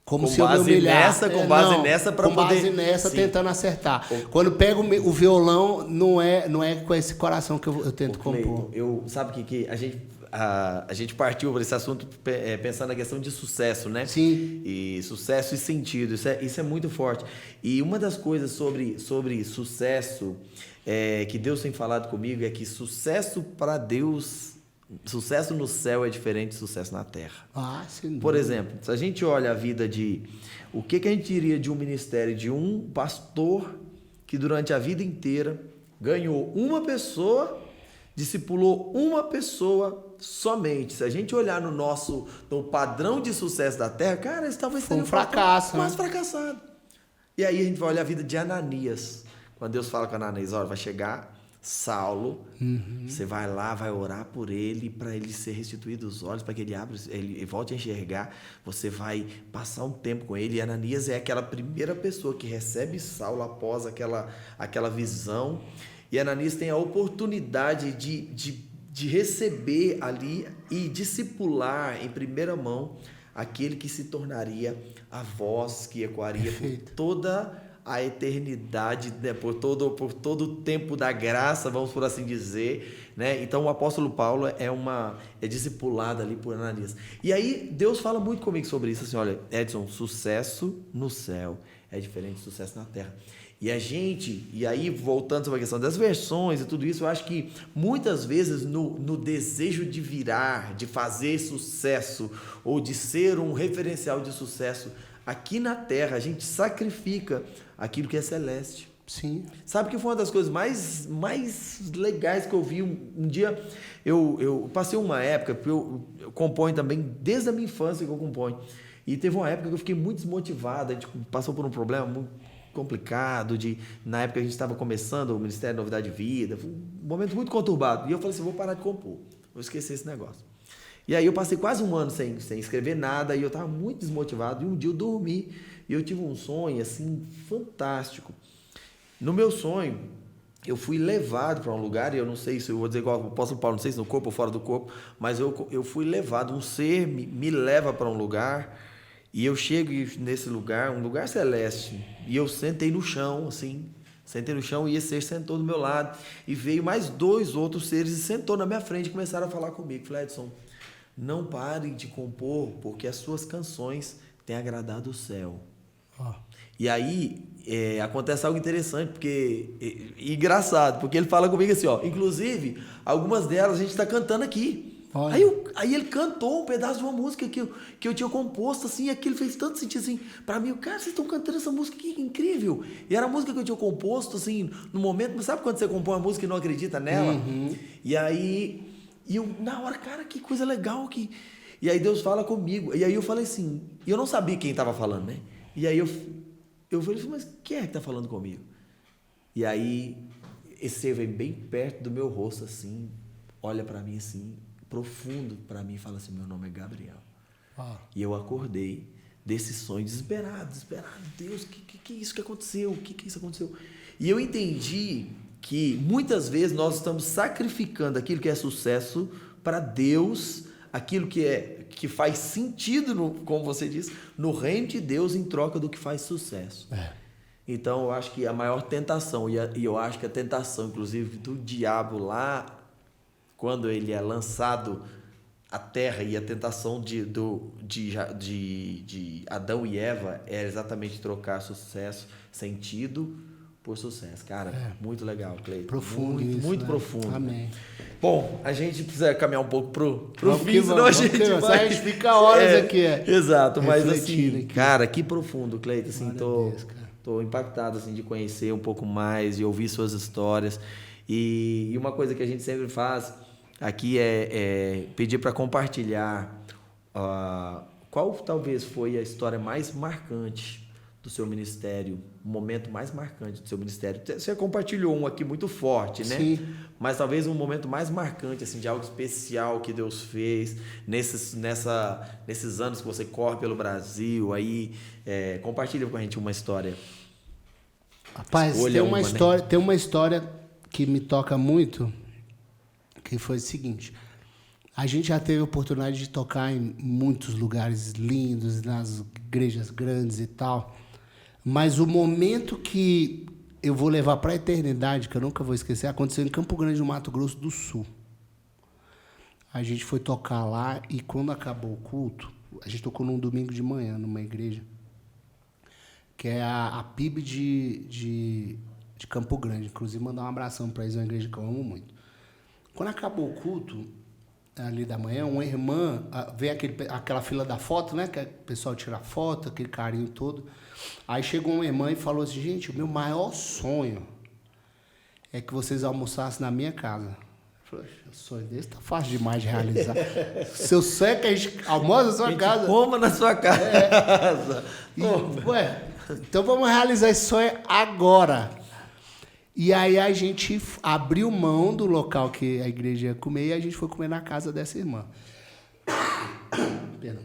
Speaker 2: como Se Eu Me Humilhar.
Speaker 3: Com base nessa para poder...
Speaker 2: Com base nessa, tentando acertar. Quando pego o violão, não é com esse coração que eu tento compor.
Speaker 3: Sabe que a a gente partiu para esse assunto pensando na questão de sucesso, né?
Speaker 2: Sim.
Speaker 3: E sucesso e sentido, isso é muito forte. E uma das coisas sobre sucesso que Deus tem falado comigo é que sucesso para Deus, sucesso no céu é diferente de sucesso na terra.
Speaker 2: Sim.
Speaker 3: Por exemplo, se a gente olha a vida o que a gente diria de um ministério, de um pastor que durante a vida inteira ganhou uma pessoa, discipulou uma pessoa somente. Se a gente olhar no padrão de sucesso da terra, cara, isso talvez seja
Speaker 2: um fracasso,
Speaker 3: mais fracassado. E aí a gente vai olhar a vida de Ananias. Quando Deus fala com Ananias, olha, vai chegar Saulo, você vai lá, vai orar por ele, para ele ser restituído os olhos, para que ele volte a enxergar. Você vai passar um tempo com ele. E Ananias é aquela primeira pessoa que recebe Saulo após aquela visão. E Ananias tem a oportunidade de receber ali e discipular em primeira mão aquele que se tornaria a voz que ecoaria por toda a eternidade, né? por todo o tempo da graça, vamos por assim dizer, né? Então o apóstolo Paulo é discipulado ali por Ananias. E aí Deus fala muito comigo sobre isso, assim, olha, Edson, sucesso no céu é diferente de sucesso na terra. E aí voltando sobre a questão das versões e tudo isso, eu acho que muitas vezes no desejo de virar, de fazer sucesso ou de ser um referencial de sucesso aqui na terra, a gente sacrifica aquilo que é celeste.
Speaker 2: Sim.
Speaker 3: Sabe que foi uma das coisas mais legais que eu vi um dia? Eu passei uma época, eu componho também desde a minha infância que eu componho, e teve uma época que eu fiquei muito desmotivado. A gente passou por um problema muito complicado, na época a gente estava começando o Ministério Novidade de Vida, foi um momento muito conturbado, e eu falei assim, vou parar de compor, vou esquecer esse negócio. E aí eu passei quase um ano sem escrever nada, e eu estava muito desmotivado, e um dia eu dormi, e eu tive um sonho, assim, fantástico. No meu sonho, eu fui levado para um lugar, e eu não sei se eu vou dizer igual o apóstolo Paulo, não sei se no corpo ou fora do corpo, mas eu fui levado, um ser me leva para um lugar, e eu chego nesse lugar, um lugar celeste, e eu sentei no chão, assim, e esse ser sentou do meu lado, e veio mais 2 outros seres e sentou na minha frente e começaram a falar comigo. Falei, Edson, não pare de compor, porque as suas canções têm agradado o céu. E aí acontece algo interessante, engraçado, porque ele fala comigo assim, ó, inclusive, algumas delas a gente está cantando aqui. Aí ele cantou um pedaço de uma música que eu tinha composto, assim, e aquilo fez tanto sentido, assim, pra mim, cara, vocês estão cantando essa música aqui, que incrível. E era a música que eu tinha composto, assim, no momento, mas sabe quando você compõe uma música e não acredita nela? E aí, eu, na hora, cara, que coisa legal que... E aí Deus fala comigo, e aí eu falei assim, e eu não sabia quem estava falando, né? E aí eu falei assim, mas quem é que está falando comigo? E aí, esse ser vem bem perto do meu rosto, assim, olha pra mim, assim, profundo para mim, fala assim, meu nome é Gabriel. E eu acordei desse sonho desesperado, Deus, que é isso que aconteceu? O que isso aconteceu? E eu entendi que muitas vezes nós estamos sacrificando aquilo que é sucesso para Deus, aquilo que faz sentido, como você disse, no reino de Deus, em troca do que faz sucesso. Então eu acho que a maior tentação, e eu acho que a tentação, inclusive, do diabo lá, quando ele é lançado à terra, e a tentação de Adão e Eva é exatamente trocar sucesso, sentido por sucesso. Cara, muito legal, Cleiton.
Speaker 2: Profundo isso,
Speaker 3: muito
Speaker 2: né?
Speaker 3: profundo.
Speaker 2: Amém.
Speaker 3: Bom, a gente precisa caminhar um pouco pro fim, senão a gente
Speaker 2: fica horas aqui.
Speaker 3: Exato, mas assim,
Speaker 2: aqui.
Speaker 3: Cara, que profundo, Cleiton. Assim,
Speaker 2: Deus,
Speaker 3: tô impactado assim, de conhecer um pouco mais, de ouvir suas histórias. E uma coisa que a gente sempre faz aqui é pedir para compartilhar qual talvez foi a história mais marcante do seu ministério, o momento mais marcante do seu ministério. Você compartilhou um aqui muito forte, né?
Speaker 2: Sim.
Speaker 3: Mas talvez um momento mais marcante, assim, de algo especial que Deus fez nesses anos que você corre pelo Brasil. Aí, compartilha com a gente uma história.
Speaker 2: Rapaz, tem uma história que me toca muito, que foi o seguinte: a gente já teve a oportunidade de tocar em muitos lugares lindos, nas igrejas grandes e tal, mas o momento que eu vou levar para a eternidade, que eu nunca vou esquecer, aconteceu em Campo Grande, no Mato Grosso do Sul. A gente foi tocar lá e quando acabou o culto, a gente tocou num domingo de manhã, numa igreja, que é a PIB de Campo Grande. Inclusive, mandar um abração para eles, uma igreja que eu amo muito. Quando acabou o culto, ali da manhã, uma irmã, veio aquela fila da foto, né? Que o pessoal tira foto, aquele carinho todo. Aí chegou uma irmã e falou assim, gente, o meu maior sonho é que vocês almoçassem na minha casa. Eu falei, o sonho desse tá fácil demais de realizar. Seu sonho é que a gente almoça na sua casa.
Speaker 3: Coma na sua casa.
Speaker 2: Ué, então vamos realizar esse sonho agora. E aí a gente abriu mão do local que a igreja ia comer e a gente foi comer na casa dessa irmã. Perdão.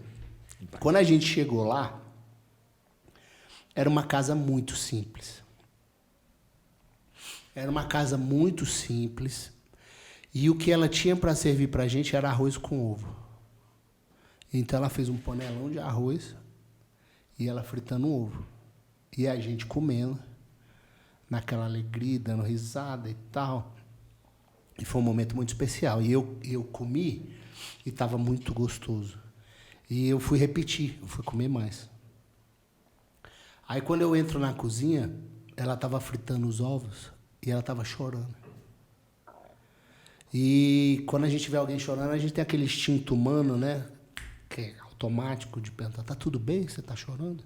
Speaker 2: Quando a gente chegou lá, era uma casa muito simples. Era uma casa muito simples. E o que ela tinha para servir para a gente era arroz com ovo. Então ela fez um panelão de arroz e ela fritando ovo. E a gente comendo, naquela alegria, dando risada e tal. E foi um momento muito especial. E eu comi e estava muito gostoso. E eu fui repetir, eu fui comer mais. Aí quando eu entro na cozinha, ela estava fritando os ovos e ela estava chorando. E quando a gente vê alguém chorando, a gente tem aquele instinto humano, né? Que é automático de perguntar, tá tudo bem? Você tá chorando?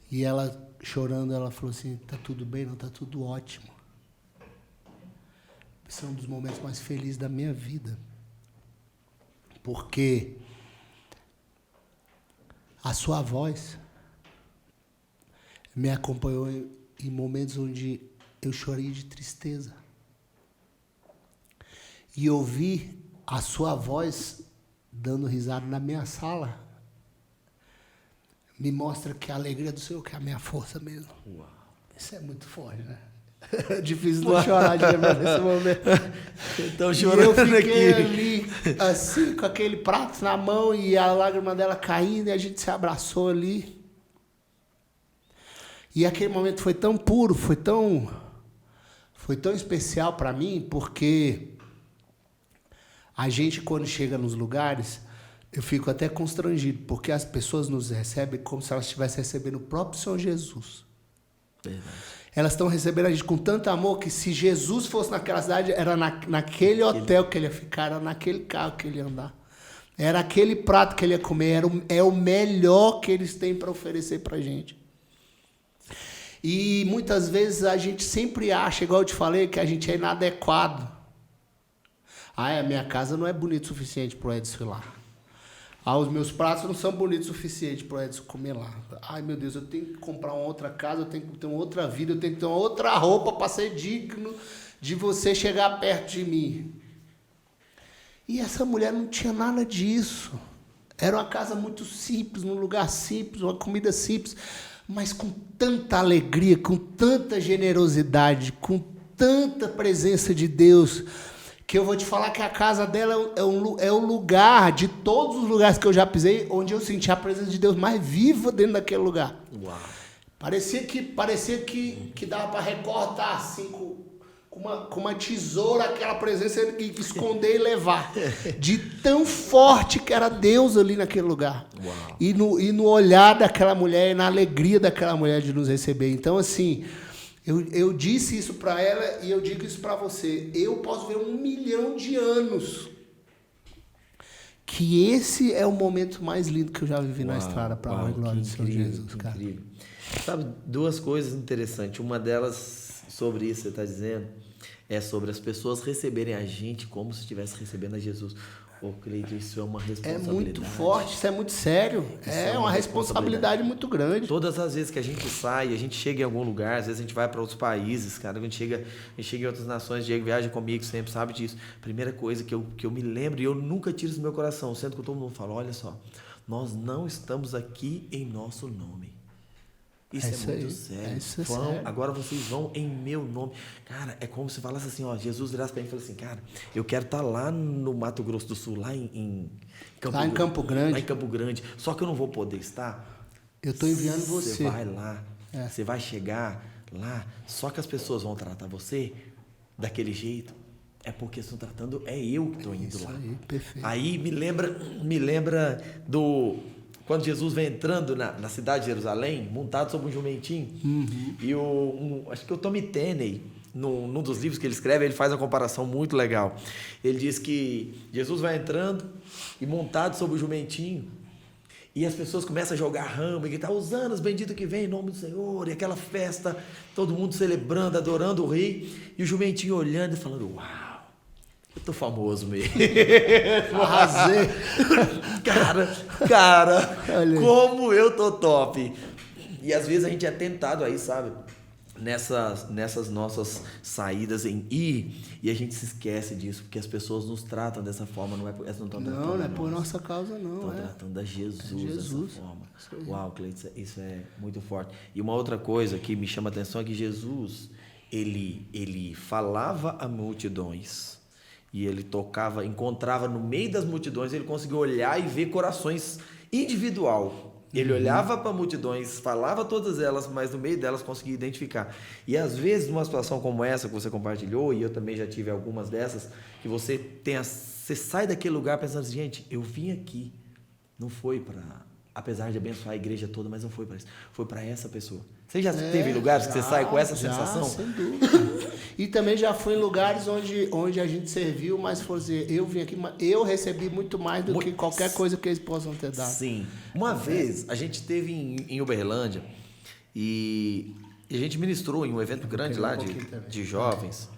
Speaker 2: E ela, chorando, ela falou assim, tá tudo bem? Não, tá tudo ótimo. Esse é um dos momentos mais felizes da minha vida. Porque a sua voz me acompanhou em momentos onde eu chorei de tristeza. E ouvir a sua voz dando risada na minha sala me mostra que a alegria do Senhor que é a minha força mesmo. Uau. Isso é muito forte, né? É difícil não chorar de lembrar desse momento.
Speaker 3: Então chorando
Speaker 2: e eu fiquei
Speaker 3: aqui.
Speaker 2: ali, assim, com aquele prato na mão e a lágrima dela caindo e a gente se abraçou ali. E aquele momento foi tão puro, foi tão especial para mim, porque a gente, quando chega nos lugares, eu fico até constrangido, porque as pessoas nos recebem como se elas estivessem recebendo o próprio Senhor Jesus.
Speaker 3: Verdade.
Speaker 2: Elas estão recebendo a gente com tanto amor que se Jesus fosse naquela cidade, era naquele hotel que ele ia ficar, era naquele carro que ele ia andar. Era aquele prato que ele ia comer, é o melhor que eles têm para oferecer para a gente. E muitas vezes a gente sempre acha, igual eu te falei, que a gente é inadequado. A minha casa não é bonita o suficiente para o Edson ir lá. Os meus pratos não são bonitos o suficiente para o Edson comer lá. Ai, meu Deus, eu tenho que comprar uma outra casa, eu tenho que ter uma outra vida, eu tenho que ter uma outra roupa para ser digno de você chegar perto de mim. E essa mulher não tinha nada disso. Era uma casa muito simples, num lugar simples, uma comida simples, mas com tanta alegria, com tanta generosidade, com tanta presença de Deus, que eu vou te falar que a casa dela é o lugar, de todos os lugares que eu já pisei, onde eu senti a presença de Deus mais viva dentro daquele lugar. Uau. Parecia que dava para recortar assim, com uma tesoura, aquela presença, e esconder e levar. De tão forte que era Deus ali naquele lugar. Uau. E no olhar daquela mulher, e na alegria daquela mulher de nos receber. Então, assim, eu disse isso para ela e eu digo isso para você. Eu posso ver 1 milhão de anos que esse é o momento mais lindo que eu já vivi na estrada para a glória do Senhor Jesus, cara. Incrível.
Speaker 3: Sabe, 2 coisas interessantes. Uma delas, sobre isso que você está dizendo, é sobre as pessoas receberem a gente como se estivesse recebendo a Jesus. Ô, Cleiton, isso é uma responsabilidade.
Speaker 2: É muito forte, isso é muito sério. É uma responsabilidade muito grande.
Speaker 3: Todas as vezes que a gente sai, a gente chega em algum lugar, às vezes a gente vai para outros países, cara, a gente chega em outras nações, Diego viaja comigo, sempre sabe disso. Primeira coisa que eu me lembro, e eu nunca tiro isso do meu coração, sendo que todo mundo fala, olha só, nós não estamos aqui em nosso nome. Isso é muito sério.
Speaker 2: Isso é sério.
Speaker 3: Agora vocês vão em meu nome. Cara, é como se falasse assim, ó, Jesus virasse para mim e falasse assim, cara, eu quero estar lá no Mato Grosso do Sul, lá em
Speaker 2: Campo Grande.
Speaker 3: Lá em Campo Grande. Só que eu não vou poder estar.
Speaker 2: Eu estou enviando você.
Speaker 3: Você vai lá, você vai chegar lá, só que as pessoas vão tratar você daquele jeito. é porque estão tratando, é eu que estou indo
Speaker 2: Isso
Speaker 3: lá.
Speaker 2: aí, perfeito.
Speaker 3: Aí me lembra quando Jesus vem entrando na cidade de Jerusalém, montado sobre um jumentinho, e acho que o Tommy Tenney, num dos livros que ele escreve, ele faz uma comparação muito legal. Ele diz que Jesus vai entrando e montado sobre o jumentinho, e as pessoas começam a jogar ramo e gritar, Hosanas, bendito que vem em nome do Senhor, e aquela festa, todo mundo celebrando, adorando o rei, e o jumentinho olhando e falando, uau, eu tô famoso mesmo.
Speaker 2: Arrasei.
Speaker 3: Cara, como eu tô top. E às vezes a gente é tentado aí, sabe? Nessas nossas saídas em ir, e a gente se esquece disso, porque as pessoas nos tratam dessa forma, elas não estão tratando.
Speaker 2: Não é por nossa causa, não.
Speaker 3: Estão tratando a Jesus dessa forma. Uau, Cleiton, isso é muito forte. E uma outra coisa que me chama a atenção é que Jesus, ele falava a multidões, e ele encontrava no meio das multidões, ele conseguia olhar e ver corações individual. Ele olhava para multidões, falava todas elas, mas no meio delas conseguia identificar. E às vezes, numa situação como essa que você compartilhou, e eu também já tive algumas dessas, que você sai daquele lugar pensando assim, gente, eu vim aqui, não foi para, apesar de abençoar a igreja toda, mas não foi para isso, foi para essa pessoa. Você já teve lugares que você sai com essa sensação?
Speaker 2: Sem dúvida. E também já fui em lugares onde a gente serviu, mas for dizer, eu vim aqui, eu recebi muito mais do que qualquer coisa que eles possam ter dado.
Speaker 3: Sim. Uma vez, a gente esteve em Uberlândia e a gente ministrou em um evento grande lá de jovens.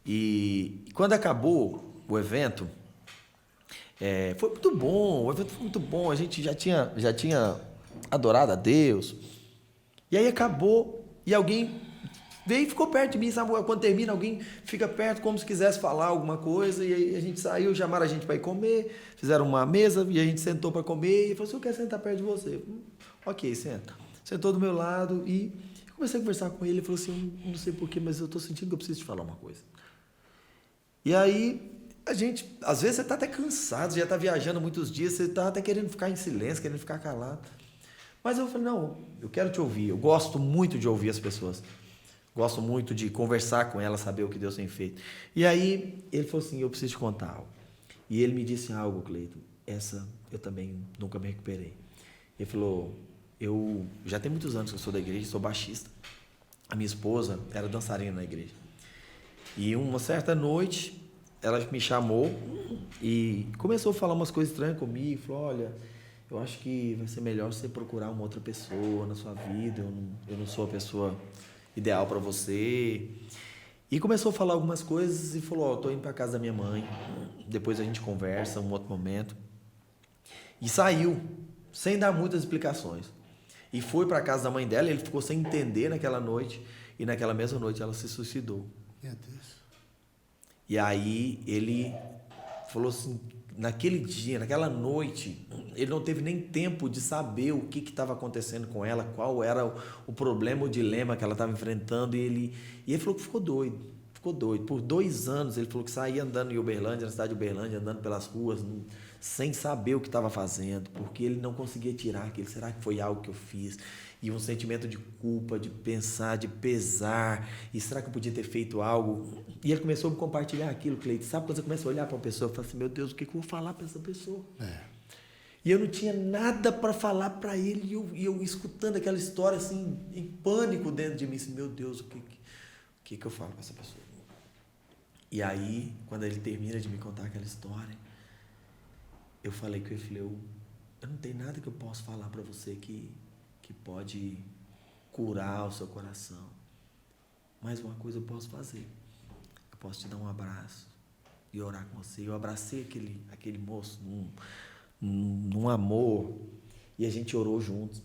Speaker 3: E quando acabou o evento, foi muito bom, o evento foi muito bom, a gente já tinha adorado a Deus. E aí acabou, e alguém veio e ficou perto de mim, sabe? Quando termina, alguém fica perto como se quisesse falar alguma coisa, e aí a gente saiu, chamaram a gente para ir comer, fizeram uma mesa, e a gente sentou para comer, e falou assim, eu quero sentar perto de você. Ok, senta. Sentou do meu lado, e comecei a conversar com ele, ele falou assim, eu não sei porquê, mas eu estou sentindo que eu preciso te falar uma coisa. E aí, a gente, às vezes você está até cansado, você já está viajando muitos dias, você está até querendo ficar em silêncio, querendo ficar calado. Mas eu falei, não, eu quero te ouvir, eu gosto muito de ouvir as pessoas. Gosto muito de conversar com elas, saber o que Deus tem feito. E aí, ele falou assim, eu preciso te contar algo. E ele me disse algo, Cleiton, essa eu também nunca me recuperei. Ele falou, eu já tem muitos anos que eu sou da igreja, sou baixista. A minha esposa era dançarina na igreja. E uma certa noite, ela me chamou e começou a falar umas coisas estranhas comigo. Falou, olha, eu acho que vai ser melhor você procurar uma outra pessoa na sua vida. Eu não sou a pessoa ideal para você. E começou a falar algumas coisas e falou, estou indo para casa da minha mãe. Depois a gente conversa, um outro momento. E saiu, sem dar muitas explicações. E foi para a casa da mãe dela, ele ficou sem entender naquela noite. E naquela mesma noite ela se suicidou.
Speaker 2: Meu Deus.
Speaker 3: E aí ele falou assim, naquele dia, naquela noite, ele não teve nem tempo de saber o que estava acontecendo com ela, qual era o problema, o dilema que ela estava enfrentando. E ele falou que ficou doido. Por 2 anos ele falou que saía andando em Uberlândia, na cidade de Uberlândia, andando pelas ruas, sem saber o que estava fazendo, porque ele não conseguia tirar aquilo. Será que foi algo que eu fiz? E um sentimento de culpa, de pensar, de pesar. E será que eu podia ter feito algo? E ele começou a me compartilhar aquilo, Cleiton. Sabe quando você começa a olhar para uma pessoa e fala assim, meu Deus, o que eu vou falar para essa pessoa? E eu não tinha nada para falar para ele. E eu escutando aquela história assim, em pânico dentro de mim. Assim, meu Deus, o que eu falo para essa pessoa? E aí, quando ele termina de me contar aquela história, eu falei com ele, eu não tenho nada que eu possa falar para você que pode curar o seu coração. Mas uma coisa eu posso fazer. Eu posso te dar um abraço e orar com você. Eu abracei aquele moço num amor, e a gente orou juntos.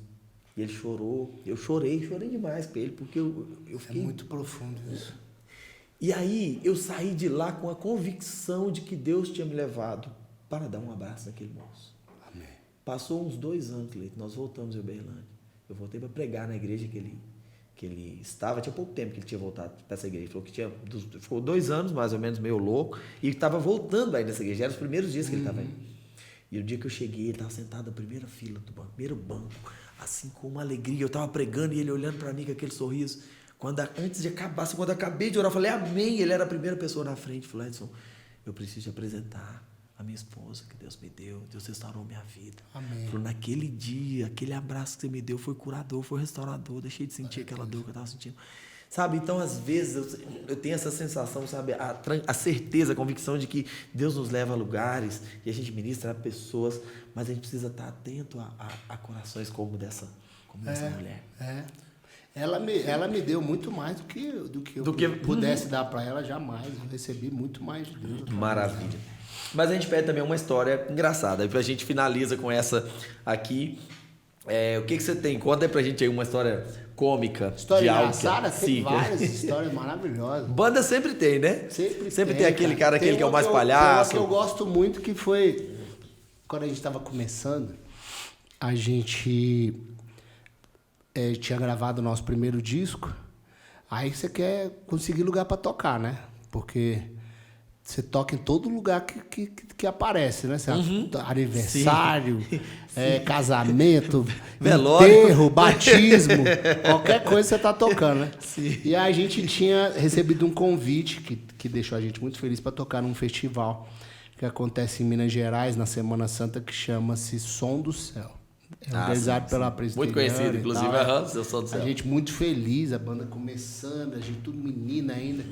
Speaker 3: E ele chorou. Eu chorei demais com ele, porque eu fiquei...
Speaker 2: É muito profundo isso.
Speaker 3: E aí eu saí de lá com a convicção de que Deus tinha me levado para dar um abraço naquele moço.
Speaker 2: Amém.
Speaker 3: Passou uns 2 anos, Cleiton, nós voltamos em Uberlândia. Eu voltei para pregar na igreja que ele estava, tinha pouco tempo que ele tinha voltado para essa igreja. Ele falou que ficou 2 anos, mais ou menos, meio louco, e estava voltando aí nessa igreja. Eram os primeiros dias que ele estava aí. E o dia que eu cheguei, ele estava sentado na primeira fila do banco, primeiro banco, assim, com uma alegria. Eu estava pregando e ele olhando para mim com aquele sorriso. Antes de acabar, quando eu acabei de orar, eu falei amém. Ele era a primeira pessoa na frente. Falei, Edson, eu preciso te apresentar a minha esposa que Deus me deu. Deus restaurou minha vida.
Speaker 2: Amém.
Speaker 3: Falei, naquele dia, aquele abraço que você me deu foi curador, foi restaurador. Deixei de sentir aquela dor que eu estava sentindo. Sabe, então às vezes eu tenho essa sensação, sabe, a certeza, a convicção de que Deus nos leva a lugares e a gente ministra a pessoas, mas a gente precisa estar atento a corações como dessa mulher.
Speaker 2: Ela me deu muito mais do que eu pudesse dar para ela, jamais. Eu recebi muito mais de Deus.
Speaker 3: Maravilha. Mas a gente pede também uma história engraçada. A gente finaliza com essa aqui. O que você tem? Conta aí pra gente aí uma história cômica.
Speaker 2: História engraçada? Tem várias histórias maravilhosas.
Speaker 3: Banda sempre tem, né? Sempre tem aquele cara que é o mais palhaço.
Speaker 2: Tem uma que eu gosto muito, que foi... Quando a gente estava começando, a gente tinha gravado o nosso primeiro disco. Aí você quer conseguir lugar para tocar, né? Porque... Você toca em todo lugar que aparece, né? Aniversário, casamento, enterro, batismo, qualquer coisa você tá tocando, né?
Speaker 3: Sim.
Speaker 2: E a gente tinha recebido um convite que deixou a gente muito feliz para tocar num festival que acontece em Minas Gerais, na Semana Santa, que chama-se Som do Céu. É organizado pela Presbiteriana.
Speaker 3: Muito conhecido, inclusive, seu Som do Céu.
Speaker 2: A gente muito feliz, a banda começando, a gente tudo menina ainda.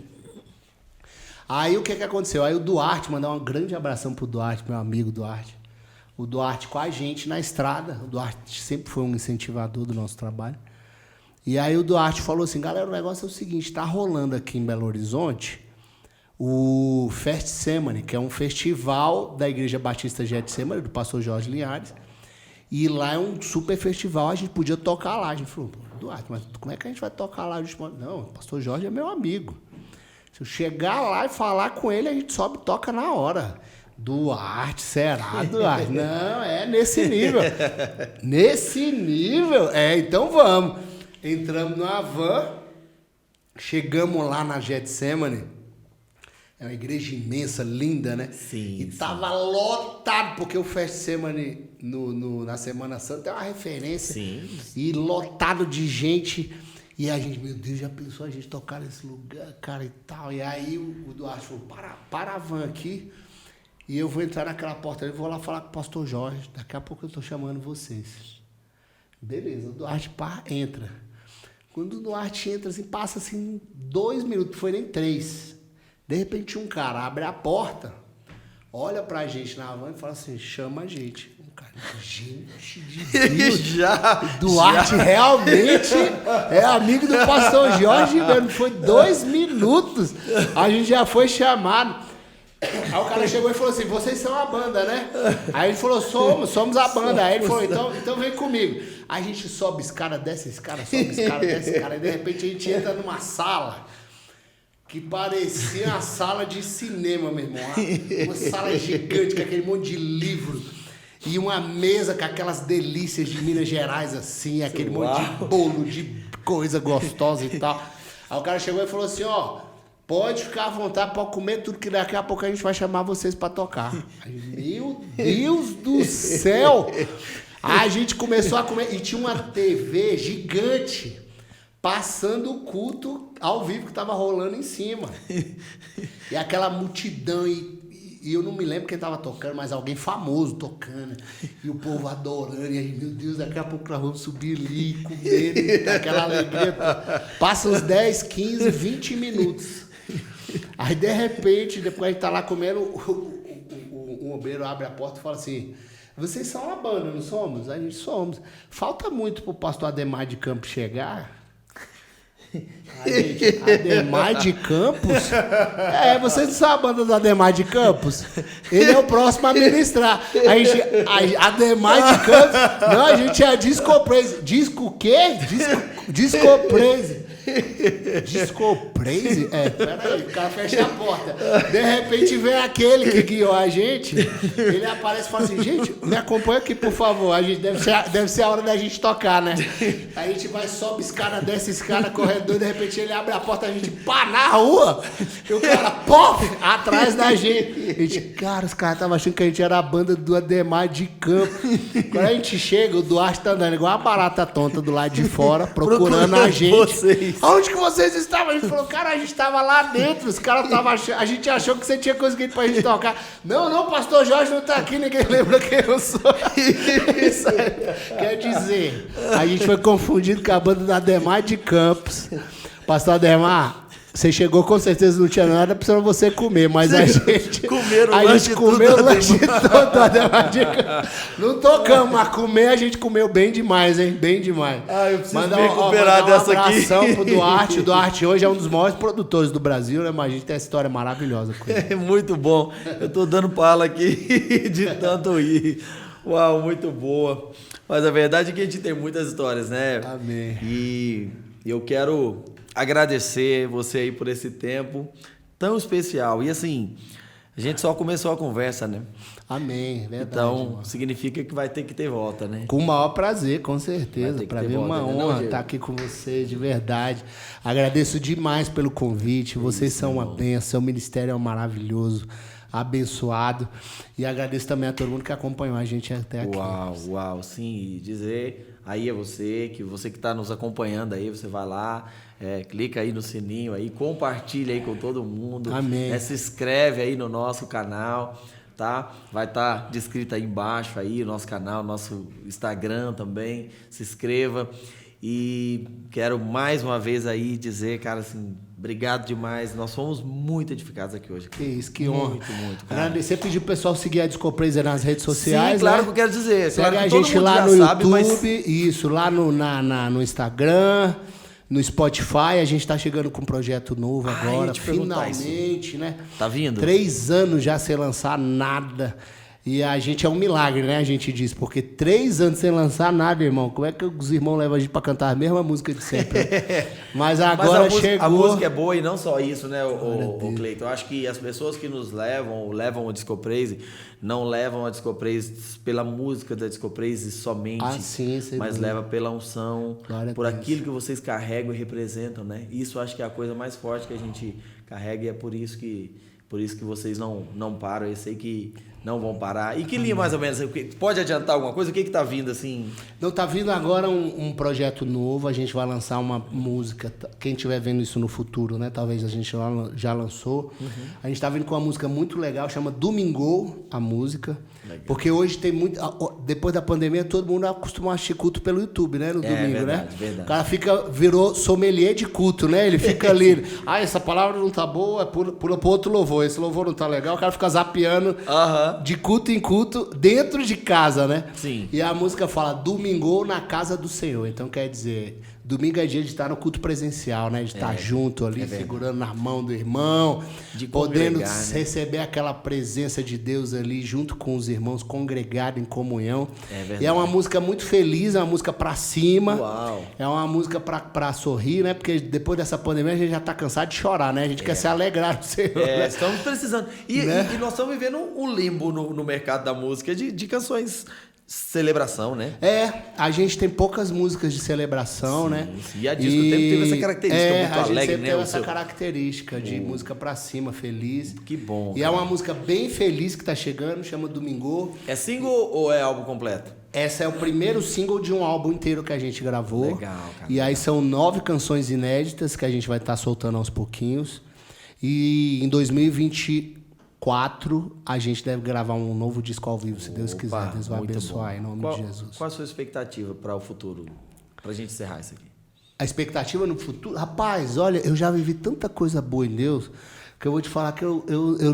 Speaker 2: Aí o que aconteceu? Aí o Duarte, mandar um grande abração pro Duarte, meu amigo Duarte. O Duarte com a gente na estrada. O Duarte sempre foi um incentivador do nosso trabalho. E aí o Duarte falou assim, galera, o negócio é o seguinte, tá rolando aqui em Belo Horizonte o Getsemane, que é um festival da Igreja Batista Getsemane, do pastor Jorge Linhares. E lá é um super festival, a gente podia tocar lá. A gente falou, Duarte, mas como é que a gente vai tocar lá? Não, o pastor Jorge é meu amigo. Se eu chegar lá e falar com ele, a gente sobe e toca na hora. Duarte, será, Duarte? Não, é nesse nível. Nesse nível? Então vamos. Entramos numa van, chegamos lá na Getsemane. É uma igreja imensa, linda, né?
Speaker 3: Sim.
Speaker 2: E tava lotado, porque o Getsemane na Semana Santa é uma referência.
Speaker 3: Sim.
Speaker 2: E lotado de gente... E a gente, meu Deus, já pensou a gente tocar nesse lugar, cara, e tal. E aí o Duarte falou, para a van aqui, e eu vou entrar naquela porta, eu vou lá falar com o pastor Jorge, daqui a pouco eu tô chamando vocês. Beleza, o Duarte entra. Quando o Duarte entra, assim, passa assim 2 minutos, não foi nem 3. De repente um cara abre a porta, olha pra gente na van e fala assim, chama a gente. Gente de Deus, Duarte realmente é amigo do pastor Jorge mesmo. Foi 2 minutos, a gente já foi chamado. Aí o cara chegou e falou assim, vocês são a banda, né? Aí ele falou, somos a banda. Aí ele falou, então vem comigo. Aí a gente sobe escada, desce escada, sobe escada, desce escada. E de repente a gente entra numa sala que parecia uma sala de cinema, meu irmão. Uma sala gigante com aquele monte de livros. E uma mesa com aquelas delícias de Minas Gerais, assim, aquele monte de bolo, de coisa gostosa e tal. Aí o cara chegou e falou assim, pode ficar à vontade, pode comer tudo, que daqui a pouco a gente vai chamar vocês pra tocar. Aí, meu Deus do céu! Aí a gente começou a comer, e tinha uma TV gigante passando o culto ao vivo que tava rolando em cima. E aquela multidão, e eu não me lembro quem estava tocando, mas alguém famoso tocando. E o povo adorando. E aí, meu Deus, daqui a pouco nós vamos subir ali, comer, aquela alegria. Passa uns 10, 15, 20 minutos. Aí, de repente, depois a gente tá lá comendo, o obreiro abre a porta e fala assim, vocês são uma banda, não somos? A gente somos. Falta muito pro pastor Ademar de Campos chegar... Ademar de Campos? Vocês não são a banda do Ademar de Campos? Ele é o próximo a ministrar. Ademar de Campos? Não, a gente é a Disco Praise. Disco o quê? Disco Praise. Disco Praise? Peraí, o cara fecha a porta. De repente vem aquele que guiou a gente. Ele aparece e fala assim, gente, me acompanha aqui, por favor. A gente deve ser a hora da gente tocar, né? A gente vai, sobe escada, desce escada, corredor, de repente ele abre a porta, a gente pá na rua. E o cara, pof, atrás da gente. A gente, cara, os caras estavam achando que a gente era a banda do Ademar de Campos. Quando a gente chega, o Duarte tá andando igual uma barata tonta do lado de fora, procurando a gente. Vocês. Aonde que vocês estavam? A gente falou, cara, a gente tava lá dentro, os caras estavam achando, a gente achou que você tinha conseguido pra gente tocar. Não, pastor Jorge não tá aqui, ninguém lembra quem eu sou. Isso aí, quer dizer, a gente foi confundido com a banda da Ademar de Campos. Pastor Ademar, você chegou, com certeza não tinha nada pra você comer, mas a gente comeu o lanche todo. Não tocamos, mas comer a gente comeu bem demais, hein? Bem demais.
Speaker 3: Eu preciso me recuperar dessa aqui.
Speaker 2: Um abração pro Duarte. O Duarte hoje é um dos maiores produtores do Brasil, né? Mas a gente tem essa história maravilhosa com ele.
Speaker 3: É muito bom. Eu tô dando pala aqui de tanto ir. Uau, muito boa. Mas a verdade é que a gente tem muitas histórias, né?
Speaker 2: Amém.
Speaker 3: E eu quero agradecer você aí por esse tempo tão especial. E assim, a gente só começou a conversa, né?
Speaker 2: Amém, verdade.
Speaker 3: Então,
Speaker 2: irmão.
Speaker 3: Significa que vai ter que ter volta, né?
Speaker 2: Com o maior prazer, com certeza. Para mim é uma honra estar aqui com vocês, de verdade. Agradeço demais pelo convite. Vocês são uma bênção, o ministério é maravilhoso, abençoado. E agradeço também a todo mundo que acompanhou a gente até aqui.
Speaker 3: Uau, sim. E dizer aí a você que está nos acompanhando aí, você vai lá, clica aí no sininho aí, compartilha aí com todo mundo.
Speaker 2: Amém.
Speaker 3: Se inscreve aí no nosso canal, tá? Vai estar descrito aí embaixo aí o nosso canal, nosso Instagram também. Se inscreva. E quero mais uma vez aí dizer, cara, assim, obrigado demais. Nós fomos muito edificados aqui hoje.
Speaker 2: Que isso, que honra.
Speaker 3: Muito, cara.
Speaker 2: Você pediu pro pessoal seguir a Discopraise nas redes sociais.
Speaker 3: Sim, claro,
Speaker 2: né?
Speaker 3: que eu quero dizer.
Speaker 2: Segue
Speaker 3: claro
Speaker 2: a
Speaker 3: que todo
Speaker 2: gente
Speaker 3: mundo
Speaker 2: lá
Speaker 3: já
Speaker 2: no
Speaker 3: sabe,
Speaker 2: YouTube,
Speaker 3: mas...
Speaker 2: isso, lá no Instagram, no Spotify. A gente tá chegando com um projeto novo agora, finalmente, né?
Speaker 3: Tá vindo?
Speaker 2: 3 anos já sem lançar nada. E a gente é um milagre, né? A gente diz, porque 3 anos sem lançar nada, irmão. Como é que os irmãos levam a gente pra cantar a mesma música de sempre? Mas agora chegou...
Speaker 3: A música é boa e não só isso, né, o Cleiton? Eu acho que as pessoas que nos levam a Discopraise, não levam a Discopraise pela música da Discopraise somente, mas leva pela unção, por aquilo que vocês carregam e representam, né? Isso eu acho que é a coisa mais forte que a gente carrega e é por isso que vocês não param. Eu sei que não vão parar. E que linha mais ou menos? Pode adiantar alguma coisa? O que tá vindo assim?
Speaker 2: Não, tá vindo agora um projeto novo. A gente vai lançar uma música. Quem estiver vendo isso no futuro, né? Talvez a gente já lançou. A gente tá vindo com uma música muito legal, chama Domingo, a música. Legal. Porque hoje tem muito... Depois da pandemia, todo mundo acostumou a assistir culto pelo YouTube, né? No domingo,
Speaker 3: verdade,
Speaker 2: né?
Speaker 3: Verdade.
Speaker 2: O cara virou sommelier de culto, né? Ele fica ali... essa palavra não tá boa, pula pro outro louvor. Esse louvor não tá legal. O cara fica zapeando de culto em culto dentro de casa, né?
Speaker 3: Sim.
Speaker 2: E a música fala Domingo na casa do Senhor. Então quer dizer... Domingo é dia de estar no culto presencial, né? De estar junto ali, segurando na mão do irmão, de podendo receber aquela presença de Deus ali junto com os irmãos, congregado em comunhão. E é uma música muito feliz, é uma música pra cima.
Speaker 3: Uau.
Speaker 2: É uma música pra sorrir, né? Porque depois dessa pandemia a gente já tá cansado de chorar, né? A gente quer se alegrar no Senhor. Né?
Speaker 3: Estamos precisando. E nós estamos vivendo um limbo no mercado da música de canções... Celebração, né?
Speaker 2: A gente tem poucas músicas de celebração, né?
Speaker 3: E a disco sempre teve essa característica muito alegre, né?
Speaker 2: Sempre teve essa característica de música pra cima, feliz.
Speaker 3: Que bom.
Speaker 2: E é uma música bem feliz que tá chegando, chama Domingo.
Speaker 3: É single ou é álbum completo?
Speaker 2: Essa é o primeiro single de um álbum inteiro que a gente gravou.
Speaker 3: Legal, cara.
Speaker 2: E aí são 9 canções inéditas que a gente vai estar soltando aos pouquinhos. E em 2024 a gente deve gravar um novo disco ao vivo, se Deus quiser. Deus vai abençoar em nome de Jesus.
Speaker 3: Qual a sua expectativa para o futuro? Pra gente encerrar isso aqui.
Speaker 2: A expectativa no futuro? Rapaz, olha, eu já vivi tanta coisa boa em Deus que eu vou te falar que eu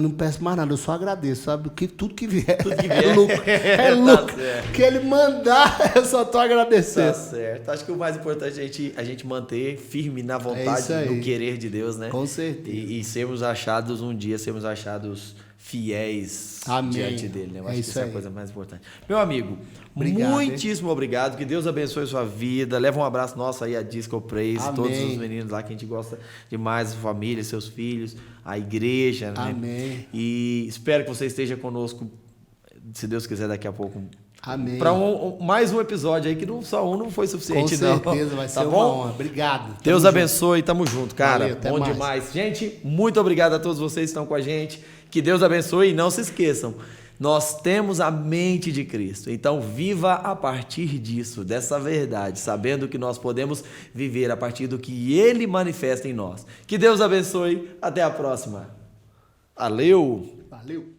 Speaker 2: não peço mais nada, eu só agradeço, sabe? Tudo que vier é lucro. É lucro. Que ele mandar, eu só tô agradecendo.
Speaker 3: Tá certo. Acho que o mais importante é a gente manter firme na vontade, no querer de Deus, né?
Speaker 2: Com certeza.
Speaker 3: E sermos achados um dia, sermos achados fiéis diante dele, né? Eu acho que isso é a coisa mais importante. Meu amigo, muitíssimo obrigado. Que Deus abençoe sua vida. Leva um abraço nosso aí a Discopraise, todos os meninos lá que a gente gosta demais, a família, seus filhos, a igreja, né?
Speaker 2: Amém.
Speaker 3: E espero que você esteja conosco, se Deus quiser, daqui a pouco.
Speaker 2: Amém.
Speaker 3: Para mais um episódio aí, que só um não foi suficiente, não.
Speaker 2: Com certeza, vai ser uma honra. Obrigado.
Speaker 3: Deus abençoe, tamo junto, cara.
Speaker 2: Valeu,
Speaker 3: bom demais. Gente, muito obrigado a todos vocês que estão com a gente. Que Deus abençoe e não se esqueçam. Nós temos a mente de Cristo. Então, viva a partir disso, dessa verdade, sabendo que nós podemos viver a partir do que Ele manifesta em nós. Que Deus abençoe. Até a próxima. Valeu!
Speaker 2: Valeu!